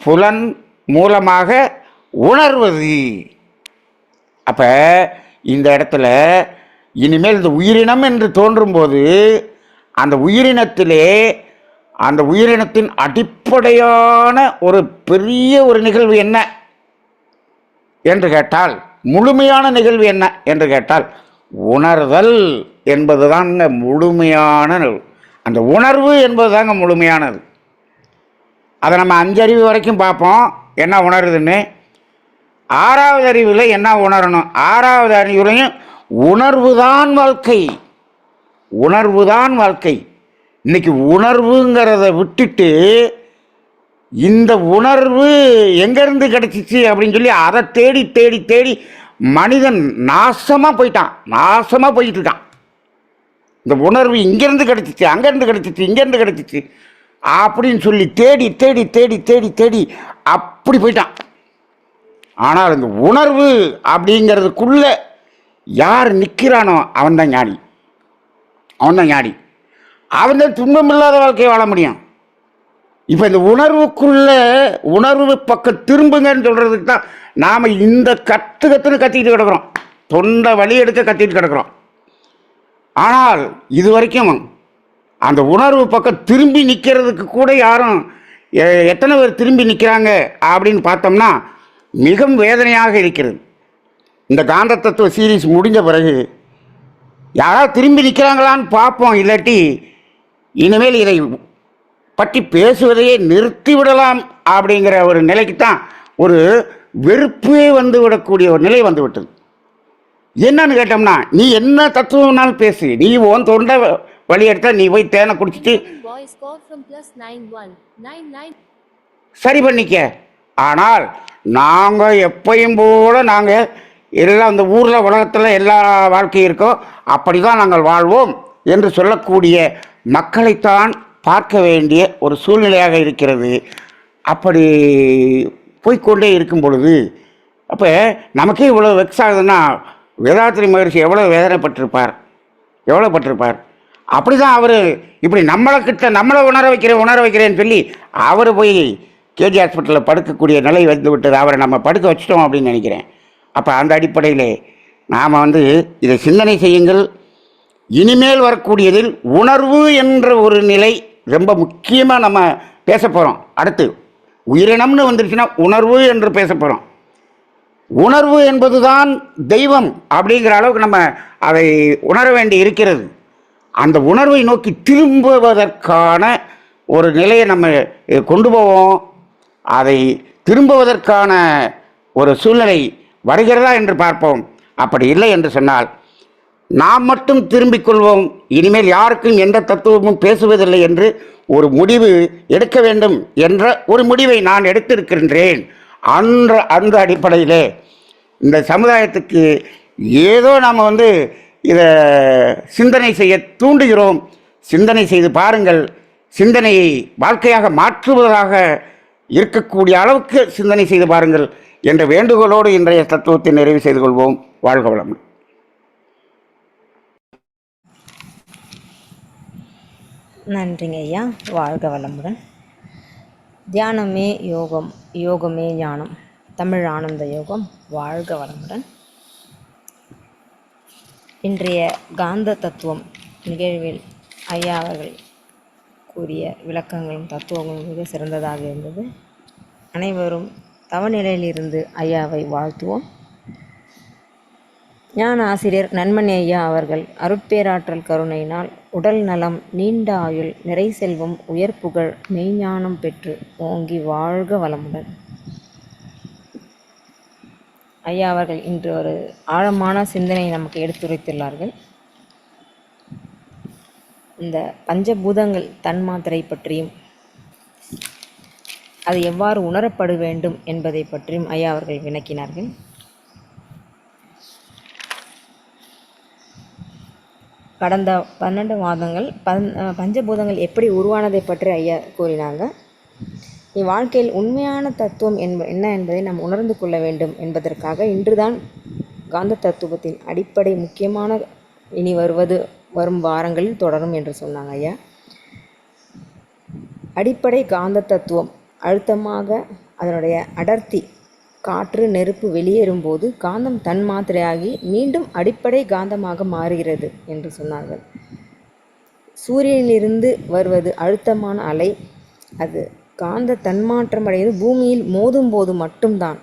புலன் மூலமாக உணர்வது. அப்போ இந்த இடத்துல இனிமேல் இந்த உயிரினம் என்று தோன்றும்போது அந்த உயிரினத்திலே அந்த உயிரினத்தின் அடிப்படையான ஒரு பெரிய ஒரு நிகழ்வு என்ன என்று கேட்டால், முழுமையான நிகழ்வு என்ன என்று கேட்டால், உணர்தல் என்பது தாங்க முழுமையான அந்த உணர்வு என்பது தாங்க முழுமையானது. அதை நம்ம 5 அறிவு வரைக்கும் பார்ப்போம் என்ன உணருதுன்னு. 6வது அறிவில் என்ன உணரணும்? 6வது அறிவுலையும் உணர்வு தான் வாழ்க்கை, உணர்வு தான் வாழ்க்கை. இன்னைக்கு உணர்வுங்கிறத விட்டுட்டு இந்த உணர்வு எங்கேருந்து கிடச்சிச்சு அப்படின்னு சொல்லி அதை தேடி தேடி தேடி மனிதன் நாசமாக போயிட்டு இருக்கான். இந்த உணர்வு இங்கேருந்து கிடச்சிச்சு, அங்கேருந்து கிடச்சிச்சு, இங்கேருந்து கிடச்சிச்சு அப்படின்னு சொல்லி தேடி தேடி தேடி தேடி தேடி அப்படி போயிட்டான். ஆனால் இந்த உணர்வு அப்படிங்கிறதுக்குள்ள யார் நிற்கிறானோ அவன்தான் ஞானி. அவன் தான் துன்பமில்லாத வாழ்க்கையை வாழ முடியும். இப்போ இந்த உணர்வு பக்கம் திரும்புங்கன்னு சொல்கிறதுக்கு தான் நாம் இந்த கத்துன்னு கிடக்கிறோம். தொண்டை வலி எடுக்க கத்திட்டு கிடக்கிறோம். ஆனால் இது வரைக்கும் அந்த உணர்வு பக்கம் திரும்பி நிற்கிறதுக்கு கூட யாரும் எத்தனை பேர் திரும்பி நிற்கிறாங்க அப்படின்னு பார்த்தோம்னா மிகவும் வேதனையாக இருக்கிறது. இந்த காந்த தத்துவ சீரீஸ் முடிஞ்ச பிறகு யாராவது திரும்பி நிற்கிறாங்களான்னு பார்ப்போம். இல்லாட்டி இனிமேல் இதை பற்றி பேசுவதையே நிறுத்திவிடலாம் அப்படிங்கிற ஒரு நிலைக்கு தான் ஒரு வெறுப்பே வந்து விடக்கூடிய ஒரு நிலை வந்து விட்டது. என்னன்னு கேட்டோம்னா, நீ என்ன தத்துவம்னாலும் பேசு, நீ உன் தொண்டை வழி எடுத்தா நீ போய் தேனை குடிச்சிட்டு சரி பண்ணிக்க. ஆனால் நாங்கள் எப்பயும் போல நாங்கள் எல்லாம் இந்த ஊரில் உலகத்தில் எல்லா வாழ்க்கை இருக்கோ அப்படி தான் நாங்கள் வாழ்வோம் என்று சொல்லக்கூடிய மக்களைத்தான் பார்க்க வேண்டிய ஒரு சூழ்நிலையாக இருக்கிறது. அப்படி போய்கொண்டே இருக்கும் பொழுது அப்போ நமக்கே இவ்வளோ வெக்ஸ் ஆகுதுன்னா வேதாத்திரி மகரிஷி எவ்வளோ வேதனைப்பட்டிருப்பார். அப்படி தான் அவர் இப்படி நம்மளை உணர வைக்கிறேன்னு சொல்லி அவர் போய் கேஜி ஹாஸ்பிட்டலில் படுக்கக்கூடிய நிலை வந்து விட்டது. அவரை நம்ம படுக்க வச்சிட்டோம் அப்படின்னு நினைக்கிறேன். அப்போ அந்த அடிப்படையில் நாம் இதை சிந்தனை செய்யுங்கள். இனிமேல் வரக்கூடியதில் உணர்வு என்ற ஒரு நிலை ரொம்ப முக்கியமாக நம்ம பேச போகிறோம். அடுத்து உயிரினம்னு வந்துருச்சுன்னா உணர்வு என்று பேச போகிறோம். உணர்வு என்பது தான் தெய்வம் அப்படிங்கிற அளவுக்கு நம்ம அதை உணர வேண்டி இருக்கிறது. அந்த உணர்வை நோக்கி திரும்புவதற்கான ஒரு நிலையை நம்ம கொண்டு போவோம். அதை திரும்புவதற்கான ஒரு சூழ்நிலை வருகிறதா என்று பார்ப்போம். அப்படி இல்லை என்று சொன்னால் நாம் மட்டும் திரும்பிக் கொள்வோம். இனிமேல் யாருக்கும் எந்த தத்துவமும் பேசுவதில்லை என்று ஒரு முடிவு எடுக்க வேண்டும் என்ற ஒரு முடிவை நான் எடுத்திருக்கின்றேன். அந்த அடிப்படையிலே இந்த சமுதாயத்துக்கு ஏதோ நாம் இதை சிந்தனை செய்ய தூண்டுகிறோம். சிந்தனை செய்து பாருங்கள். சிந்தனையை வாழ்க்கையாக மாற்றுவதாக இருக்கக்கூடிய அளவுக்கு சிந்தனை செய்து பாருங்கள் என்ற வேண்டுகோளோடு இன்றைய தத்துவத்தை நிறைவு செய்து கொள்வோம். வாழ்க வளமுடன். நன்றிங்க ஐயா. வாழ்க வளமுடன். தியானமே யோகம், யோகமே ஞானம். தமிழ் ஆனந்த யோகம். வாழ்க வளமுடன். இன்றைய காந்த தத்துவம் நிகழ்வில் ஐயா அவர்கள் கூறிய விளக்கங்களும் தத்துவங்களும் மிக சிறந்ததாக இருந்தது. அனைவரும் தவநிலையிலிருந்து ஐயாவை வாழ்த்துவோம். ஞான ஆசிரியர் நன்மணி ஐயா அவர்கள் அருட்பேராற்றல் கருணையினால் உடல் நலம், நீண்ட ஆயுள், நிறை செல்வம், உயர் புகழ், மெய்ஞானம் பெற்று ஓங்கி வாழ்க வளமுடன். ஐயா அவர்கள் இன்று ஒரு ஆழமான சிந்தனை நமக்கு எடுத்துரைத்துள்ளார்கள். இந்த பஞ்சபூதங்கள் தன்மாத்திரை பற்றியும் அது எவ்வாறு உணரப்பட வேண்டும் என்பதை பற்றியும் ஐயா அவர்கள் விளக்கினார்கள். கடந்த 12 மாதங்கள் பஞ்சபூதங்கள் எப்படி உருவானதை பற்றி ஐயா கூறினாங்க. இவ்வாழ்க்கையில் உண்மையான தத்துவம் என்ன என்பதை நாம் உணர்ந்து கொள்ள வேண்டும் என்பதற்காக இன்றுதான் காந்த தத்துவத்தின் அடிப்படை முக்கியமான இனி வரும் வாரங்களில் தொடரும் என்று சொன்னாங்க ஐயா. அடிப்படை காந்த தத்துவம் அழுத்தமாக அதனுடைய அடர்த்தி காற்று நெருப்பு வெளியேறும்போது காந்தம் தன்மாத்திரையாகி மீண்டும் அடிப்படை காந்தமாக மாறுகிறது என்று சொன்னார்கள். சூரியனிலிருந்து வருவது அழுத்தமான அலை. அது காந்த தன்மாற்றம் அடைந்து பூமியில் மோதும் போது மட்டும்தான்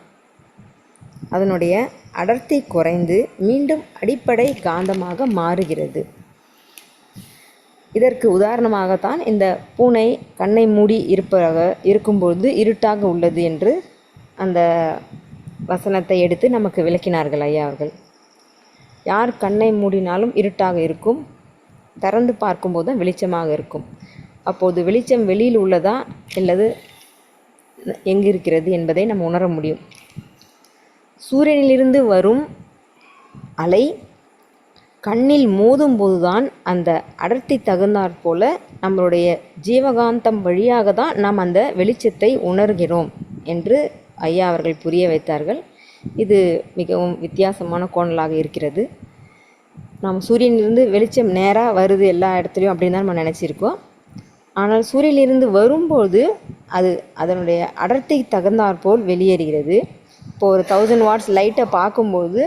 அதனுடைய அடர்த்தி குறைந்து மீண்டும் அடிப்படை காந்தமாக மாறுகிறது. இதற்கு உதாரணமாகத்தான் இந்த பூனை கண்ணை மூடி இருக்கும்பொழுது இருட்டாக உள்ளது என்று அந்த வசனத்தை எடுத்து நமக்கு விளக்கினார்கள் ஐயா அவர்கள். யார் கண்ணை மூடினாலும் இருட்டாக இருக்கும், திறந்து பார்க்கும்போது தான் வெளிச்சமாக இருக்கும். அப்போது வெளிச்சம் வெளியில் உள்ளதா அல்லது எங்கு இருக்கிறது என்பதை நம்ம உணர முடியும். சூரியனிலிருந்து வரும் அலை கண்ணில் மோதும் போதுதான் அந்த அடர்த்தி தகுந்தாற் போல நம்மளுடைய ஜீவகாந்தம் வழியாக தான் நாம் அந்த வெளிச்சத்தை உணர்கிறோம் என்று ஐயா அவர்கள் புரிய வைத்தார்கள். இது மிகவும் வித்தியாசமான கோணலாக இருக்கிறது. நாம் சூரியனிலிருந்து வெளிச்சம் நேராக வருது எல்லா இடத்துலையும் அப்படின்னு தான் நம்ம நினச்சிருக்கோம். ஆனால் சூரியனிலிருந்து வரும்போது அது அதனுடைய அடர்த்தி தகுந்தாற்போல் வெளியேறுகிறது. இப்போது ஒரு 1000 வாட்ஸ் லைட்டை பார்க்கும்போது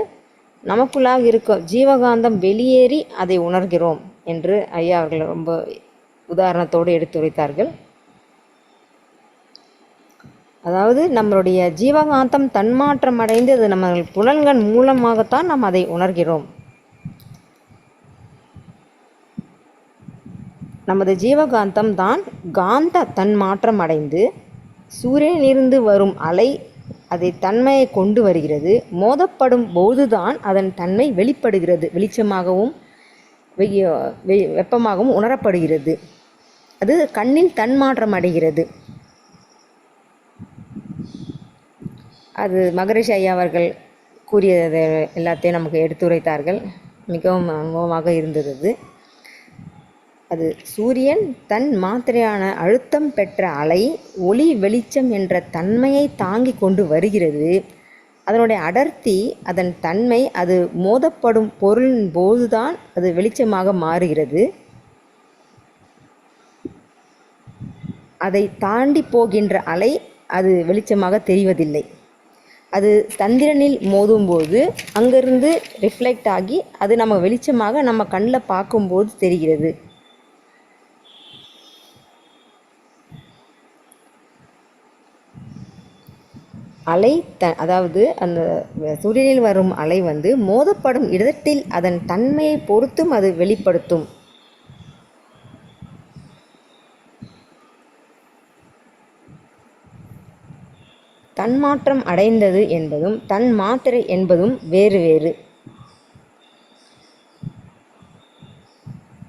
நமக்குள்ளாக இருக்கும் ஜீவகாந்தம் வெளியேறி அதை உணர்கிறோம் என்று ஐயா அவர்கள் ரொம்ப உதாரணத்தோடு எடுத்துரைத்தார்கள். அதாவது நம்மளுடைய ஜீவகாந்தம் தன்மாற்றம் அடைந்து அது நம்ம புலன்கள் மூலமாகத்தான் நாம் அதை உணர்கிறோம். நமது ஜீவகாந்தம் தான் காந்த தன்மாற்றம் அடைந்து சூரியனிலிருந்து வரும் அலை அதை தன்மையை கொண்டு வருகிறது. மோதப்படும் போதுதான் அதன் தன்மை வெளிப்படுகிறது, வெளிச்சமாகவும் வெப்பமாகவும் உணரப்படுகிறது. அது கண்ணில் தன்மாற்றம் அடைகிறது. அது மகரிஷி ஐயா அவர்கள் கூறியது எல்லாத்தையும் நமக்கு எடுத்துரைத்தார்கள். மிகவும் அனுபவமாக இருந்தது. அது சூரியன் தன் மாத்திரையான அழுத்தம் பெற்ற அலை ஒளி வெளிச்சம் என்ற தன்மையை தாங்கி கொண்டு வருகிறது. அதனுடைய அடர்த்தி அதன் தன்மை அது மோதப்படும் பொருளின் போதுதான் அது வெளிச்சமாக மாறுகிறது. அதை தாண்டி போகின்ற அலை அது வெளிச்சமாக தெரிவதில்லை. அது சந்திரனில் மோதும்போது அங்கிருந்து ரிஃப்ளெக்ட் ஆகி அது நம்ம வெளிச்சமாக நம்ம கண்ணில் பார்க்கும்போது தெரிகிறது. அலை அதாவது அந்த சூரியனில் வரும் அலை மோதப்படும் இடத்தில் அதன் தன்மையை பொறுத்தும் அது வெளிப்படுத்தும். தன்மாற்றம் அடைந்தது என்பதும் தன் மாத்திரை என்பதும் வேறு வேறு.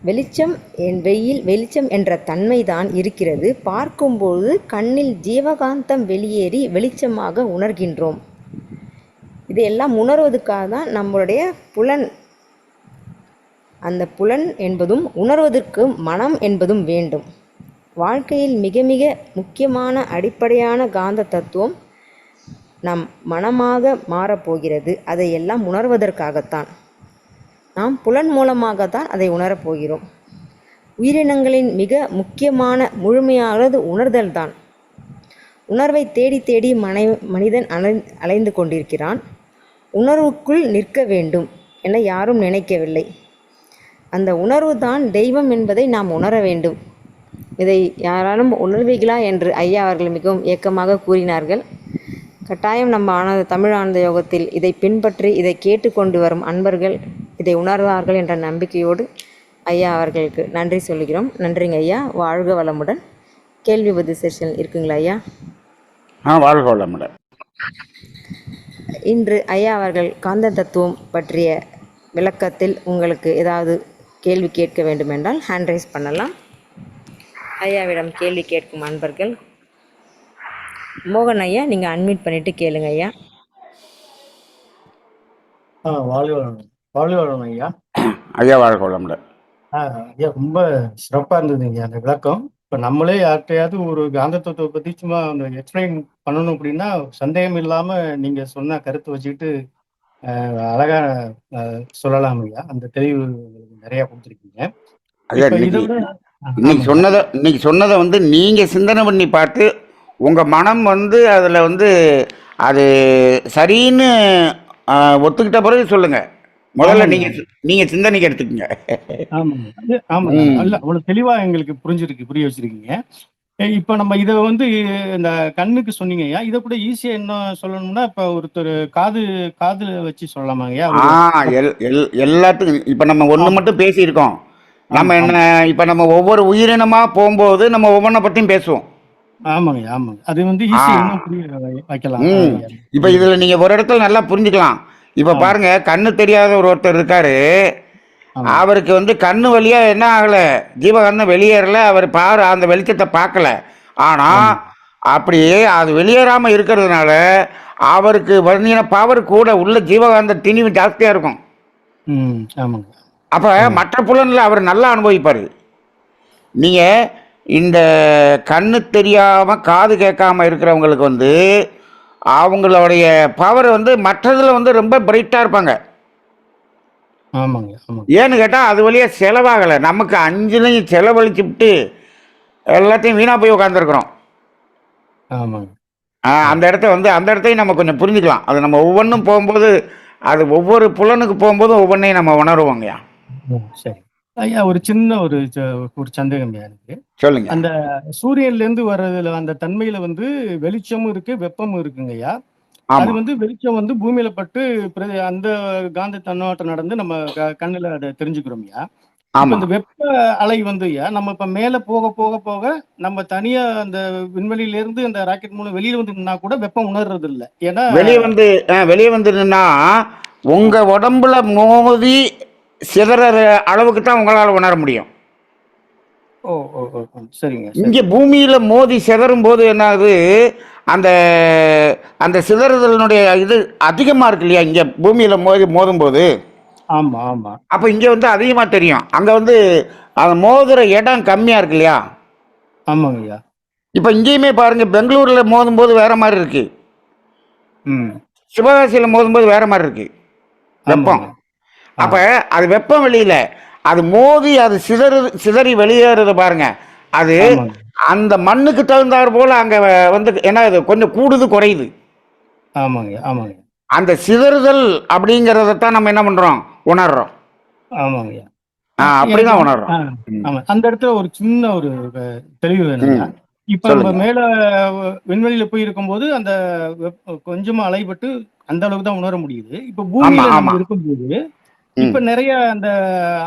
வெளிச்சம் என்ற தன்மைதான் இருக்கிறது. பார்க்கும்போது கண்ணில் ஜீவகாந்தம் வெளியேறி வெளிச்சமாக உணர்கின்றோம். இதையெல்லாம் உணர்வதற்காக தான் நம்மளுடைய புலன், அந்த புலன் என்பதும் உணர்வதற்கு மனம் என்பதும் வேண்டும். வாழ்க்கையில் மிக மிக முக்கியமான அடிப்படையான காந்த தத்துவம் நம் மனமாக மாறப்போகிறது. அதையெல்லாம் உணர்வதற்காகத்தான் நாம் புலன் மூலமாகத்தான் அதை உணரப்போகிறோம். உயிரினங்களின் மிக முக்கியமான முழுமையானது உணர்தல் தான். உணர்வை தேடி தேடி மனிதன் அலைந்து கொண்டிருக்கிறான். உணர்வுக்குள் நிற்க வேண்டும் என யாரும் நினைக்கவில்லை. அந்த உணர்வு தான் தெய்வம் என்பதை நாம் உணர வேண்டும். இதை யாராலும் உணர்வீர்களா என்று ஐயா அவர்கள் மிகவும் ஏக்கமாக கூறினார்கள். கட்டாயம் நம்ம தமிழ் ஆனந்த யோகத்தில் இதை பின்பற்றி இதை கேட்டுக்கொண்டு வரும் அன்பர்கள் இதை உணர்வார்கள் என்ற நம்பிக்கையோடு ஐயா அவர்களுக்கு நன்றி சொல்கிறோம். நன்றிங்க ஐயா. வாழ்க வளமுடன். கேள்வி பதில் செஷன் இருக்குங்களா ஐயா? வாழ்க வளமுடன். இன்று ஐயா அவர்கள் காந்த தத்துவம் பற்றிய விளக்கத்தில் உங்களுக்கு ஏதாவது கேள்வி கேட்க வேண்டும் என்றால் ஹேண்ட் ரைஸ் பண்ணலாம். ஐயாவிடம் கேள்வி கேட்கும் அன்பர்கள் மோகன் ஐயா, நீங்கள் அன்மியூட் பண்ணிவிட்டு கேளுங்க ஐயா. வாழ்க வளம் ஐயா. ஐயா வாழ்க வளமுடன். ஐயா ரொம்ப சிறப்பாக இருந்தது ஐயா அந்த விளக்கம். இப்ப நம்மளே யார்கிட்டயாவது ஒரு காந்த தத்துவத்தை பத்தி சும்மா அந்த எக்ஸ்பிளைன் பண்ணணும் அப்படின்னா சந்தேகம் இல்லாம நீங்க சொன்ன கருத்து வச்சுக்கிட்டு அழகா சொல்லலாம் ஐயா. அந்த தெளிவு உங்களுக்கு நிறைய கொடுத்துருக்கீங்க. ஐயா இப்ப இதை இன்னைக்கு விட இன்னைக்கு ஆமாங்க இன்னைக்கு சொன்னதை வந்து நீங்கள் சிந்தனை பண்ணி பார்த்து உங்கள் மனம் வந்து அதில் வந்து அது சரின்னு ஒத்துக்கிட்ட பிறகு சொல்லுங்கள். முதல்ல ஆமாங்க நீங்கள் சிந்தனைக்கு எடுத்துக்கங்க. ஆமாங்க ம் அல்ல அவ்வளவு தெளிவா எங்களுக்கு புரிய வச்சிருக்கீங்க. இப்ப நம்ம இத வந்து இந்த கண்ணுக்கு சொன்னீங்கய்யா. இத கூட ஈஸியா என்ன சொல்லணும்னா, இப்ப ஒருத்தர் காதுல வச்சு சொல்லலாமாங்கய்யா? ஆ எல்லாத்துக்கும் இப்போ நம்ம ஒன்று ஆமா மட்டும் பேசியிருக்கோம். நம்ம ஆமா என்ன ஆமா இப்போ நம்ம ஒவ்வொரு உயிரினமாக போகும்போது நம்ம ஒவ்வொன்றை பற்றியும் பேசுவோம். ஆமாங்க. அது வந்து ஆ ஈஸியா இன்னும் புரிய வைக்கலாம். ம் இப்போ ம். இதில் நீங்கள் ஒரு இடத்துல நல்லா புரிஞ்சுக்கலாம். இப்போ ஆமா பாருங்க, கண்ணு தெரியாத ஒருத்தர் இருக்காரு. ஆமாங்க அவருக்கு வந்து கண்ணு வழியா என்ன ஆகல, ஜீவகாந்தம் வெளியேறல. அவர் பாரு அந்த வெளிச்சத்தை பார்க்கல. ஆனா ஆமா அப்படியே அது வெளியேறாம இருக்கிறதுனால அவருக்கு வந்தீங்கன்னா பவர் கூட, உள்ள ஜீவகாந்த திணிவு ஜாஸ்தியா இருக்கும். ஆமாங்க அப்ப ஆமாங்க மற்ற புலன்ல அவர் நல்லா அனுபவிப்பாரு. நீங்க இந்த கண்ணு தெரியாம காது கேட்காம இருக்கிறவங்களுக்கு வந்து அவங்களுடைய பவர் வந்து மற்றதுல வந்து ரொம்ப பிரைட்டா இருப்பாங்க. ஆமாங்க ஆமாங்க ஏன்னு கேட்டால் அது வழியாக செலவாகலை. நமக்கு அஞ்சுலையும் செலவழிச்சு விட்டு எல்லாத்தையும் வீணாக போய் உட்காந்துருக்குறோம். ஆமாங்க அந்த இடத்த வந்து அந்த இடத்தையும் நம்ம கொஞ்சம் புரிஞ்சுக்கலாம். அது நம்ம ஒவ்வொன்றும் போகும்போது, அது ஒவ்வொரு புலனுக்கு போகும்போதும் ஒவ்வொன்றையும் நம்ம உணருவோங்கய்யா. சரி ஐயா. ஒரு சின்ன ஒரு சந்தேகம் எனக்கு. சொல்லுங்க. அந்த சூரியன்ல இருந்து வர்றதுல அந்த தன்மையில வந்து வெளிச்சமும் இருக்கு, வெப்பமும் இருக்குங்கய்யா. அது ஆமாம் வந்து வெளிச்சம் வந்து பூமியில பட்டு அந்த காந்த தன்னோட்டம் நடந்து நம்ம கண்ணுல அதை தெரிஞ்சுக்கிறோம்யா. இப்ப இந்த ஆமாம். வெப்ப அலை வந்து நம்ம இப்ப மேல போக போக போக நம்ம தனியா அந்த விண்வெளியில இருந்து அந்த ராக்கெட் மூலம் வெளியில வந்து நின்னா கூட வெப்பம் உணர்றது இல்ல. ஏன்னா வெளியே வந்து நின்னா உங்கள் உடம்புல மோதி சிதற அளவுக்கு தான் உங்களால் உணர முடியும். ஓ ஓ ஓ ஓ, சரிங்க இங்கே சரிங்க. பூமியில் மோதி சிதறும் போது என்ன ஆகுது, அந்த அந்த சிதறுதலினுடைய இது அதிகமாக இருக்கு இல்லையா, இங்கே பூமியில் மோதும் போது. ஆமா ஆமா அப்போ இங்கே வந்து அதிகமாக தெரியும். அங்கே வந்து அது மோதுற இடம் கம்மியாக இருக்கு இல்லையா. ஆமாங்கய்யா. இப்போ இங்கேயுமே பாருங்கள், பெங்களூரில் மோதும்போது வேற மாதிரி இருக்கு, ம் சிவகாசியில் மோதும்போது வேற மாதிரி இருக்கு வெப்பம். ஆமாங்க. அப்போ அது வெப்பம் வெளியில் அது மோதி அது சிதறி வெளியேறது பாருங்க. அது ஆமாங்க அந்த மண்ணுக்கு தகுந்தாற் போல் அங்கே வந்து என்ன இது கொஞ்சம் கூடுது குறையுது. ஆமாங்க ஆமாங்க அந்த சிதறுதல் அப்படிங்கிறதான் நம்ம என்ன பண்ணுறோம், உணர்றோம். ஆமாங்கய்யா. எனக்கு அப்படிதான் உணர்றோம். ம் ஆமா. அந்த இடத்துல ஒரு சின்ன ஒரு தெளிவு வேணுங்க. ம் இப்ப நம்ம சொல்லுங்க. மேல விண்வெளியில போய் இருக்கும்போது அந்த கொஞ்சமா அலைபட்டு அந்த அளவுக்கு தான் உணர முடியுது. இப்ப ஆமாம் பூமியில நம்ம ஆமாம். இருக்கும்போது இப்ப ம் நிறைய அந்த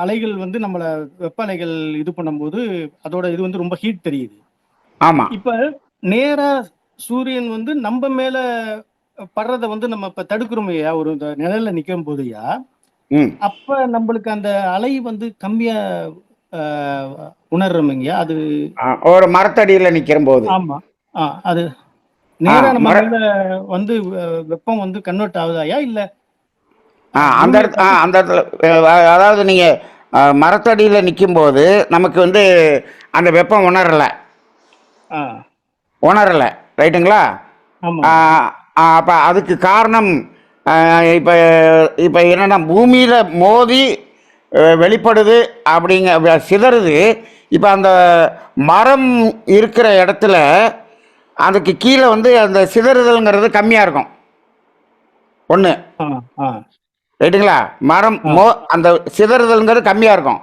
அலைகள் வந்து நம்மள வெப்ப அலைகள் இது பண்ணும்போது அதோட இது வந்து ரொம்ப ஹீட் தெரியுது. ஆமாம். இப்ப நேரா சூரியன் வந்து நம்ம மேல படுறத வந்து நம்ம இப்ப தடுக்கிறோமையா ஒரு இந்த நிழல்ல நிக்கும் போதுயா, ம் அப்ப நம்மளுக்கு அந்த அலை வந்து கம்மியா உணர்றோமையா அது. ஒரு மரத்தடியில் நிற்கிற போது. ஆமா. அது ஆ நேரா நம்ம மர மேல வந்து வெப்பம் வந்து கன்வெர்ட் ஆகுதாயா? இல்ல அந்த பூமிய இடத்து பத்தி அந்த இடத்துல அதாவது நீங்கள் மரத்தடியில் நிற்கும்போது நமக்கு வந்து அந்த வெப்பம் உணரலை. ஆ உணரலை, ரைட்டுங்களா. ஆமாங்க. அப்போ அதுக்கு காரணம் இப்போ இப்போ என்னென்னா பூமியில் மோதி வெளிப்படுது அப்படிங்க சிதறுது. இப்போ அந்த மரம் இருக்கிற இடத்துல அதுக்கு கீழே வந்து அந்த சிதறுதல்ங்கிறது கம்மியாக இருக்கும் ஒன்று, ஆ, ஆ, ரைட்டுங்களா. மரம் ஆ. அந்த சிதறுதல்ங்கிறது கம்மியாக இருக்கும்.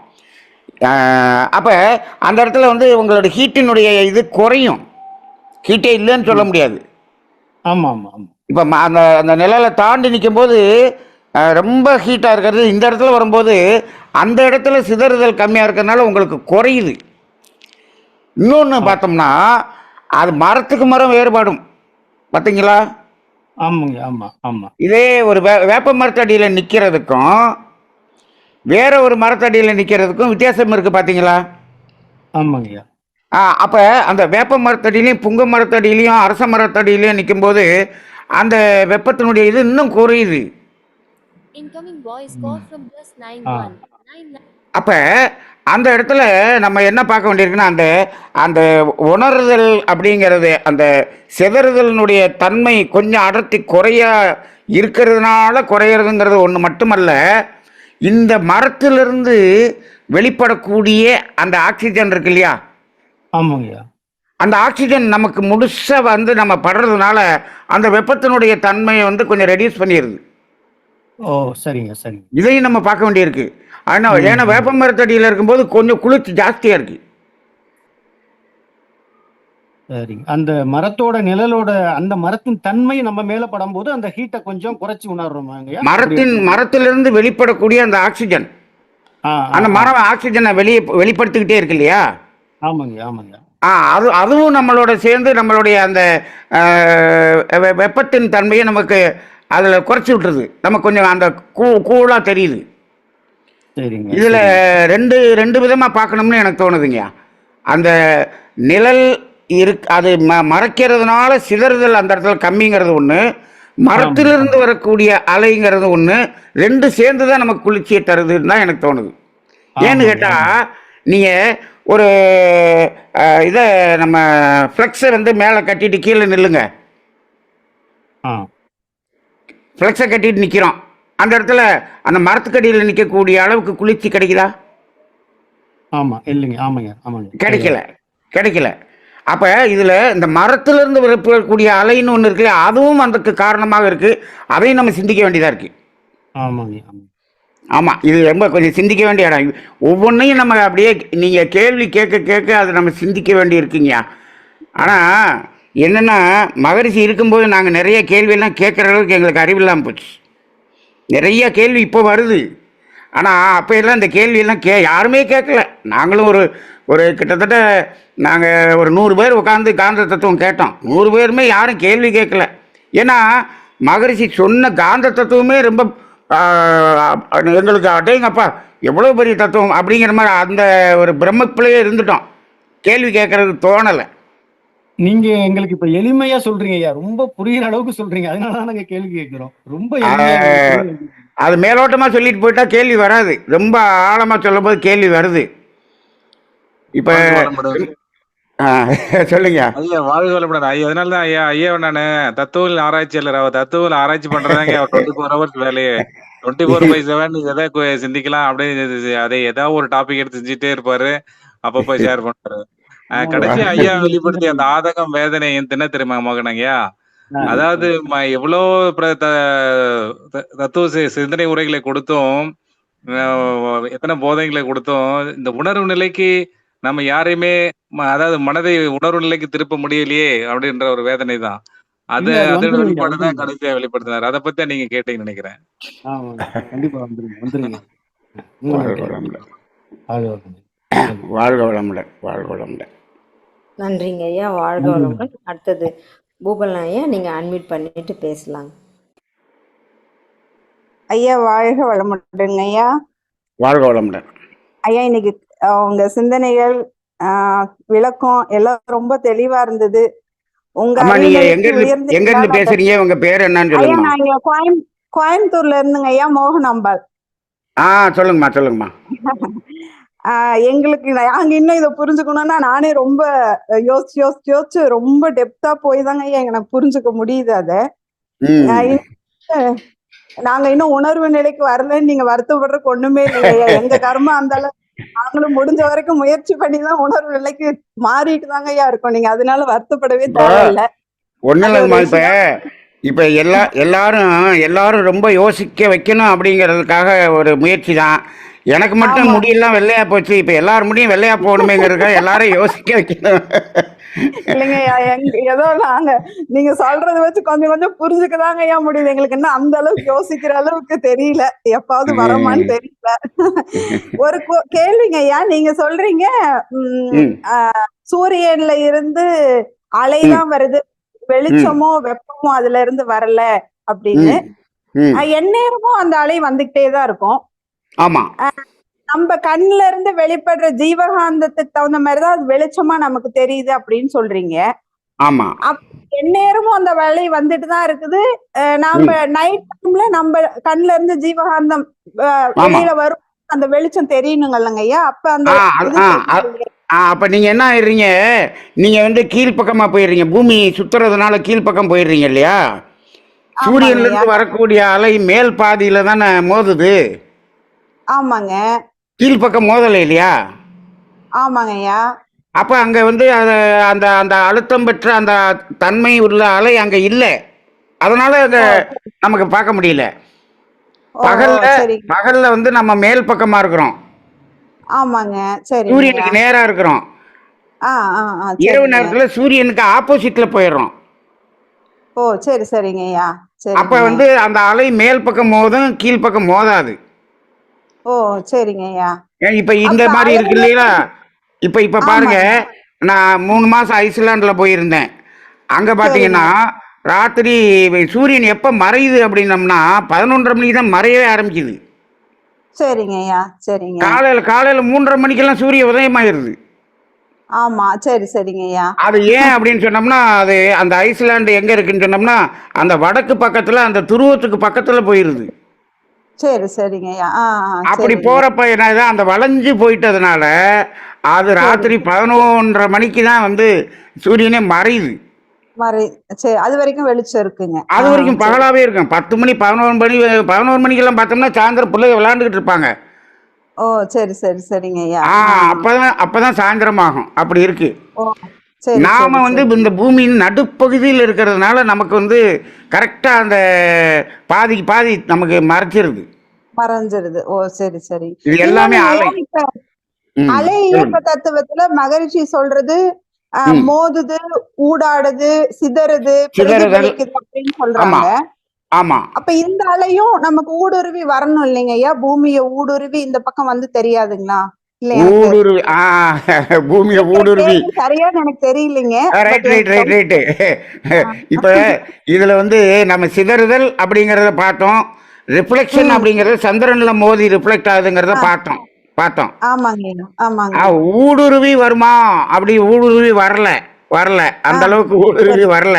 அப்போ அந்த இடத்துல வந்து உங்களோட ஹீட்டினுடைய இது குறையும். ஹீட்டே இல்லைன்னு சொல்ல ம். முடியாது. ஆமா, ஆமா, ஆமா. இப்போ அந்த அந்த நிழலை தாண்டி நிற்கும்போது ரொம்ப ஹீட்டாக இருக்கிறது இந்த இடத்துல வரும்போது அந்த இடத்துல சிதறுதல் கம்மியாக இருக்கிறதுனால உங்களுக்கு குறையுது. இன்னொன்று ஆ. பார்த்தோம்னா அது மரத்துக்கு மரம் வேறுபாடும் பார்த்தீங்களா. ஆமாங்க. ஆமா, ஆமா. இதே ஒரு வேப்ப மரத்தடியில் நிற்கிறதுக்கும் வேற ஒரு மரத்தடியில் நிற்கிறதுக்கும் வித்தியாசம் இருக்குது பார்த்தீங்களா. ஆமாங்கய்யா. அப்போ அந்த வேப்ப மரத்தடியிலையும் புங்க மரத்தடியிலையும் அரச மரத்தடியிலையும் நிற்கும்போது அந்த வெப்பத்தினுடைய இது இன்னும் குறையுது. Incoming voice ம். call from ஆ. +91 99. அப்போ அந்த இடத்துல நம்ம என்ன பார்க்க வேண்டியிருக்குன்னா, அந்த அந்த உணர்தல் அப்படிங்கிறது, அந்த சிதறுதலினுடைய தன்மை கொஞ்சம் அடர்த்தி குறையா இருக்கிறதுனால குறையிறதுங்கிறது ஒன்று மட்டுமல்ல, இந்த மரத்திலிருந்து வெளிப்படக்கூடிய அந்த ஆக்சிஜன் இருக்கு இல்லையா, ஆமாங்கய்யா. அந்த ஆக்சிஜன் நமக்கு முழுசா வந்து நம்ம படுறதுனால அந்த வெப்பத்தினுடைய தன்மையை வந்து கொஞ்சம் ரெடியூஸ் பண்ணிடுது. ஓ, சரிங்க, சரிங்க. இதையும் நம்ம பார்க்க வேண்டியிருக்கு. ஆனால் ம், ஏன்னா ம். வேப்ப மரத்தடியில் இருக்கும்போது கொஞ்சம் குளிர்ச்சி ஜாஸ்தியாக இருக்கு. சரிங்க. அந்த மரத்தோட நிழலோட அந்த மரத்தின் தன்மை நம்ம மேல படும்போது அந்த ஹீட்டை கொஞ்சம் குறைச்சி உணர்றோமாங்கய்யா? அப்படி மரத்திலிருந்து வெளிப்படக்கூடிய அந்த ஆக்சிஜன், ஆ, ஆ, அந்த ஆ. மரம் ஆக்சிஜனை வெளிப்படுத்திக்கிட்டே இருக்கு இல்லையா, ஆமாங்கய்யா, ஆமாங்கய்யா. அதுவும் நம்மளோட சேர்ந்து நம்மளுடைய அந்த வெப்பத்தின் தன்மையை நமக்கு அதில் குறைச்சி விட்டுருது. நமக்கு கொஞ்சம் அந்த கூலாக தெரியுது. சரிங்க, இதில் சரிங்க. ரெண்டு ரெண்டு விதமாக பார்க்கணும்னு எனக்கு தோணுதுங்க. அந்த நிழல் அது மறைக்கிறதுனால சிதறுதல் அந்த இடத்துல கம்மிங்கிறது ஒன்று, மரத்திலிருந்து வரக்கூடிய அலைங்கிறது ஒன்று, ரெண்டு சேர்ந்து தான் நமக்கு குளிர்ச்சியை தருதுன்னு தான் எனக்கு தோணுது. ஏன்னு ஆமாங்க, கேட்டால், ஆமாங்க. நீங்கள் ஒரு இதை நம்ம ஃப்ளெக்ஸை வந்து மேலே கட்டிட்டு கீழே நில்லுங்க. ஆ, ஃப்ளெக்ஸை கட்டிட்டு நிற்கிறோம். அந்த இடத்துல அந்த மரத்துக்கடியில் நிற்கக்கூடிய அளவுக்கு குளிர்ச்சி கிடைக்குதா? ஆமா, இல்லைங்க, ஆமாங்க, ஆமாங்க. கிடைக்கல, கிடைக்கல. அப்போ இதில் இந்த மரத்திலிருந்து வரக்கூடிய அலைன்னு ஒன்று இருக்குல்ல, அதுவும் அதுக்கு காரணமாக இருக்குது. அதையும் நம்ம சிந்திக்க வேண்டியதாக இருக்குது. ஆமாங்க, ஆமாங்க. ஆமாம், இது ரொம்ப கொஞ்சம் சிந்திக்க வேண்டிய இடம். ஒவ்வொன்றையும் நம்ம அப்படியே நீங்கள் கேள்வி கேட்க கேட்க அதை நம்ம சிந்திக்க வேண்டி இருக்குங்க. ஆனால் என்னென்னா, மகரிஷி இருக்கும்போது நாங்கள் நிறைய கேள்வியெல்லாம் கேட்குற அளவுக்கு எங்களுக்கு அறிவில்லாமல் போச்சு. நிறைய கேள்வி இப்போ வருது. ஆனால் அப்போ எல்லாம் இந்த கேள்வியெல்லாம் யாருமே கேட்கல. நாங்களும் ஒரு ஒரு கிட்டத்தட்ட நாங்கள் ஒரு 100 பேர் உட்காந்து காந்த தத்துவம் கேட்டோம். 100 பேருமே யாரும் கேள்வி கேட்கல. ஏன்னா மகரிஷி சொன்ன காந்த தத்துவமே ரொம்ப எங்களுக்கு அடேங்கப்பா எவ்வளோ பெரிய தத்துவம் அப்படிங்கிற மாதிரி அந்த ஒரு பிரம்மத்திலேயே இருந்துட்டோம். கேள்வி கேட்கறதுக்கு தோணலை. நீங்க எங்களுக்கு இப்ப எளிமையா சொல்றீங்க ஐயா, ரொம்ப புரியுற அளவுக்கு சொல்றீங்க. அதனாலதான் நாங்க கேள்வி கேட்கிறோம். ரொம்ப எளிமையா எங்களுக்கு புரிய வைக்கிறீங்க. அது மேலோட்டமாக சொல்லிட்டு போயிட்டா கேள்வி வராது. ரொம்ப ஆழமாக சொல்லும் போது கேள்வி வருது. இப்போ வாழ்க வளமுடன். சொல்லுங்க. ஐயா வாழ்க வளமுடன். ஐயா அதனாலதான் ஐயா நானு தத்துவ ஆராய்ச்சியாளர். அவர் தத்துவ ஆராய்ச்சி பண்றதாங்க அவர் 24 ஹவர்ஸ் வேலையே. 24/7 எதை சிந்திக்கலாம் அப்படியே அதை ஏதாவது ஒரு டாபிக் எடுத்து செஞ்சுட்டே இருப்பாரு. அப்பப்ப ஷேர் பண்றாரு. கடைசி ஐயா வெளிப்படுத்திய அந்த ஆதகம் வேதனை என்ன தெரியுமா மகனங்கய்யா? அதாவது எவ்வளோ தத்துவ சிந்தனை உரைகளை கொடுத்தும் எத்தனை போதைகளை கொடுத்தும் இந்த உணர்வு நிலைக்கு நம்ம யாரையுமே அதாவது மனதை உணர்வு நிலைக்கு திருப்ப முடியலையே அப்படின்ற ஒரு வேதனை தான். அது இல்ல, அது அதோட வந்துருங்க, வெளிப்பாடு தான் வந்துருங்க. கடைசியா வெளிப்படுத்தினார். அதை பத்தி நீங்க கேட்டீங்கன்னு நினைக்கிறேன். ஆமாங்க, கண்டிப்பா வந்துருங்க, வந்துருங்க. வாழ்க வளமுடன். வாழ்க வளமுடன். வாழ்க வளமுடன். வாழ்க வளமுடன். நன்றிங்க ஐயா, வாழ்க நன்றி. வளமுடன். அடுத்தது பூபலன் ஐயா, நீங்கள் அன்மியூட் பண்ணிட்டு பேசலாங்க. ஐயா வாழ்க வளமுடன் ஐயா. வாழ்க வளமுடன். ஐயா இன்னைக்கு உங்க சிந்தனைகள் விளக்கம் எல்லாம் ரொம்ப தெளிவா இருந்தது. உங்க அம்மா, நீங்க அறிவுநிலைக்கு எங்க இருந்து பேசுறீங்க? உங்க பேர் என்னன்னு ஐயா சொல்லுங்கம்மா. நான் இங்க கோயம்புத்தூர்ல இருந்துங்க ஐயா, மோகனாம்பாள். சொல்லுங்கம்மா, சொல்லுங்கம்மா. எங்களுக்கு நாங்க இன்னும் இதை புரிஞ்சுக்கணும்னா நானே ரொம்ப யோசிச்சு ரொம்ப டெப்தா போய் தாங்க ஐயா எனக்கு புரிஞ்சுக்க முடியுது. அதை நாங்க இன்னும் உணர்வு நிலைக்கு வரலன்னு நீங்க வருத்தப்படுறதுக்கு ஒண்ணுமே இல்லைங்க ஐயா. எங்க கர்மம் அந்த அளவு நாங்களும் முடிஞ்ச வரைக்கும் முயற்சி பண்ணிதான் உணர்வு நிலைக்கு மாறிட்டு தாங்க ஐயா இருக்கோம். நீங்க அதனால வருத்தப்படவே தேவையில்லை. ஒன்றும் இல்லைங்கம்மா. இப்போ எல்லாரும் ரொம்ப யோசிக்க வைக்கணும் அப்படிங்கிறதுக்காக ஒரு முயற்சி தான். எனக்கு மட்டும் முடியெல்லாம் வெள்ளையா போச்சு. இப்போ எல்லாரும் முடியும் வெள்ளையா போகணுமேங்கிறதுக்காக எல்லாரும் யோசிக்க வைக்கணும். இல்லைங்க ஏதோ நாங்க நீங்க சொல்றத வச்சு கொஞ்சம் கொஞ்சம் புரிஞ்சுக்கதாங்க ஐயா முடியுது. எங்களுக்கு என்ன அந்த அளவுக்கு யோசிக்கிற அளவுக்கு தெரியல. எப்பாவது வரமான்னு தெரியல. ஒரு கேள்விங்க ஐயா, நீங்க சொல்றீங்க சூரியன்ல இருந்து அலைதான் வருது, வெளிச்சமோ வெப்பமோ அதுல இருந்து வரல அப்படின்னு. எந்நேரமும் அந்த அலை வந்துகிட்டேதான் இருக்கும். ஆமா, நம்ம கண்ணுல இருந்து வெளிப்படுற ஜீவகாந்தத்துக்கு தகுந்த மாதிரிதான் அது வெளிச்சமா நமக்கு தெரியுது அப்படின்னு சொல்றீங்க. ஆமா, எந்நேரமும் அந்த அலை வந்துட்டு தான் இருக்குது. நம்ம நைட் டைம்ல நம்ம கண்ணுல இருந்து ஜீவகாந்தம் வெளியில வரும் அந்த வெளிச்சம் தெரியணுங்கல்லங்க ஐயா, அப்ப அந்த ஆ அது இது ஆ தெரியலையே. அப்போ நீங்கள் என்ன ஆயிடுறீங்க, நீங்கள் வந்து கீழ்ப்பக்கமாக போயிடுறீங்க, பூமி சுற்றுறதுனால கீழ்ப்பக்கம் போயிடுறீங்க இல்லையா? ஆமாங்க ஐயா. சூரியன்லேருந்து வரக்கூடிய அலை மேல் பாதியில் தானே மோதுது, ஆமாங்க. கீழ்ப்பக்கம் மோதலை இல்லையா? ஆமாங்க ஐயா. அப்போ அங்கே வந்து அதை அந்த அந்த அழுத்தம் பெற்ற அந்த தன்மை உள்ள அலை அங்கே இல்லை, அதனால அதை ஓ நமக்கு பார்க்க முடியல. ஓ ஓ பகல்ல சரிங்க. பகல்ல வந்து நம்ம மேல் பக்கமாக இருக்கிறோம், ஆமாங்க. சரிங்க ஐயா. சூரியனுக்கு நேராக இருக்கிறோம். ஆ ஆ ஆ இரவு சரிங்க. நேரத்தில் சூரியனுக்கு ஆப்போசிட்டில் போயிடுறோம். ஓ சரி சரிங்க ஐயா. அப்போ சரிங்க. வந்து அந்த அலை மேல் பக்கம் மோதும், கீழ்ப்பக்கம் மோதாது. ஓ சரிங்க ஐயா. ஏன் இப்போ இந்த அப்ப மாதிரி இருக்கு அலைகள். இல்லையா? இப்போ பாருங்க, ஆமாங்க. நான் 3 மாதம் ஐஸ்லாண்டில் போயிருந்தேன். அங்கே சரிங்க. பார்த்தீங்கன்னா ராத்திரி சூரியன் எப்போ மறையுது அப்படின்னம்னா 11:30 மணிக்கு தான் மறையவே ஆரம்பிக்குது. சரிங்க ஐயா. சரிங்க. காலையில் 3:30 மணிக்கெல்லாம் சூரிய உதயமாயிருது. ஆமா. சரி சரிங்க ஐயா. அது ஏன் அப்படின்னு சொன்னோம்னா, அது அந்த ஐஸ்லாண்டு எங்கே இருக்குன்னு சொன்னோம்னா அந்த வடக்கு பக்கத்தில், அந்த துருவத்துக்கு பக்கத்தில் போயிருது. சரி சரிங்க ஐயா. ஆ ஆ அப்படி சரிங்க. போகிறப்ப என்ன, அந்த வளைஞ்சு போயிட்டதுனால அது சரி. ராத்திரி 11:30 மணிக்கு தான் வந்து சூரியனே மறையுது. மறை சரி, அது வரைக்கும் வெளிச்சம் இருக்குங்க. அது வரைக்கும் சரி. பகலாகவே இருக்கும். 10 மணி 11 மணிக்கெல்லாம் பார்த்தோம்னா சாயந்தரம் பிள்ளைங்க விளையாண்டுக்கிட்டு இருப்பாங்க. ஓ சரி சரி சரிங்க ஐயா. அப்பதான் சாயந்தரம் ஆகும். அப்படி இருக்கு. ஓ சரி நாம சரி வந்து சரி. இந்த பூமியின் நடுப்பகுதியில் இருக்கிறதுனால நமக்கு வந்து கரெக்டா அந்த பாதிக்கு பாதி நமக்கு மறைச்சிருது. மறைஞ்சிருது. ஓ சரி சரி. இது எல்லாமே இன்னொன்னு அலை. ஐயா, இப்ப ம், அலை இயக்க சொல்லுங்க. தத்துவத்துல மகரிஷி சொல்றது ம். மோதுது, ஊடாடுது, சிதறுது, சிதறுதல். பிரதிபலிக்குது அப்படின்னு ஆமா, சொல்றாங்க. ஆமா. அப்ப இந்த அலையும் நமக்கு ஊடுருவி வரணும் இல்லைங்க ஐயா? பூமியை ஊடுருவி இந்த பக்கம் வந்து தெரியாதுங்களா? இல்ல எனக்கு ஊடுருவி பூமியை கேட்கிற ஊடுருவி. கேள்வி சரியான்னு எனக்கு தெரியலைங்க. ரைட் பட் ரைட் எனக்கு ரைட் ரைட்டு. இப்போ இதில் வந்து நம்ம சிதறுதல் அப்படிங்கிறத பார்த்தோம், ரிஃப்ளெக்ஷன் ம். அப்படிங்கிறது சந்திரனில் மோதி ரிஃப்ளெக்ட் ஆகுதுங்கிறத பார்த்தோம் பார்த்தோம். ஆமாங்க ஐயா. ஆமாங்க. ஊடுருவி வருமா? அப்படி ஊடுருவி வரல, வரல, அந்த அளவுக்கு ஊடுருவி வரல.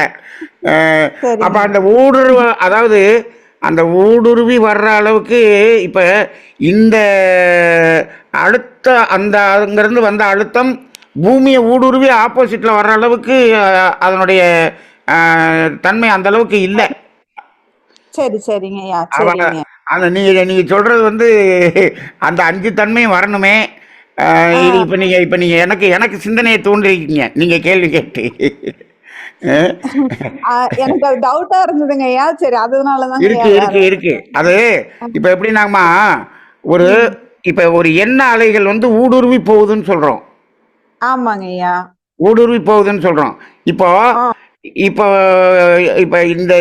அப்போ சரிங்க. அந்த ஊடுருவ, அதாவது அந்த ஊடுருவி வர்ற அளவுக்கு இப்போ இந்த அழுத்த அந்த அங்கிருந்து வந்த அழுத்தம் பூமியை ஊடுருவி ஆப்போசிட்டில் வர்ற அளவுக்கு அதனுடைய தன்மை அந்த அளவுக்கு இல்லை. சரி சரிங்க ஐயா. அவங்க சரிங்க. அந்த நீங்கள் சொல்கிறது வந்து அந்த 5 தன்மையும் வரணுமே. இது ஆ இப்போ நீங்கள் எனக்கு எனக்கு சிந்தனையை தூண்டிருக்கீங்க நீங்கள் கேள்வி கேட்டு. அஹ், எனக்கு அது டவுட்டா இருந்ததுங்க ஐயா. சரி, அதனாலதாங்க ஐயா இருக்கு வேற. இருக்கு இருக்கு. அது இப்போ எப்படின்னாமா, ஒரு ம். இப்போ ஒரு எண்ண அலைகள் வந்து ஊடுருவி போகுதுன்னு சொல்கிறோம், ஆமாங்க ஐயா. ஊடுருவி போகுதுன்னு சொல்கிறோம். இப்போ ஆ இப்போ இப்போ இந்த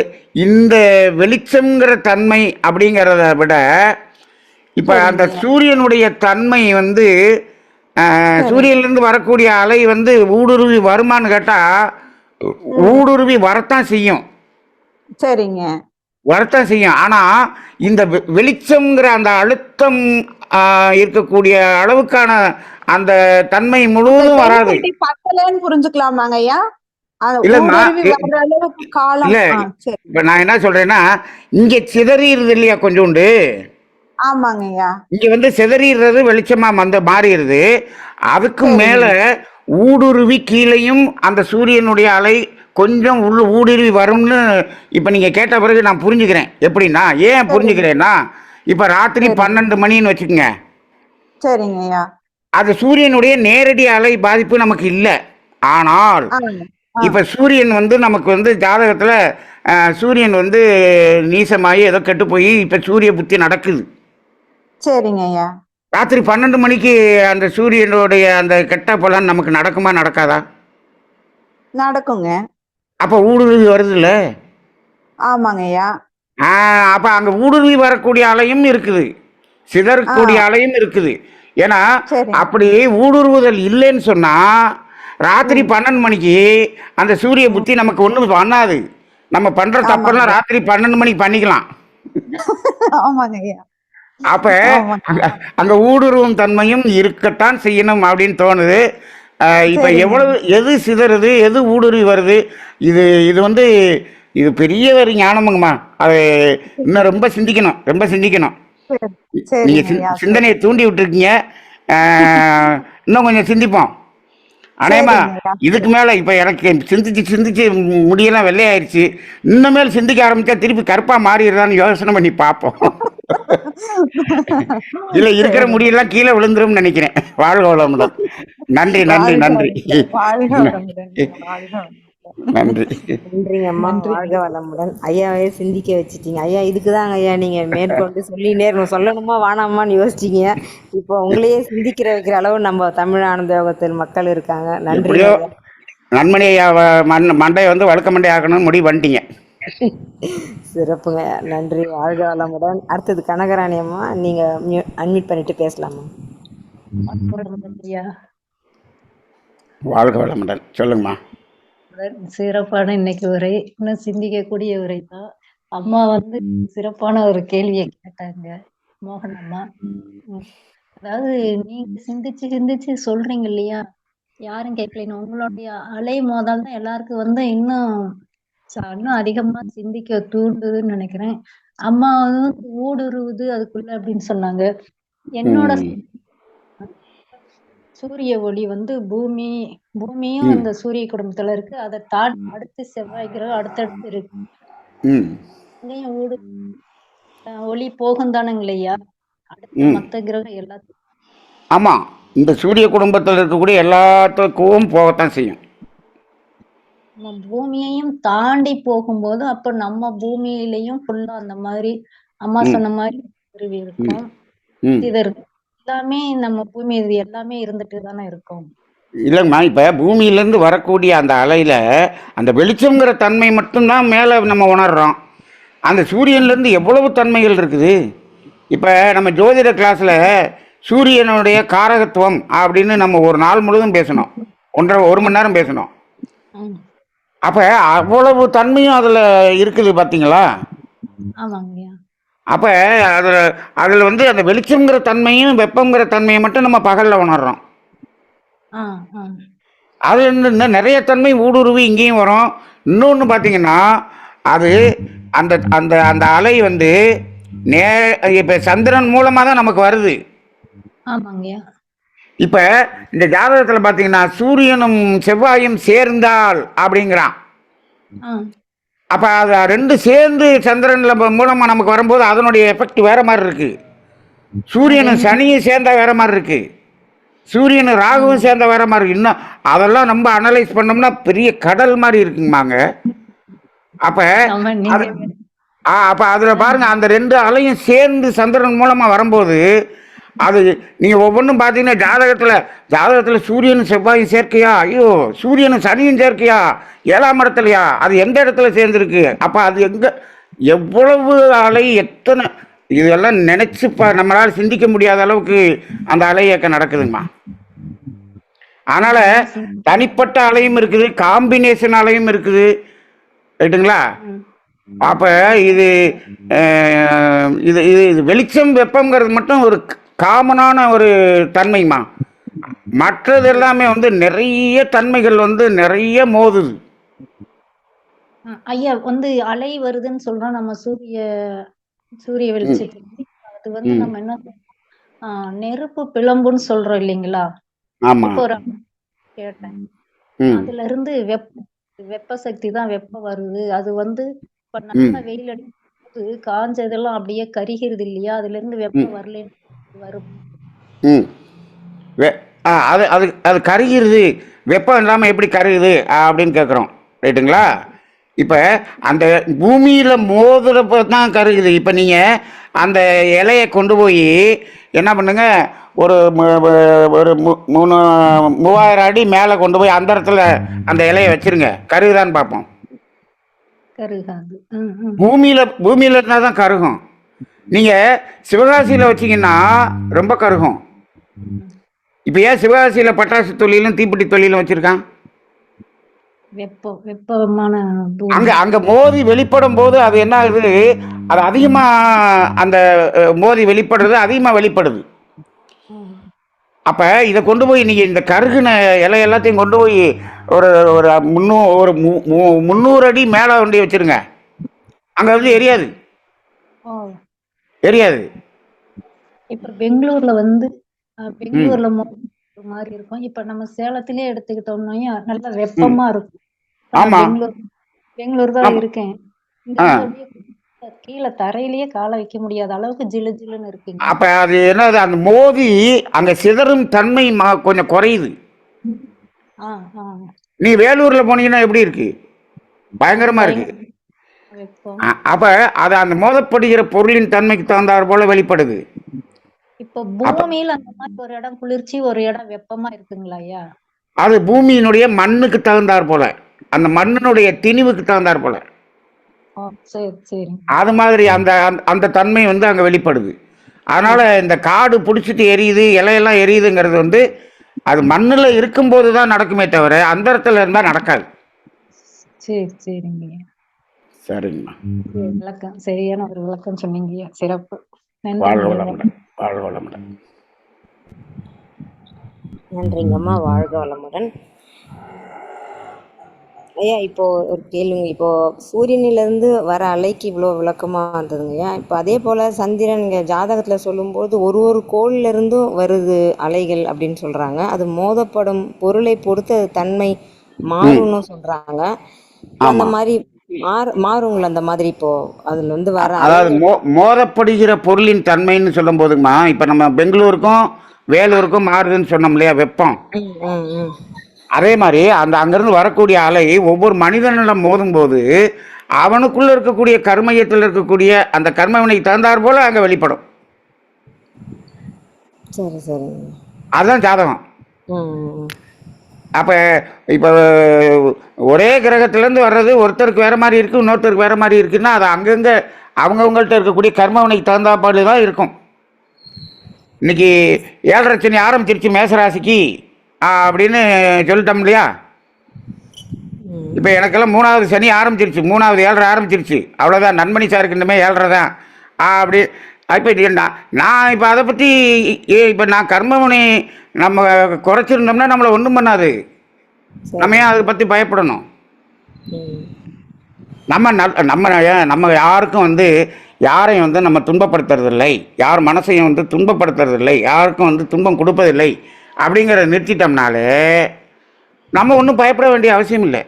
இந்த வெளிச்சம்ங்கிற தன்மை அப்படிங்கிறத விட இப்போ அந்த சரிங்க ஐயா. சூரியனுடைய தன்மை வந்து சரி. சூரியன்லேருந்து வரக்கூடிய அலை வந்து ஊடுருவி வருமான்னு கேட்டால் ம். ஊடுருவி வரத்தான் செய்யும், சரிங்க. வரத்தான் செய்யும். ஆனால் இந்த வெளிச்சம்ங்கிற அந்த அழுத்தம் இருக்கக்கூடிய அளவுக்கான அந்த தன்மை அந்த முழுவதும் வராது. டென்சிட்டி பத்தலன்னு புரிஞ்சுக்கலாமாங்க ஐயா? அது இல்லைம்மா, ஊடுருவி வர்ற அளவுக்கு காலம். இல்லை, சரி. இப்போ நான் என்ன சொல்கிறேன்னா, இங்கே சிதறிடுது இல்லையா கொஞ்சோண்டு, ஆமாங்க ஐயா. இங்கே வந்து சிதறிடுறது வெளிச்சமாக வந்து மாறிடுது. அதுக்கு சரிங்க. மேலே ஊடுருவி கீழேயும் அந்த சூரியனுடைய அலை கொஞ்சம் ஊடுருவி வரும்னு இப்போ நீங்கள் கேட்ட பிறகு நான் புரிஞ்சுக்கிறேன். எப்படின்னா, ஏன் சரிங்க. புரிஞ்சுக்கிறேன்னா, இப்போ ராத்திரி சரிங்க. 12 மணின்னு வச்சுக்கோங்க, சரிங்க ஐயா. அது சூரியனுடைய நேரடி அலை பாதிப்பு நமக்கு இல்லை. ஆனால் ஆ ஆ இப்போ சூரியன் வந்து நமக்கு வந்து ஜாதகத்தில் சூரியன் வந்து நீசமாகி ஏதோ கெட்டு போய் இப்போ சூரிய புத்தி நடக்குது. சரிங்க ஐயா. ராத்திரி 12 மணிக்கு அந்த சூரியனுடைய அந்த கெட்ட பலன் நமக்கு நடக்குமா நடக்காதா? நடக்குங்க. அப்போ ஊடுருவி வருதுல்ல. ஆமாங்க ஐயா. அப்போ அங்கே ஊடுருவி வரக்கூடிய அலையும் இருக்குது, ஆ சிதறக்கூடிய அலையும் இருக்குது. ஏன்னா சரிங்க. அப்படி ஊடுருவுதல் இல்லைன்னு சொன்னால் ராத்திரி ம் 12 மணிக்கு அந்த சூரிய ம். புத்தி நமக்கு ஒன்றும் பண்ணாது. நம்ம பண்ணுற தப்பெல்லாம் ஆமாங்க. ராத்திரி 12 மணிக்கு பண்ணிக்கலாம். ஆமாங்க ஐயா. அப்போ ஆமாங்க. அங்கே அங்கே ஊடுருவும் தன்மையும் இருக்கத்தான் செய்யணும் அப்படின்னு தோணுது. இப்போ சரிங்க. எவ்வளவு எது சிதறுது எது ஊடுருவி வருது, இது இது வந்து இது பெரிய ஒரு ஞானமுங்கம்மா. அது இன்னும் ரொம்ப சிந்திக்கணும், ரொம்ப சிந்திக்கணும். சரி, நீங்க சரிங்க ஐயா, சரி. சிந்தனையை தூண்டி விட்டுருக்கீங்க. இன்னும் கொஞ்சம் சிந்திப்போம். அநேகமா சரிங்க ஐயா. இதுக்கு மேல இப்ப எனக்கு சிந்திச்சு சிந்திச்சு முடியெல்லாம் வெள்ளையாயிருச்சு. இன்னமேல் சிந்திக்க ஆரம்பிச்சா திருப்பி கருப்பா மாறிடுறான்னு யோசனை பண்ணி பார்ப்போம். இல்ல இருக்கிற சரி. முடியெல்லாம் கீழே விழுந்துரும் நினைக்கிறேன். வாழ்க வளமுடன். நன்றி நன்றி வாழ்க நன்றி வளமுடன். வாழ்க வளமுடன். வாழ்க வளமுடன். நன்றி. நன்றிங்க அம்மா, நன்றி. வாழ்க வளமுடன். ஐயாவே சிந்திக்க வச்சிட்டீங்க. ஐயா இதுக்கு தாங்க ஐயா நீங்கள் மேற்கொண்டு சொல்லினே இருக்கணும், சொல்லணுமா வேணாமான்னு யோசிச்சிங்க. இப்போ உங்களையே சிந்திக்கிற வைக்கிற அளவு நம்ம தமிழ் ஆனந்த யோகத்தில் மக்கள் இருக்காங்க. நன்றிங்க எப்படியோ ஐயா. நன்மணி மண்டையை வந்து வழுக்க மண்டை ஆக்கணும்னு முடிவு பண்ணிட்டீங்க. சிறப்புங்க ஐயா. நன்றி, வாழ்க வளமுடன். அடுத்தது கனகராணி அம்மா, நீங்கள் அன்மியூட் பண்ணிட்டு பேசலாமா? ஐயா, வாழ்க வளமுடன். சொல்லுங்கம்மா. சிறப்பான இன்னைக்கு உரை, இன்னும் சிந்திக்கக்கூடிய உரை தான். அம்மா வந்து சிறப்பான ஒரு கேள்வியை கேட்டாங்க, மோகன் அம்மா. அதாவது நீங்க சிந்திச்சு சிந்திச்சு சொல்றீங்க இல்லையா, யாரும் கேட்கலைன்னு. உங்களுடைய அலை மோதல் தான் எல்லாருக்கும் வந்து இன்னும் அதிகமா சிந்திக்க தூண்டுதுன்னு நினைக்கிறேன். அம்மா வந்து ஊடுருவுது அதுக்குள்ள அப்படின்னு சொன்னாங்க. என்னோட சூரிய ஒளி வந்து பூமியும் அந்த சூரிய குடும்பத்துல இருக்கு. அதை தாண்டி அடுத்து செவ்வாய் கிரகம் அடுத்தடுத்து இருக்கு. அங்கேயும் ஒளி போகும் தானுங்களையா, அடுத்த மத்த கிரகம் எல்லாத்துக்கும். ஆமா, இந்த சூரிய குடும்பத்தில் இருக்கக்கூடிய எல்லாத்துக்கும் போகத்தான் செய்யும். நம்ம பூமியையும் தாண்டி போகும்போது அப்ப நம்ம பூமியிலையும் ஃபுல்லா அந்த மாதிரி அம்மா சொன்ன மாதிரி குருவி இருக்கும், இது இருக்கும். எல்லாமே நம்ம பூமி, இது எல்லாமே இருந்துட்டு தானே இருக்கும். இல்லைங்கம்மா, இப்போ பூமியிலேருந்து வரக்கூடிய அந்த அலையில் அந்த வெளிச்சங்கிற தன்மை மட்டும்தான் மேலே நம்ம உணர்றோம். அந்த சூரியன்லேருந்து எவ்வளவு தன்மைகள் இருக்குது. இப்போ நம்ம ஜோதிட கிளாஸில் சூரியனுடைய காரகத்துவம் அப்படின்னு நம்ம ஒரு நாள் முழுவதும் பேசணும், ஒரு மணி நேரம் பேசணும். அப்போ அவ்வளவு தன்மையும் அதில் இருக்குது பார்த்தீங்களா? ஆமாங்கய்யா. அப்போ அதில் வந்து அந்த வெளிச்சங்கிற தன்மையும் வெப்பங்கிற தன்மையை மட்டும் நம்ம பகலில் உணர்றோம். அது இன்னும் நிறைய தன்மை ஊடுருவி இங்கேயும் வரும். இன்னொன்று பார்த்தீங்கன்னா, அது அந்த அந்த அந்த அலை வந்து இப்போ சந்திரன் மூலமாக தான் நமக்கு வருது. இப்போ இந்த ஜாதகத்தில் பார்த்தீங்கன்னா சூரியனும் செவ்வாயும் சேர்ந்தால் அப்படிங்கிறான். அப்போ அது ரெண்டு சேர்ந்து சந்திரன்ல மூலமாக நமக்கு வரும்போது அதனுடைய எஃபெக்ட் வேற மாதிரி இருக்கு. சூரியனும் சனியும் சேர்ந்தா வேற மாதிரி இருக்கு, சூரியனும் ராகுவும் சேர்ந்தா வேற மாதிரி இருக்கு. இன்னும் அதெல்லாம் நம்ம அனலைஸ் பண்ணோம்னா பெரிய கடல் மாதிரி இருக்குமாங்க. அப்போ அப்போ அதில் பாருங்க, அந்த ரெண்டு அலையும் சேர்ந்து சந்திரன் மூலமாக வரும்போது அது நீங்கள் ஒவ்வொன்றும் பார்த்தீங்கன்னா ஜாதகத்தில் சூரியனும் செவ்வாயும் சேர்க்கையா, ஐயோ சூரியனும் சனியும் சேர்க்கையா, 7ஆம் இடத்துலையா, அது எந்த இடத்துல சேர்ந்துருக்கு, அப்போ அது எவ்வளவு அலை, எத்தனை, இதெல்லாம் நினைச்சு நம்மளால் சிந்திக்க முடியாத அளவுக்கு அந்த அலை இயக்கம் நடக்குதுங்கம்மா. அதனால தனிப்பட்ட அலையும் இருக்குது, காம்பினேஷன் அலையும் இருக்குது, ரைட்டுங்களா? அப்ப இது இது இது வெளிச்சம் வெப்பம்ங்கிறது மட்டும் ஒரு காமனான ஒரு தன்மைமா. மற்றது எல்லாமே வந்து நிறைய தன்மைகள் வந்து நிறைய மோதுது. ஐயா வந்து அலை வருதுன்னு சொல்றோம் நம்ம சூரிய வெளிச்சத்துக்கு. அது வந்து நம்ம என்ன நெருப்பு பிளம்புன்னு சொல்றோம் இல்லைங்களா? இப்போ ஒரு கேட்டேன், அதுல இருந்து வெப்ப சக்தி தான் வெப்பம் வருது. அது வந்து இப்ப நல்ல வெயில் அடிக்கும்போது காஞ்சதெல்லாம் அப்படியே கரிகிறது இல்லையா, அதுல இருந்து வெப்பம் வரலன்னு வரும். அது அது அது கருகிறது, வெப்பம் இல்லாமல் எப்படி கருகுது அப்படின்னு கேட்குறோம், ரைட்டுங்களா? இப்போ அந்த பூமியில் மோதுறப்ப தான் கருகுது. இப்போ நீங்கள் அந்த இலையை கொண்டு போய் என்ன பண்ணுங்க, ஒரு 3000 அடி மேலே கொண்டு போய் அந்த இடத்துல அந்த இலையை வச்சிருங்க, கருகுதான்னு பார்ப்போம். பூமியில் இருந்தால் தான் கருகும். நீங்கள் சிவகாசியில் வச்சிங்கன்னா ரொம்ப கருகும். இப்போ ஏன் சிவகாசியில் பட்டாசு தொழிலும் தீப்பெட்டி தொழிலும் வச்சுருக்கான்? அங்கே மோதி வெளிப்படும் போது அது என்ன ஆகுது, அது அதிகமாக அந்த மோதி வெளிப்படுறது அதிகமாக வெளிப்படுது. அப்போ இதை கொண்டு போய் நீங்கள் இந்த கருகுன இலை எல்லாத்தையும் கொண்டு போய் ஒரு 300 அடி மேலே கொண்டு வச்சுருங்க, அங்கே வந்து எரியாது. இப்ப பெங்களூர்ல வந்து ம் பெங்களூர்ல ஒரு மாதிரி இருக்கும். இப்ப நம்ம சேலத்திலே எடுத்துக்கிட்டோம்னா நல்ல ம் வெப்பமா இருக்கும். இப்ப நான் ஆமாம் பெங்களூர் தான் ஆமாம் இருக்கேன். இங்க ஆ வந்து அப்படியே கீழே தரையிலேயே காலை வைக்க முடியாத அளவுக்கு ஜிலு ஜிலுன்னு இருக்குங்க. அப்போ அது என்னது அந்த மோதி அங்கே சிதறும் தன்மை கொஞ்சம் குறையுது. ஆ ஆ நீ வேலூரில் போனீங்கன்னா எப்படி இருக்கு? அங்க பயங்கரமாக இருக்கு. பயங்கர வெப்பம். அப்போ அது அந்த மோதப்படுகிற பொருளின் தன்மைக்கு தகுந்தாற் போல வெளிப்படுது. இப்ப அப்போ பூமியில அந்த மாதிரி ஒரு இடம் குளிர்ச்சி ஒரு இடம் வெப்பமா இருக்குங்களா ஐயா? அது பூமியினுடைய மண்ணுக்கு தகுந்தாற் போல, அந்த மண்ணினுடைய திணிவுக்கு தகுந்தாற் போல, ஓ சரி சரிங்க. அது மாதிரி அந்த அந்த அந்த தன்மை வந்து அங்கே வெளிப்படுது. அதனால் இந்த காடு பிடிச்சிட்டு எரியுது, இலையெல்லாம் எரியுதுங்கிறது வந்து அது மண்ணில் இருக்கும்போது தான் நடக்குமே தவிர அந்த இடத்துல இருந்தால் நடக்காது. சரி சரிங்க ஐயா. சரிங்கம்மா. சரி, விளக்கம் சரியான ஒரு விளக்கம் சொன்னீங்க ஐயா. சிறப்பு. வாழ்க நன்றிங்க ஐயா. வளமுடன். வாழ்க வளமுடன். நன்றிங்கம்மா. வாழ்க வளமுடன். ஐயா இப்போ ஒரு கேள்விங்க. இப்போ சூரியனிலிருந்து வர அலைக்கு இவ்வளோ விளக்கமாக வந்ததுங்க ஐயா. இப்போ அதே போல் சந்திரன் இங்கே ஜாதகத்தில் சொல்லும்போது ஒரு கோள்ல இருந்தும் வருது அலைகள் அப்படின்னு சொல்கிறாங்க. அது மோதப்படும் பொருளை பொறுத்து அது தன்மை ம் மாறும்னு சொல்கிறாங்க. இப்போ அந்த ஆமாம். மாதிரி மாறுங்களா அந்த மாதிரி இப்போ அதில் வந்து வர அதாவது அலைகள்? மோதப்படுகிற பொருளின் தன்மைன்னு சொல்லும் போதுமா, இப்போ நம்ம பெங்களூருக்கும் வேலூருக்கும் மாறுதுன்னு சொன்னோம் இல்லையா வெப்பம். ம் ம் ம் அதே மாதிரி அந்த அங்கேருந்து வரக்கூடிய அலை ஒவ்வொரு மனிதனிடம் மோதும்போது அவனுக்குள்ள இருக்கக்கூடிய கர்மயத்தில் இருக்கக்கூடிய அந்த கர்மவினைக்கு தகுந்தாற் போல அங்கே வெளிப்படும். சரி சரிங்க. அதுதான் ஜாதகம். ம் ம் அப்போ இப்போ ஒரே கிரகத்திலேருந்து வர்றது ஒருத்தருக்கு வேறு மாதிரி இருக்குது, இன்னொருத்தருக்கு வேறு மாதிரி இருக்குன்னா அது அங்கங்கே அவங்கவுங்கள்ட்ட இருக்கக்கூடிய கர்மவினைக்கு தகுந்தாப்பாடு தான் இருக்கும். இன்னைக்கு 7.5 சனி ஆரம்பிச்சிருச்சு மேசராசிக்கு அப்படின்னு சொல்லிட்டோம் இல்லையா? ம் இப்போ எனக்கெல்லாம் 3வது சனி ஆரம்பிச்சிருச்சு, 3வது 7.5 ஆரம்பிச்சிருச்சு. அவ்வளோதான், நண்பனி சாருக்கு இன்னுமே 7.5 தான். அப்படி இப்போ நான் இப்போ அதை பற்றி இப்போ நான் கர்மவினை நம்ம குறைச்சிருந்தோம்னா நம்மளை ஒன்றும் பண்ணாது. நம்ம சரி. ஏன் அதை பற்றி பயப்படணும்? ம் நம்ம யாருக்கும் வந்து யாரையும் வந்து நம்ம துன்பப்படுத்துறதில்லை, யார் மனசையும் வந்து துன்பப்படுத்துறதில்லை, யாருக்கும் வந்து துன்பம் கொடுப்பதில்லை அப்படிங்கிறத நிறுத்திட்டோம்னாலே நம்ம ஒன்றும் பயப்பட வேண்டிய அவசியம் இல்லை.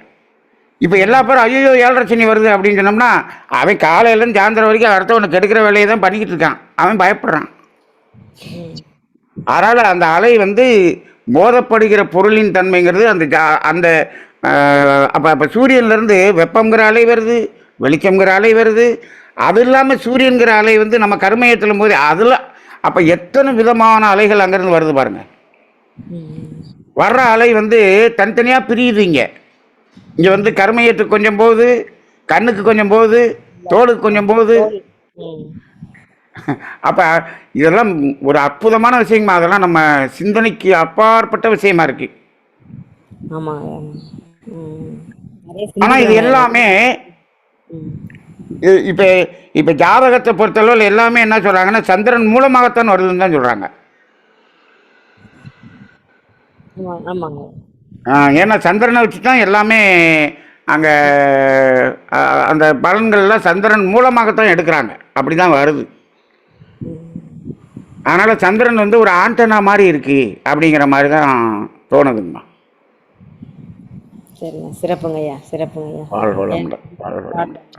இப்போ எல்லா பேரும் ஐயோ 7.5 சனி வருது அப்படின்னு சொன்னோம்னா அவன் காலையிலேருந்து சாயந்தரம் வரைக்கும் அடுத்தவனுக்கு கெடுக்கிற வேலையை தான் பண்ணிக்கிட்டு இருக்கான், அவன் பயப்படுறான். ம் அதனால் அந்த அலை வந்து மோதப்படுகிற பொருளின் தன்மைங்கிறது அந்த அப்போ சூரியன்லேருந்து வெப்பங்கிற அலை வருது, வெளிச்சம்ங்கிற அலை வருது. அது இல்லாமல் சூரியன்கிற அலை வந்து நம்ம கர்மயத்திலும் போது அதில் அப்போ எத்தனை விதமான அலைகள் அங்கேருந்து வருது பாருங்கள். ம் வர்ற அலை வந்து தனித்தனியாக பிரியுது. இங்கே வந்து கர்மயத்துக்கு கொஞ்சம் போகுது, கண்ணுக்கு கொஞ்சம் போகுது, தோலுக்கு கொஞ்சம் போகுது. ம் அப்போ இதெல்லாம் ஒரு அற்புதமான விஷயமா, அதெல்லாம் நம்ம சிந்தனைக்கு அப்பாற்பட்ட விஷயமா இருக்கு. ஆமாங்க. ம் நிறைய ஆனால் இது சிந்திக்கிறோங்க. எல்லாமே ம் இப்போ இப்போ ஜாதகத்தை பொறுத்தளவில் எல்லாமே என்ன சொல்கிறாங்கன்னா சந்திரன் மூலமாகத்தான் வருதுன்னு தான் சொல்கிறாங்க. ஆமாங்க. ஏன்னா சந்திரனை வச்சு தான் எல்லாமே அங்கே அந்த பலன்கள்லாம் சந்திரன் மூலமாகத்தான் எடுக்கிறாங்க, அப்படி தான் வருது. அதனால் சந்திரன் வந்து ஒரு ஆண்டனா மாதிரி இருக்கு அப்படிங்கிற மாதிரி தான் தோணுதுங்கம்மா. சரிங்க. சிறப்புங்க ஐயா. சிறப்புங்க ஐயா. வாழ்வளம்.